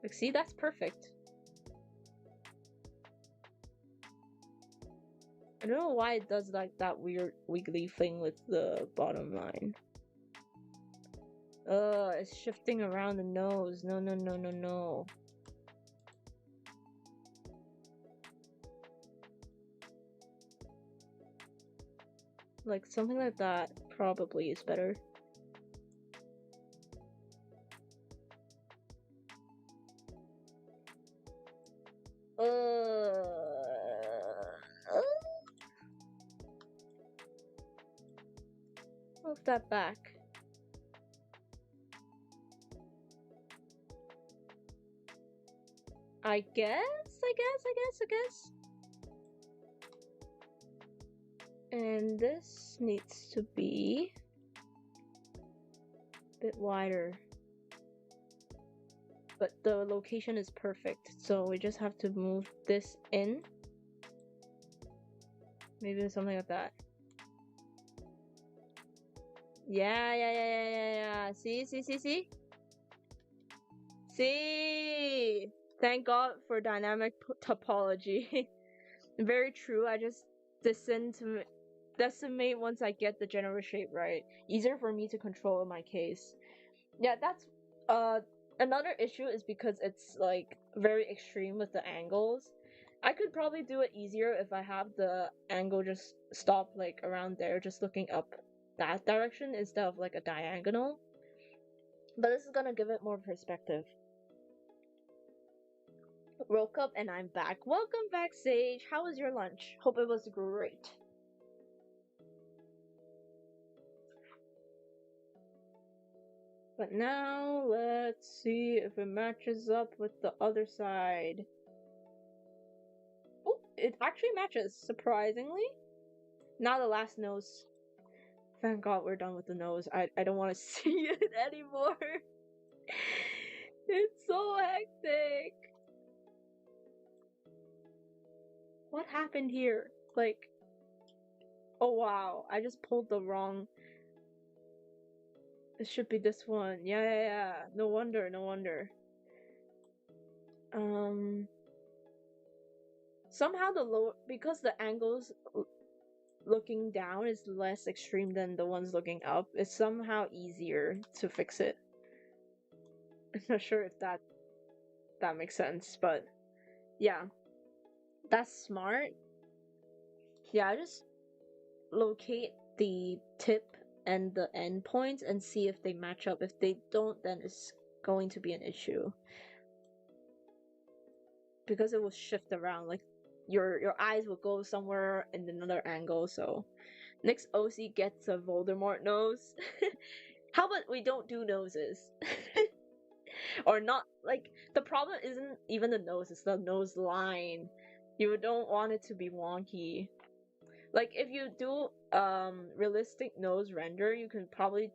Speaker 1: Like, see, that's perfect. I don't know why it does like that weird wiggly thing with the bottom line. It's shifting around the nose. No, no, no, no, no. Like, something like that probably is better. Move that back. I guess. And this needs to be a bit wider. But the location is perfect, so we just have to move this in. Maybe something like that. Yeah. See? See? Thank God for dynamic topology. Very true. I just decimate once I get the general shape right. Easier for me to control in my case. Yeah, that's another issue is because it's like very extreme with the angles. I could probably do it easier if I have the angle just stop like around there, just looking up that direction instead of like a diagonal. But this is gonna give it more perspective. Woke up and I'm back. Welcome back, Sage. How was your lunch? Hope it was great. But now let's see if it matches up with the other side. Oh, it actually matches, surprisingly. Now the last nose. Thank God we're done with the nose. I don't want to see it anymore. It's so hectic. What happened here? Like, oh wow, I just pulled the wrong. It should be this one. Yeah. No wonder. Somehow because the angles looking down is less extreme than the ones looking up, it's somehow easier to fix it. I'm not sure if that makes sense, but yeah. That's smart. Yeah, I just locate the tip and the end points and see if they match up. If they don't, then it's going to be an issue. Because it will shift around, like your eyes will go somewhere in another angle, so next OC gets a Voldemort nose. How about we don't do noses? Or not, like, the problem isn't even the nose, it's the nose line. You don't want it to be wonky. Like, if you do realistic nose render, you can probably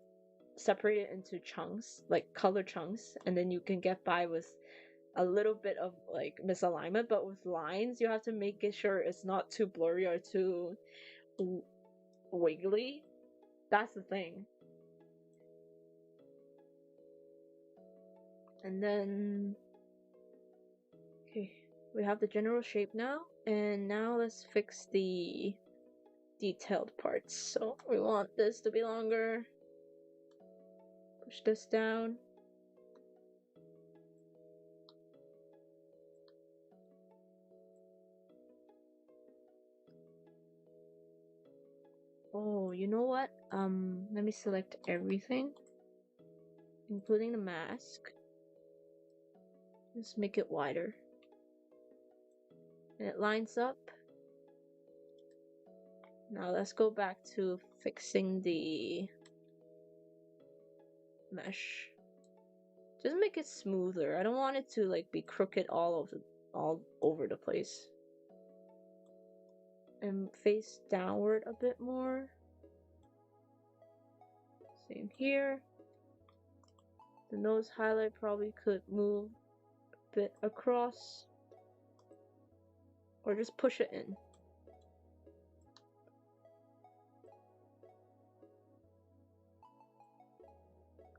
Speaker 1: separate it into chunks, like color chunks, and then you can get by with a little bit of like misalignment. But with lines, you have to make it sure it's not too blurry or too wiggly. That's the thing. And then, okay, we have the general shape now, and now let's fix the detailed parts. So we want this to be longer. Push this down. Oh, you know what? Let me select everything, including the mask. Just make it wider. And it lines up. Now let's go back to fixing the mesh. Just make it smoother. I don't want it to like be crooked all over the place. And face downward a bit more. Same here. The nose highlight probably could move a bit across. Or just push it in.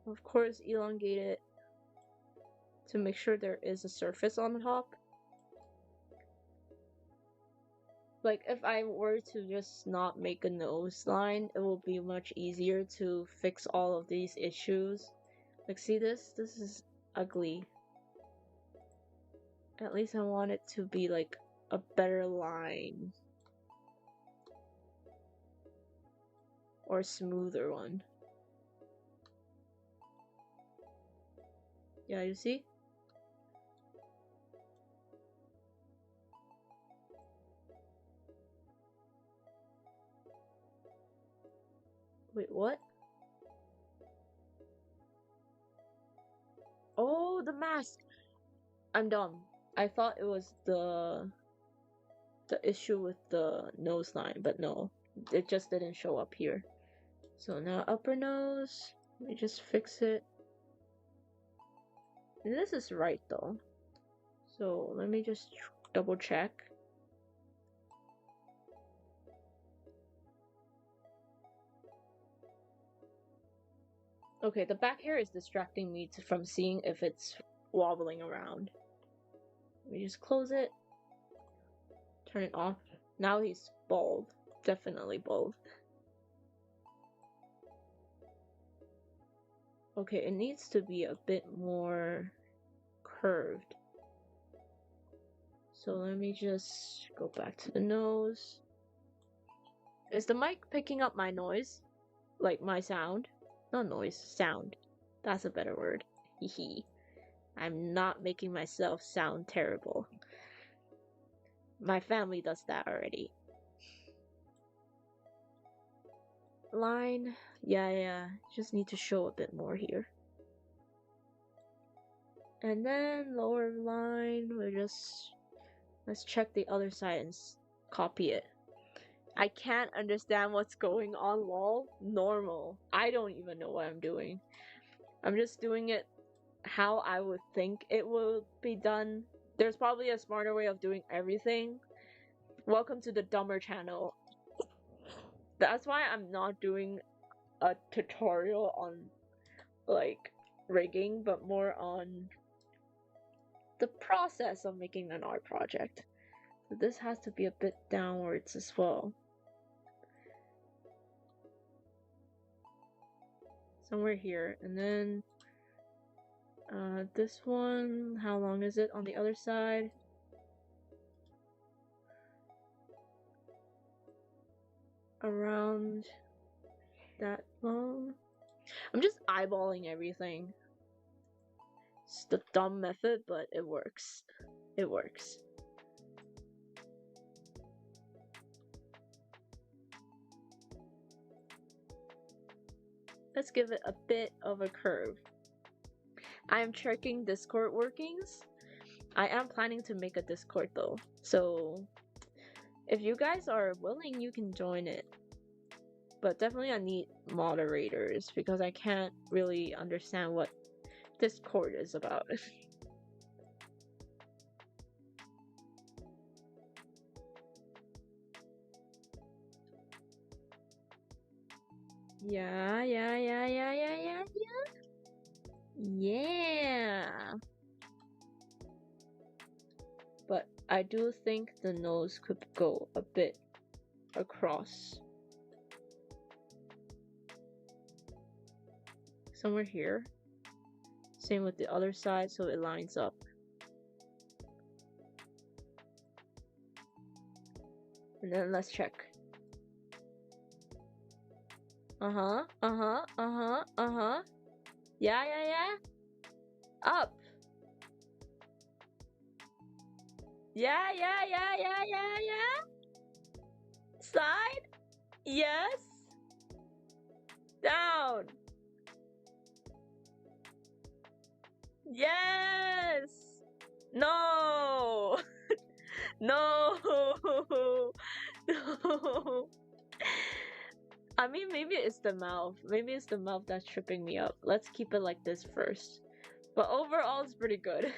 Speaker 1: Of course, elongate it to make sure there is a surface on the top. Like, if I were to just not make a nose line, it will be much easier to fix all of these issues. Like, see this? This is ugly. At least I want it to be like a better line. Or a smoother one. Yeah, you see? Wait, what? Oh, the mask! I'm dumb. I thought it was the issue with the nose line, but no. It just didn't show up here. So now upper nose. Let me just fix it. And this is right though. So let me just double check. Okay, the back hair is distracting me from seeing if it's wobbling around. Let me just close it. Turn it off. Now he's bald. Definitely bald. Okay, it needs to be a bit more curved. So let me just go back to the nose. Is the mic picking up my noise? Like my sound? Not noise, sound. That's a better word. Hehe. I'm not making myself sound terrible. My family does that already. Line. Yeah. Just need to show a bit more here. And then lower line. Let's check the other side and copy it. I can't understand what's going on, lol. Normal. I don't even know what I'm doing. I'm just doing it how I would think it will be done. There's probably a smarter way of doing everything. Welcome to the dumber channel. That's why I'm not doing a tutorial on like rigging, but more on the process of making an art project. So this has to be a bit downwards as well. Somewhere here. And then this one, how long is it on the other side? Around that long. I'm just eyeballing everything. It's the dumb method, but it works. It works. Let's give it a bit of a curve. I am checking Discord workings. I am planning to make a Discord though, so if you guys are willing, you can join it. But definitely I need moderators because I can't really understand what Discord is about. Yeah. Yeah. But I do think the nose could go a bit across. Somewhere here. Same with the other side so it lines up. And then let's check. Uh-huh. Yeah. Up. Yeah. Side. Yes. Down. Yes. No. No. No. I mean, maybe it's the mouth. Maybe it's the mouth that's tripping me up. Let's keep it like this first. But overall, it's pretty good.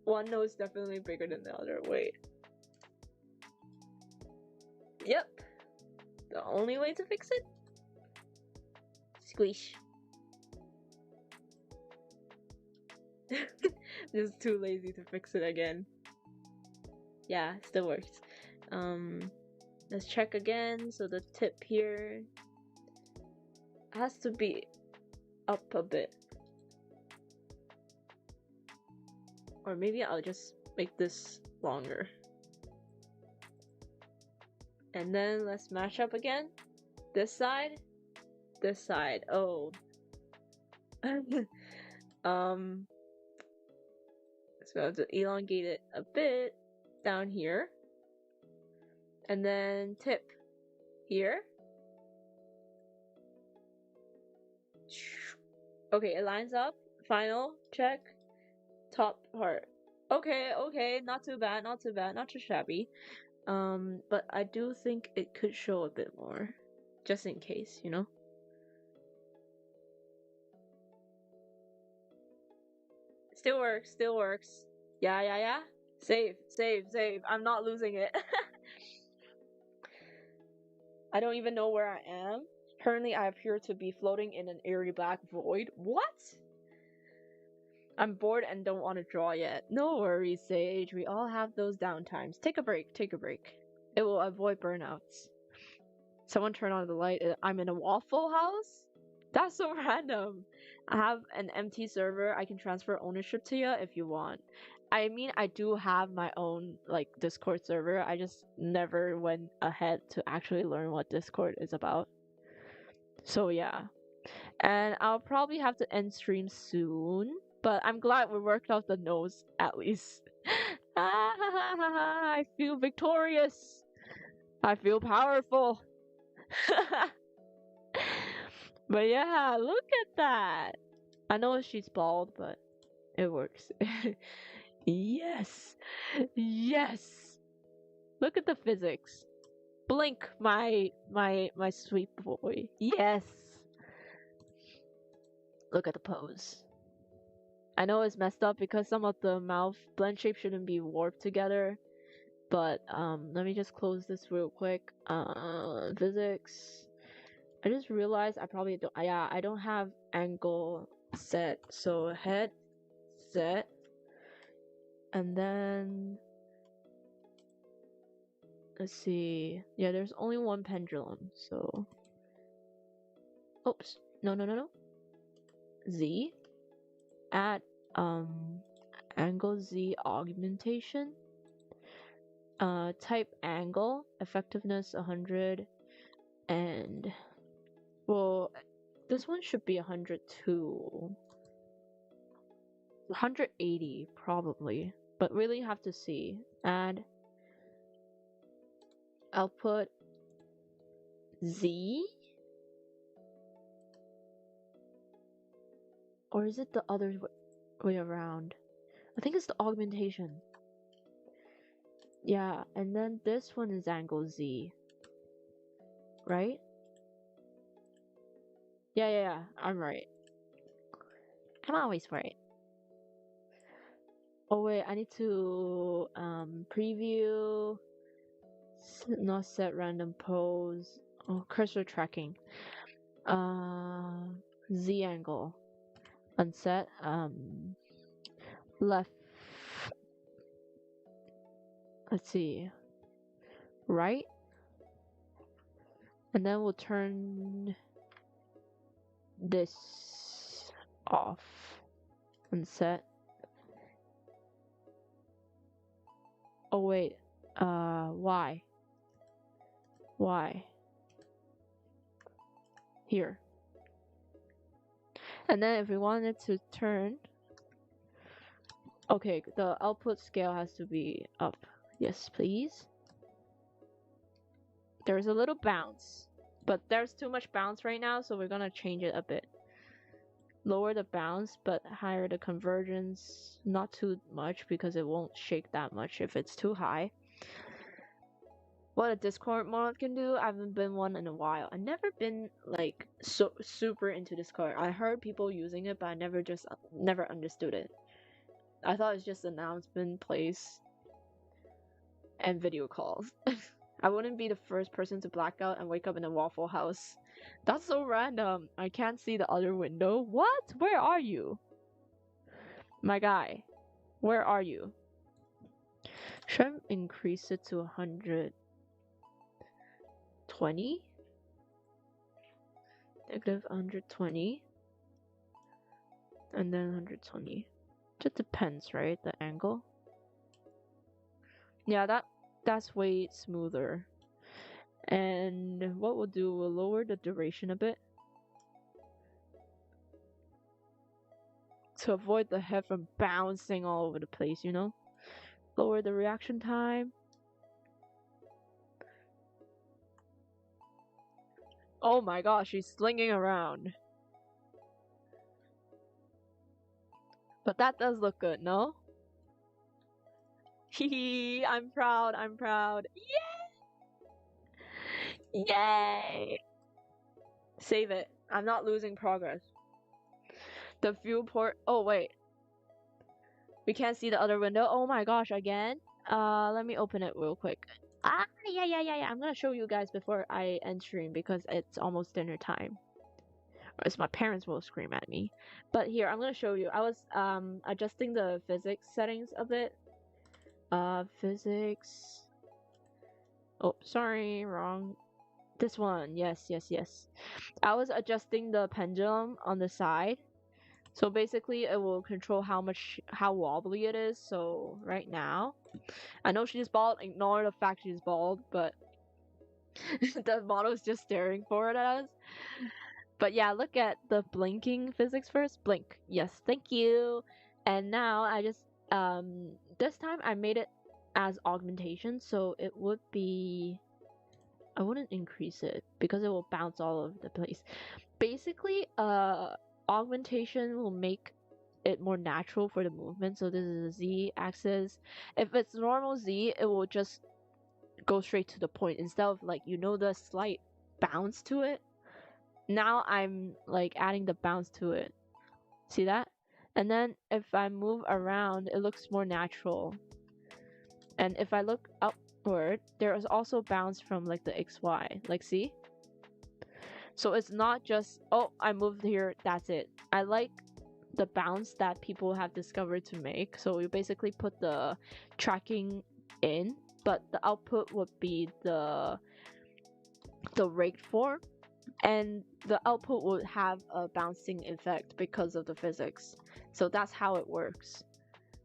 Speaker 1: One nose definitely bigger than the other. Wait. Yep. The only way to fix it? Squish. Just too lazy to fix it again. Yeah, still works. Let's check again. So the tip here has to be up a bit. Or maybe I'll just make this longer. And then let's match up again. This side. Oh. So I have to elongate it a bit down here. And then tip here. Okay, it lines up. Final check. Top part. Okay, not too bad, not too shabby. But I do think it could show a bit more. Just in case, you know? Still works. Yeah. Save. I'm not losing it. I don't even know where I am. Currently, I appear to be floating in an airy black void. What? I'm bored and don't want to draw yet. No worries, Sage. We all have those downtimes. Take a break. It will avoid burnouts. Someone turn on the light. I'm in a Waffle House? That's so random. I have an empty server. I can transfer ownership to you if you want. I mean, I do have my own like Discord server. I just never went ahead to actually learn what Discord is about. So yeah. And I'll probably have to end stream soon. But I'm glad we worked out the nose at least. I feel victorious. I feel powerful. But yeah, look at that. I know she's bald, but it works. Yes. Look at the physics. Blink, my sweet boy. Yes. Look at the pose. I know it's messed up because some of the mouth blend shape shouldn't be warped together. But let me just close this real quick. Physics. I just realized I probably don't. Yeah, I don't have angle set. So head set, and then let's see. Yeah, there's only one pendulum. So, oops. No. Z. Add angle Z augmentation. Type angle effectiveness 100 and well, this one should be 102. 180 probably, but really have to see. Add output Z, or is it the other way around? I think it's the augmentation. Yeah, and then this one is angle Z, right? Yeah, I'm right. I'm always right. Oh wait, I need to preview, not set random pose. Oh, cursor tracking. Uh, Z angle. Unset. Left. Let's see. Right. And then we'll turn this off. Unset. Oh wait. Why? Why? Here. And then if we wanted to turn, okay, the output scale has to be up. Yes, please. There's a little bounce, but there's too much bounce right now, so we're gonna change it a bit. Lower the bounce, but higher the convergence. Not too much because it won't shake that much if it's too high. What a Discord mod can do, I haven't been one in a while. I've never been like so super into Discord. I heard people using it, but I never understood it. I thought it's just announcement place and video calls. I wouldn't be the first person to black out and wake up in a Waffle House. That's so random. I can't see the other window. What? Where are you? My guy, where are you? Should I increase it to 120? Negative 120. And then 120. Just depends, right? The angle. Yeah, that's way smoother. And what we'll do, we'll lower the duration a bit to avoid the head from bouncing all over the place, you know? Lower the reaction time. Oh my gosh, she's slinging around. But that does look good, no? Hehe, I'm proud. Yay! Yay! Save it. I'm not losing progress. The viewport. Oh, wait. We can't see the other window. Oh my gosh, again? Let me open it real quick. Ah, yeah. I'm gonna show you guys before I end stream because it's almost dinner time. Or else my parents will scream at me. But here, I'm gonna show you. I was adjusting the physics settings a bit. Physics. Oh, sorry, wrong. This one, yes. I was adjusting the pendulum on the side. So basically it will control how wobbly it is. So right now, I know she's bald, ignore the fact she's bald, but the model is just staring forward at us. But yeah, look at the blinking physics first. Blink. Yes, thank you. And now I just this time I made it as augmentation, so it would be, I wouldn't increase it because it will bounce all over the place. Basically, augmentation will make it more natural for the movement. So this is a Z axis. If it's normal Z, it will just go straight to the point instead of like, you know, the slight bounce to it. Now I'm like adding the bounce to it. See that? And then if I move around, it looks more natural. And if I look upward, there is also bounce from like the XY. Like, see? So it's not just, oh, I moved here, that's it. I like the bounce that people have discovered to make. So we basically put the tracking in, but the output would be the rate form, and the output would have a bouncing effect because of the physics. So that's how it works.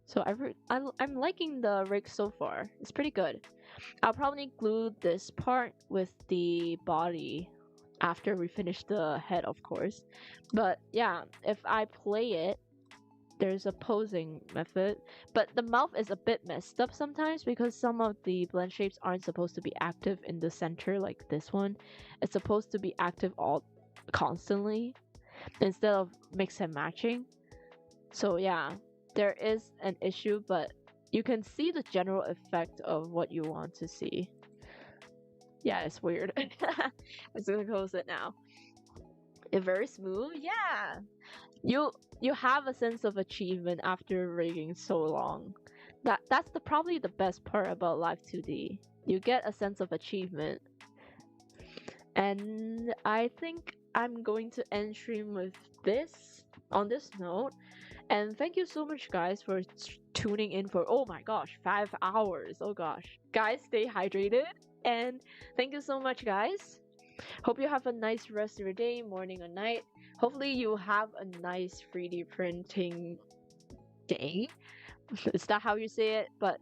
Speaker 1: So I'm liking the rig so far. It's pretty good. I'll probably glue this part with the body after we finish the head, of course. But yeah, if I play it, there's a posing method, but the mouth is a bit messed up sometimes because some of the blend shapes aren't supposed to be active in the center like this one. It's supposed to be active all constantly instead of mix and matching. So yeah, there is an issue, but you can see the general effect of what you want to see. Yeah, it's weird. I'm just gonna close it now. It's very smooth. Yeah, you have a sense of achievement after rigging so long. That's probably the best part about Live 2D. You get a sense of achievement. And I think I'm going to end stream with this on this note. And thank you so much, guys, for tuning in for, oh my gosh, 5 hours. Oh gosh. Guys, stay hydrated. And thank you so much, guys. Hope you have a nice rest of your day, morning, or night. Hopefully, you have a nice 3D printing day. Is that how you say it? But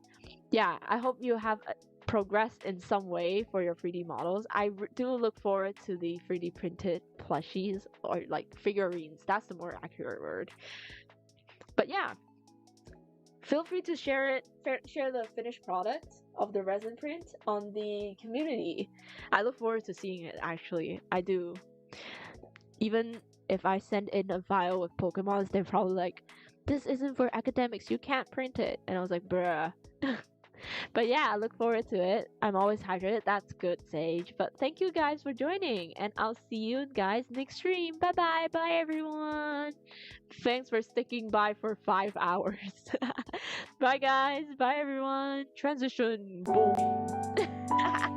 Speaker 1: yeah, I hope you have progressed in some way for your 3D models. I do look forward to the 3D printed plushies or like figurines. That's the more accurate word. But yeah, feel free to share the finished product of the resin print on the community. I look forward to seeing it, actually. I do. Even if I send in a file with Pokemons, they're probably like, this isn't for academics, you can't print it. And I was like, bruh. But yeah, I look forward to it. I'm always hydrated. That's good, Sage. But thank you guys for joining, and I'll see you guys next stream. Bye bye. Bye, everyone. Thanks for sticking by for 5 hours. Bye, guys. Bye, everyone. Transition. Boom.